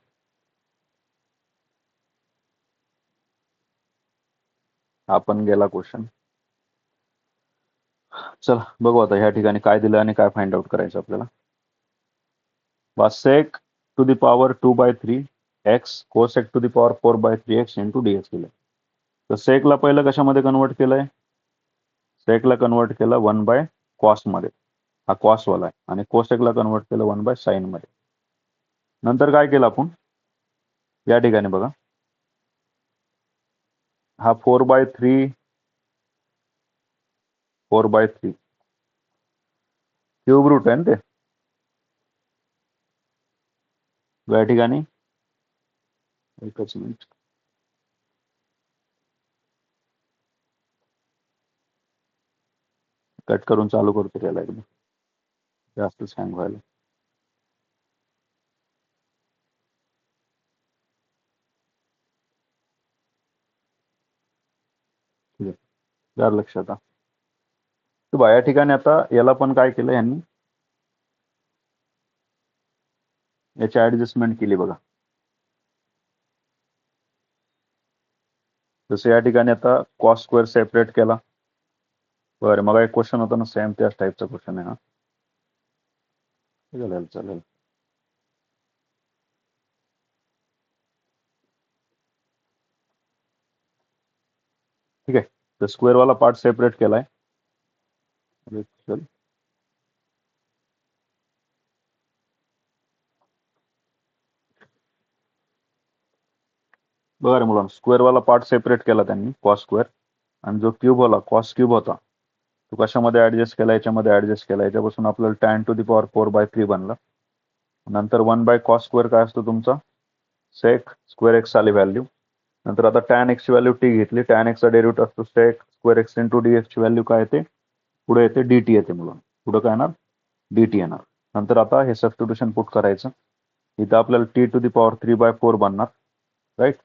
आपण गेला क्वेश्चन. चला बघू आता ह्या ठिकाणी काय दिलं आणि काय फाइंड आउट करायचं आपल्याला. Sec to the power 2/3 x cosec to the power 4/3 x into dx दिलं. तर सेकला पहिलं कशामध्ये कन्वर्ट केलंय, सेकला कन्वर्ट केलं 1/cos मध्ये, हा cos वाला आहे, आणि कोसेकला कन्वर्ट केलं 1/sin मध्ये. नंतर काय केलं आपण या ठिकाणी बघा, हा 4/3 क्यूब रूट आहे ना ते, या ठिकाणी एकच मिनिट, कट करून चालू करतो त्याला, एकदम जास्तच हँग व्हायला. या लक्षात. तर या ठिकाणी आता याला पण काय केलं यांनी, याची ऍडजस्टमेंट केली बघा. जसं या ठिकाणी आता कॉस स्क्वेअर सेपरेट केला. बरं, मग एक क्वेश्चन होता ना सेम त्याच टाईपचा क्वेश्चन आहे हा. चालेल. ठीक आहे, तर स्क्वेअर वाला पार्ट सेपरेट केलाय. चल बघा रे मुलांना, स्क्वेअर वाला पार्ट सेपरेट केला त्यांनी, कॉस स्क्वेअर, आणि जो क्यूब वाला कॉस क्यूब होता तो कशामध्ये ऍडजस्ट केला, याच्यामध्ये ऍडजस्ट केला. याच्यापासून आपल्याला tan टू द पॉवर 4/3 बनला. नंतर 1/cos स्क्वेअर काय असतो तुमचा, सेक स्क्वेअर एक्स आली व्हॅल्यू. नंतर आता tan x ची व्हॅल्यू टी घेतली, tan x चा डेरिव्हेटिव्ह असतो sec square x into d ची व्हॅल्यू काय येते, पुढे येते dt येते मुलांना, पुढे काय येणार, dt येणार. नंतर आता हे सबस्टिट्यूशन पुट करायचं, इथं आपल्याला t टू द पॉवर 3/4 बनणार, राईट.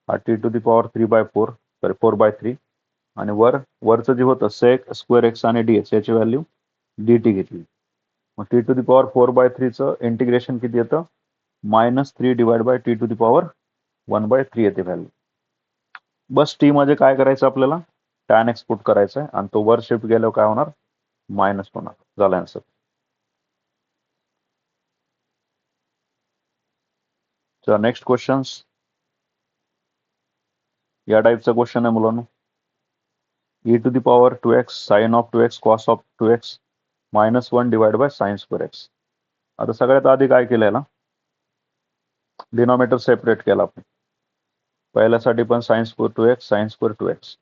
हा t to the power 3/4 sorry 4/3, आणि वरचं जे होतं सेक स्क्वेअर एक्स आणि dx याची व्हॅल्यू dt घेतली. मग t टू द पॉवर 4/3 चं इंटिग्रेशन किती येतं, -3 / t टू द पॉवर 1/3 येते व्हॅल्यू. बस टी मध्ये काय करायचं आपल्याला, tan x पुट करायचा आहे, आणि तो वर शिफ्ट गेल्यावर काय होणार, मायनस होणार. झाला आन्सर. चला नेक्स्ट क्वेश्चन, या टाईपचा क्वेश्चन आहे मुलांनो. e to the power 2x sin of 2x cos of 2x -1 divide by sine square x. आता सगळ्यात आधी काय केलं याला, डिनॉमिनेटर सेपरेट केला आपण. पहिल्यासाठी पण sine square 2x sine square 2x.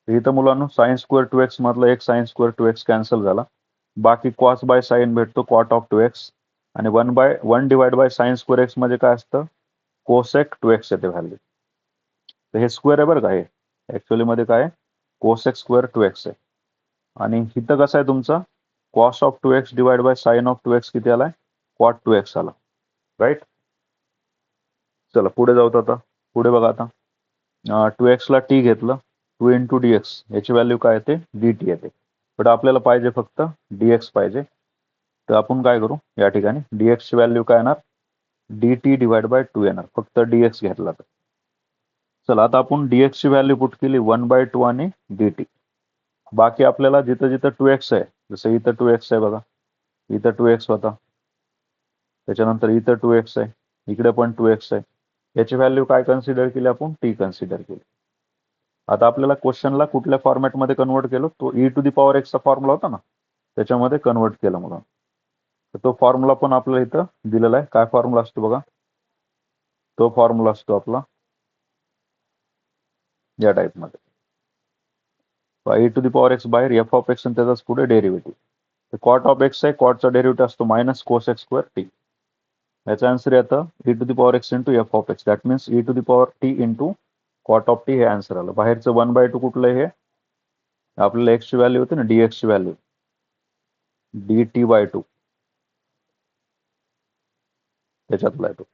इथं मुलांनो साइन स्क्वेअर 2x मधलं एक साइन स्क्वेअर 2x कॅन्सल झाला. बाकी कॉस बाय साइन भेटतो कॉट ऑफ 2x. आणि 1 divide by sine square x मध्ये काय असतं, कोसेक 2x येते व्हॅल्यू. तर हे स्क्वेअर आहे बरं का, हे ऍक्च्युअली मध्ये काय कोसेक स्क्वेअर 2x आहे. आणि इथं कसं आहे तुमचं cos of 2x divide by sign of 2x किती आलाय, कॉट 2x आला. राईट. चला पुढे जाऊत. आता पुढे बघा, आता 2x ला t घेतलं, 2 इंटू dx याची व्हॅल्यू काय येते, dt येते. पण आपल्याला पाहिजे फक्त dx पाहिजे. तर आपण काय करू, या ठिकाणी dx ची व्हॅल्यू काय येणार, dt डिवाइड बाय 2 येणार, फक्त dx घेतला तर. चला आता आपण dx ची व्हॅल्यू पुट केली 1/2 आणि dt. बाकी आपल्याला जिथं जिथं 2x आहे, जसं इथं 2x आहे बघा, इथं 2x होता, त्याच्यानंतर इथं 2x आहे, इकडे पण 2x आहे. याची व्हॅल्यू काय कन्सिडर केली आपण, t कन्सिडर केली. आता आपल्याला क्वेश्चनला कुठल्या फॉर्मॅटमध्ये कन्वर्ट केलं, तो e⁴ चा फॉर्म्युला होता ना, त्याच्यामध्ये कन्वर्ट केलं मला. तर तो फॉर्म्युला पण आपल्याला इथं दिलेला आहे. काय फॉर्म्युला असतो बघा, तो फॉर्म्युला असतो आपला या टाईपमध्ये, e⁴x बाहेर f ऑफ x आणि त्याचाच पुढे डेरिव्हेटिव्ह. कॉट ऑफ x आहे, कॉटचा डेरिव्हेटिव्ह असतो मायनस कोसेक स्क्वेअर t. याचा आन्सर येतं e⁴x into f of x. That means e⁴t into cot of t हे आन्सर आलं. बाहेरचं 1/2 कुठलं, हे आपल्याला x ची व्हॅल्यू होती ना, dx ची व्हॅल्यू dt/2 त्याच्यातला आहे तो.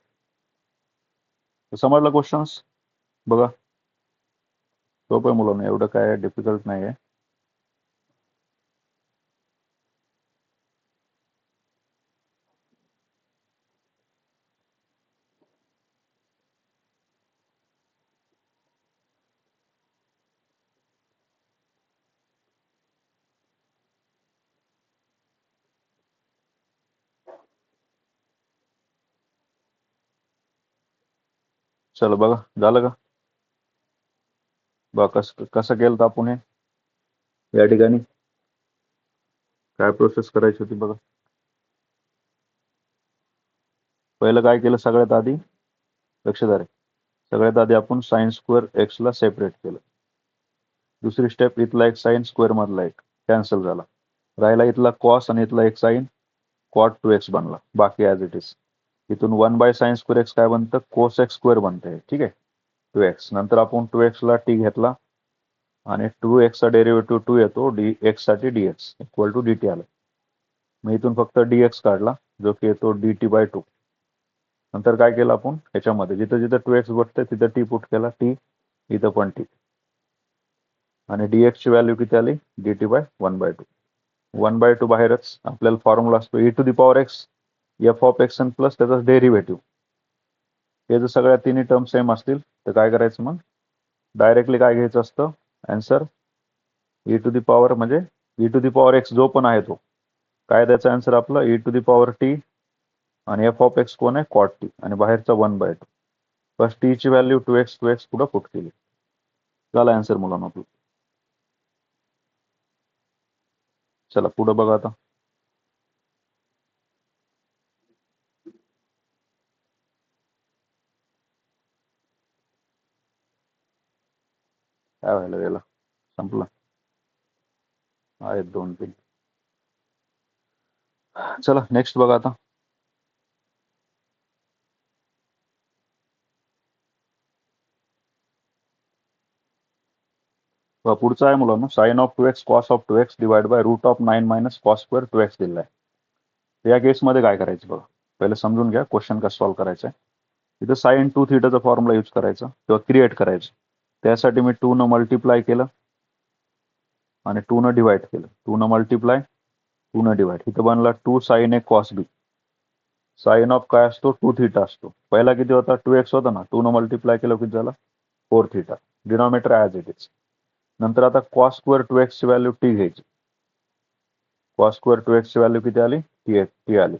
समजला क्वेश्चन्स बघा, सोपं आहे मुलांना, एवढं काय डिफिकल्ट नाही आहे. चलो बघा, झालं का बघा, कसं केलं तर आपण हे, या ठिकाणी काय प्रोसेस करायची होती बघा. पहिलं काय केलं, सगळ्यात आधी लक्षात, सगळ्यात आधी आपण साइन स्क्वेअर एक्स ला सेपरेट केलं. दुसरी स्टेप, इथला एक साइन स्क्वेअर मधला एक कॅन्सल झाला, राहिला इथला कॉस आणि इथला एक साइन, कॉट 2x बनला. बाकी ऍज इट इज. इथून 1 बाय साइन स्क्वेअर एक्स काय बनतं, कोसेक स्क्वेअर बनतंय. ठीक आहे, 2x. नंतर आपण 2x ला t घेतला आणि 2x चा डेरिव्हेटिव्ह 2 येतो, x साठी dx इक्वल टू dt आलं. मग इथून फक्त dx काढला, जो की येतो dt/2. नंतर काय केलं आपण, ह्याच्यामध्ये जिथं जिथं 2x बसतंय तिथं t पुट केला, t इथं पण t. आणि dx ची व्हॅल्यू किती आली, dt/1/2. 1/2 बाहेरच. आपल्याला फॉर्म्युला असतो e⁴x f of x plus त्याचा डेरिव्हेटिव्ह. हे जर सगळ्या तिन्ही टर्म सेम असतील तर काय करायचं, मग डायरेक्टली काय घ्यायचं असतं आन्सर, म्हणजे e⁴x जो पण आहे तो काय, त्याचा आन्सर आपला e⁴t आणि f ऑफ x कोण आहे, कॉट t, आणि बाहेरचा 1/2. फर्स्ट t ची व्हॅल्यू 2x पुढे पुट केली, झाला आन्सर मुलांना आपलं. चला पुढे बघा, आता काय व्हायला गेला, संपला, आहेत 2-3. चला नेक्स्ट बघा. आता पुढचा आहे मुलांना, sine of 2x cos of 2x divide by root of 9 minus cos square 2x दिलाय. या केसमध्ये काय करायचं बघा, पहिले समजून घ्या क्वेश्चन कसं सॉल्व्ह करायचं आहे. इथं साइन 2 थीटाचा फॉर्म्युला यूज करायचा किंवा क्रिएट करायचं. त्यासाठी मी 2 न मल्टिप्लाय केलं आणि 2 न डिवाइड केलं. 2 न मल्टिप्लाय, 2 न डिवाइड. इथं बनला 2 sine A cos B. Sine of काय असतो, 2 थीटा असतो. पहिला किती होता, 2x होता ना, 2 न मल्टिप्लाय केलं किती झाला, 4 theta. Denominator as it is. नंतर आता कॉस स्क्वेअर 2x ची व्हॅल्यू t घ्यायची. कॉस स्क्वेअर 2x ची व्हॅल्यू किती आली, t आली.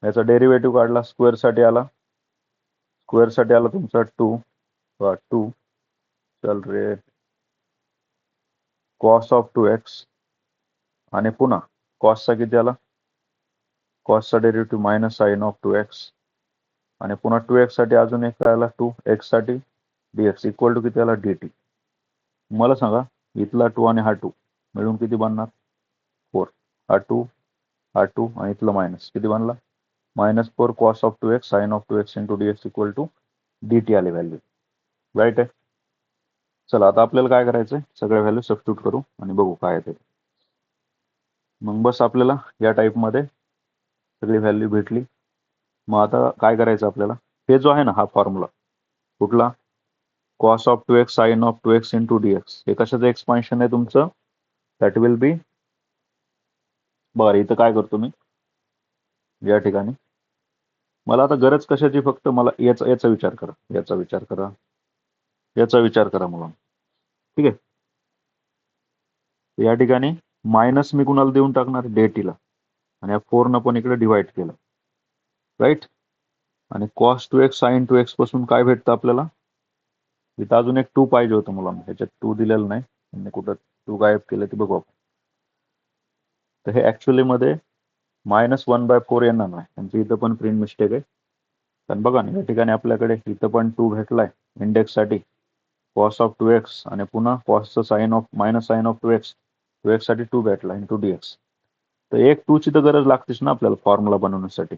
याचा डेरिव्हेटिव्ह काढला, स्क्वेअर साठी आला, स्क्वेअर साठी आला तुमचा 2 चल रे, कॉस ऑफ 2x आणि पुन्हा कॉसचा किती आला, कॉसचा derivative minus sine of 2x आणि पुन्हा 2x साठी अजून एक काय आला 2x साठी dx इक्वल टू किती आला dt. मला सांगा इथला 2 आणि हा 2 मिळून किती बनणार 4. हा 2 हा 2 आणि इथलं मायनस किती बनला -4 cos of 2x sin of 2x into dx equal to dt आली व्हॅल्यू. राईट आहे. चला आता आपल्याला काय करायचंय, सगळ्या व्हॅल्यू सबस्टिट्यूट करू आणि बघू काय येते. मग बस आपल्याला या टाईपमध्ये सगळी व्हॅल्यू भेटली. मग आता काय करायचं आपल्याला, हे जो आहे ना हा फॉर्म्युला कुठला cos of 2x sin of 2x into dx हे कशाचं एक्सपान्शन आहे तुमचं, दॅट विल बी, बरं इथं काय करतो मी या ठिकाणी, मला आता गरज कशाची, फक्त मला याचा विचार करा, याचा विचार करा, याचा विचार करा मला. ठीक आहे, या ठिकाणी मायनस मी कुणाला देऊन टाकणार डेटीला आणि या 4 न पण इकडे डिवाइड केलं. राईट. आणि cos 2x sin 2x पासून काय भेटतं आपल्याला, इथं अजून एक 2 पाहिजे होतं मला, ह्याच्यात 2 दिलेलं नाही, त्यांनी कुठं 2 गायब केलं ते बघू आपण. तर हे ऍक्च्युअली मध्ये -1/4 येणार नाही, त्यांची इथं पण प्रिंट मिस्टेक आहे. कारण बघा ना या ठिकाणी आपल्याकडे इथं पण 2 भेटलाय इंडेक्स साठी cos of 2x आणि पुन्हा cosचं sine of minus sine of 2x, 2x साठी 2 भेटला इंटू dx. तर एक 2 ची तर गरज लागतेच ना आपल्याला फॉर्म्युला बनवण्यासाठी,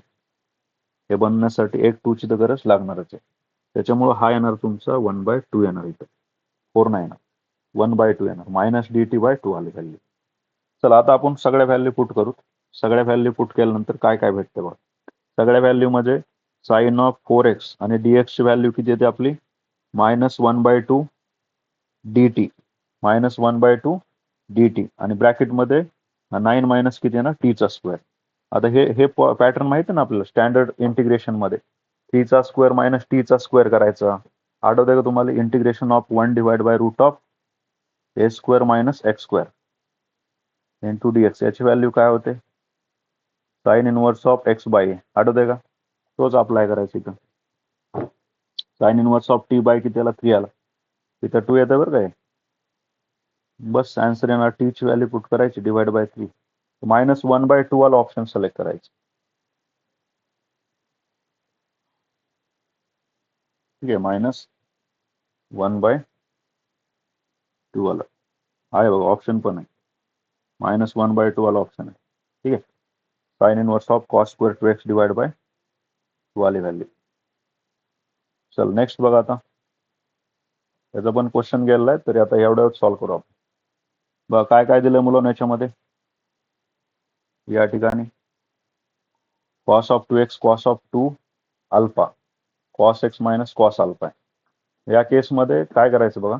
हे बनवण्यासाठी एक 2 ची तर गरज लागणारच आहे. त्याच्यामुळे हा येणार तुमचा 1/2 येणार, इथं 4 नाही येणार, 1/2 येणार, -dt/2 आली व्हॅल्यू. चला आता आपण सगळ्या व्हॅल्यू पुट करू. सगळ्या व्हॅल्यू पुट केल्यानंतर काय काय भेटते बघा. सगळ्या व्हॅल्यू मध्ये साइन ऑफ 4x आणि dx ची व्हॅल्यू किती येते आपली -1/2 dt, -1/2 dt आणि ब्रॅकेट मध्ये 9 मायनस किती आहे ना t चा स्क्वेअर. आता हे पॅटर्न माहिती आहे ना आपल्याला स्टँडर्ड इंटिग्रेशन मध्ये, t चा स्क्वेअर मायनस t चा स्क्वेअर करायचा. आठवतंय का तुम्हाला, integration of 1/√a square minus x square into dx, याची व्हॅल्यू काय होते sine inverse of x by a. आठवतंय का, तोच अप्लाय करायचा इथं. Sine inverse of t by किती आला 3 आला, इथं 2 येतं बरं काय. बस आन्सर येणार t ची व्हॅल्यू पुट करायची /3, -1/2 वाला ऑप्शन सिलेक्ट करायचं. ठीक आहे, -1/2 वाला आहे बघा ऑप्शन पण आहे, -1/2 वाला ऑप्शन आहे. ठीक आहे, sign inverse of cos square 2x / 2 आली व्हॅल्यू. चल नेक्स्ट बघा आता, याचा पण क्वेश्चन गेलेला आहे तरी आता एवढ्यावर सॉल्व्ह करू आपण. बघा काय काय दिलंय मुलांना याच्यामध्ये, या ठिकाणी cos of 2x cos of 2 alpha cos x minus cos alpha. या केसमध्ये काय करायचं बघा,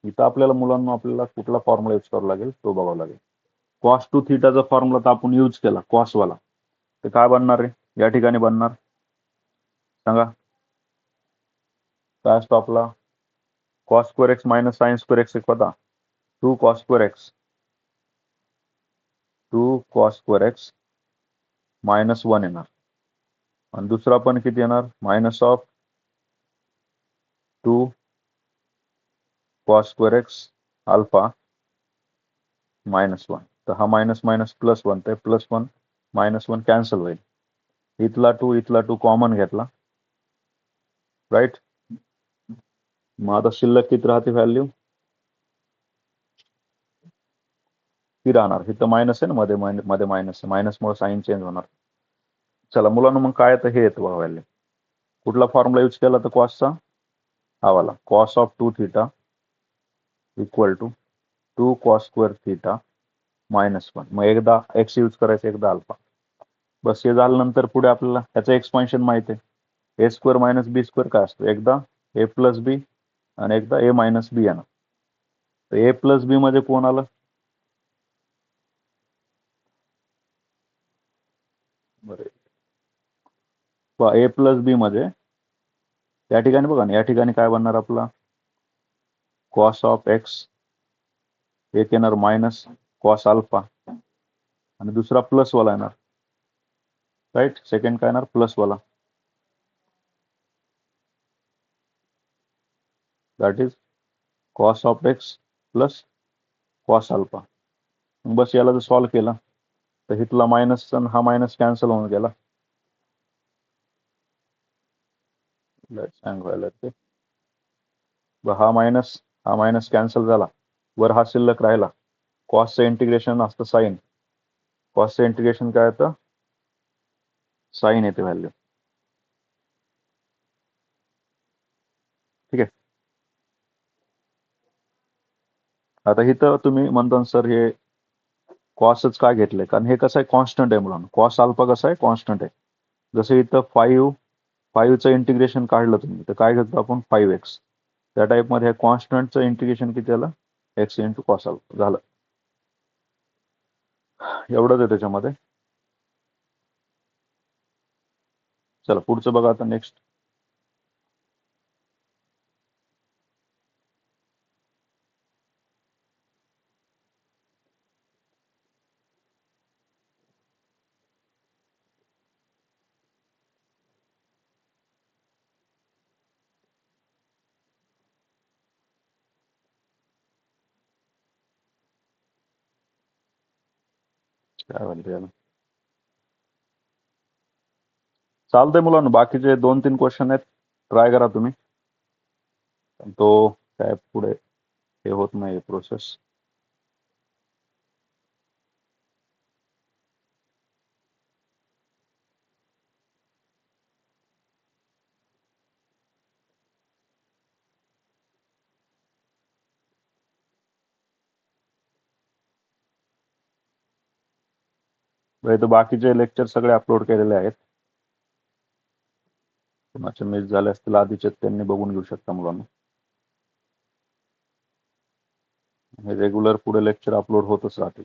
इथं आपल्याला मुलांना आपल्याला कुठला फॉर्म्युला यूज करावा लागेल तो बघावा लागेल. cos 2 थीटाचा फॉर्म्युला तर आपण यूज केला cos वाला, तर काय बनणार आहे या ठिकाणी बनणार सांगा, काय असतो आपला cos square x minus sine square x एक होता 2 cos square x, 2 cos square x -1 येणार आणि दुसरा पण किती येणार minus of 2 cos square x alpha -1. तर हा मायनस मायनस प्लस 1, तर +1 -1 कॅन्सल होईल. इथला 2 इथला 2 कॉमन घेतला. राईट. मग आता शिल्लक किती राहते व्हॅल्यू, ती राहणार. इथं मायनस आहे ना, मध्ये मध्ये मायनस आहे, मायनसमुळे साईन चेंज होणार. चला मुलांना मग काय तर हे येतं बघा व्हॅल्यू, कुठला फॉर्म्युला यूज केला तर कॉसचा हा वाला cos of 2 theta equal to 2 cos square theta -1. मग एकदा एक्स यूज करायचं, एकदा अल्फा. बस हे झाल्यानंतर पुढे आपल्याला ह्याचं एक्सपान्शन माहिती आहे, ए स्क्वेअर मायनस बी स्क्वेअर काय असतो, एकदा ए प्लस बी आणि एकदा ए मायनस बी येणार. तर ए प्लस बी मध्ये कोण आलं, बरं ए प्लस बी मध्ये या ठिकाणी बघा ना, या ठिकाणी काय बनणार आपला cos ऑफ एक्स, एक येणार मायनस cos अल्फा आणि दुसरा प्लस वाला येणार. राईट, सेकंड काय येणार प्लस वाला, that is cos of x plus cos alpha. बस याला जर सॉल्व्ह केला तर इथला मायनस हा मायनस कॅन्सल होऊन गेला. सांगायला ते हा मायनस कॅन्सल झाला. वर हा शिल्लक राहिला. कॉसचं इंटिग्रेशन असतं साईन. कॉसचं इंटिग्रेशन काय येतं? साईन येते व्हॅल्यू. ठीक आहे. आता इथं तुम्ही म्हणता सर हे कॉसच का घेतलंय? कारण हे कसं आहे कॉन्स्टंट आहे म्हणून. कॉस अल्फा कसं आहे कॉन्स्टंट आहे. जसं इथं 5चं इंटिग्रेशन काढलं तुम्ही तर काय घेतो आपण 5x. त्या टाईपमध्ये कॉन्स्टंटचं इंटिग्रेशन किती आलं? एक्स इंटू कॉस अल्फा झालं. एवढंच आहे त्याच्यामध्ये. चला पुढचं बघा आता नेक्स्ट. काय म्हणते याला? चालतंय मुलांना. बाकीचे 2-3 क्वेश्चन आहेत, ट्राय करा तुम्ही. तो काय पुढे हे होत नाही प्रोसेस. इथं बाकीचे लेक्चर सगळे अपलोड केलेले आहेत. कोणाचे मिस झाले असतील आधीचे त्यांनी बघून घेऊ शकता मुलांना. हे रेग्युलर पुढे लेक्चर अपलोड होतच राहते.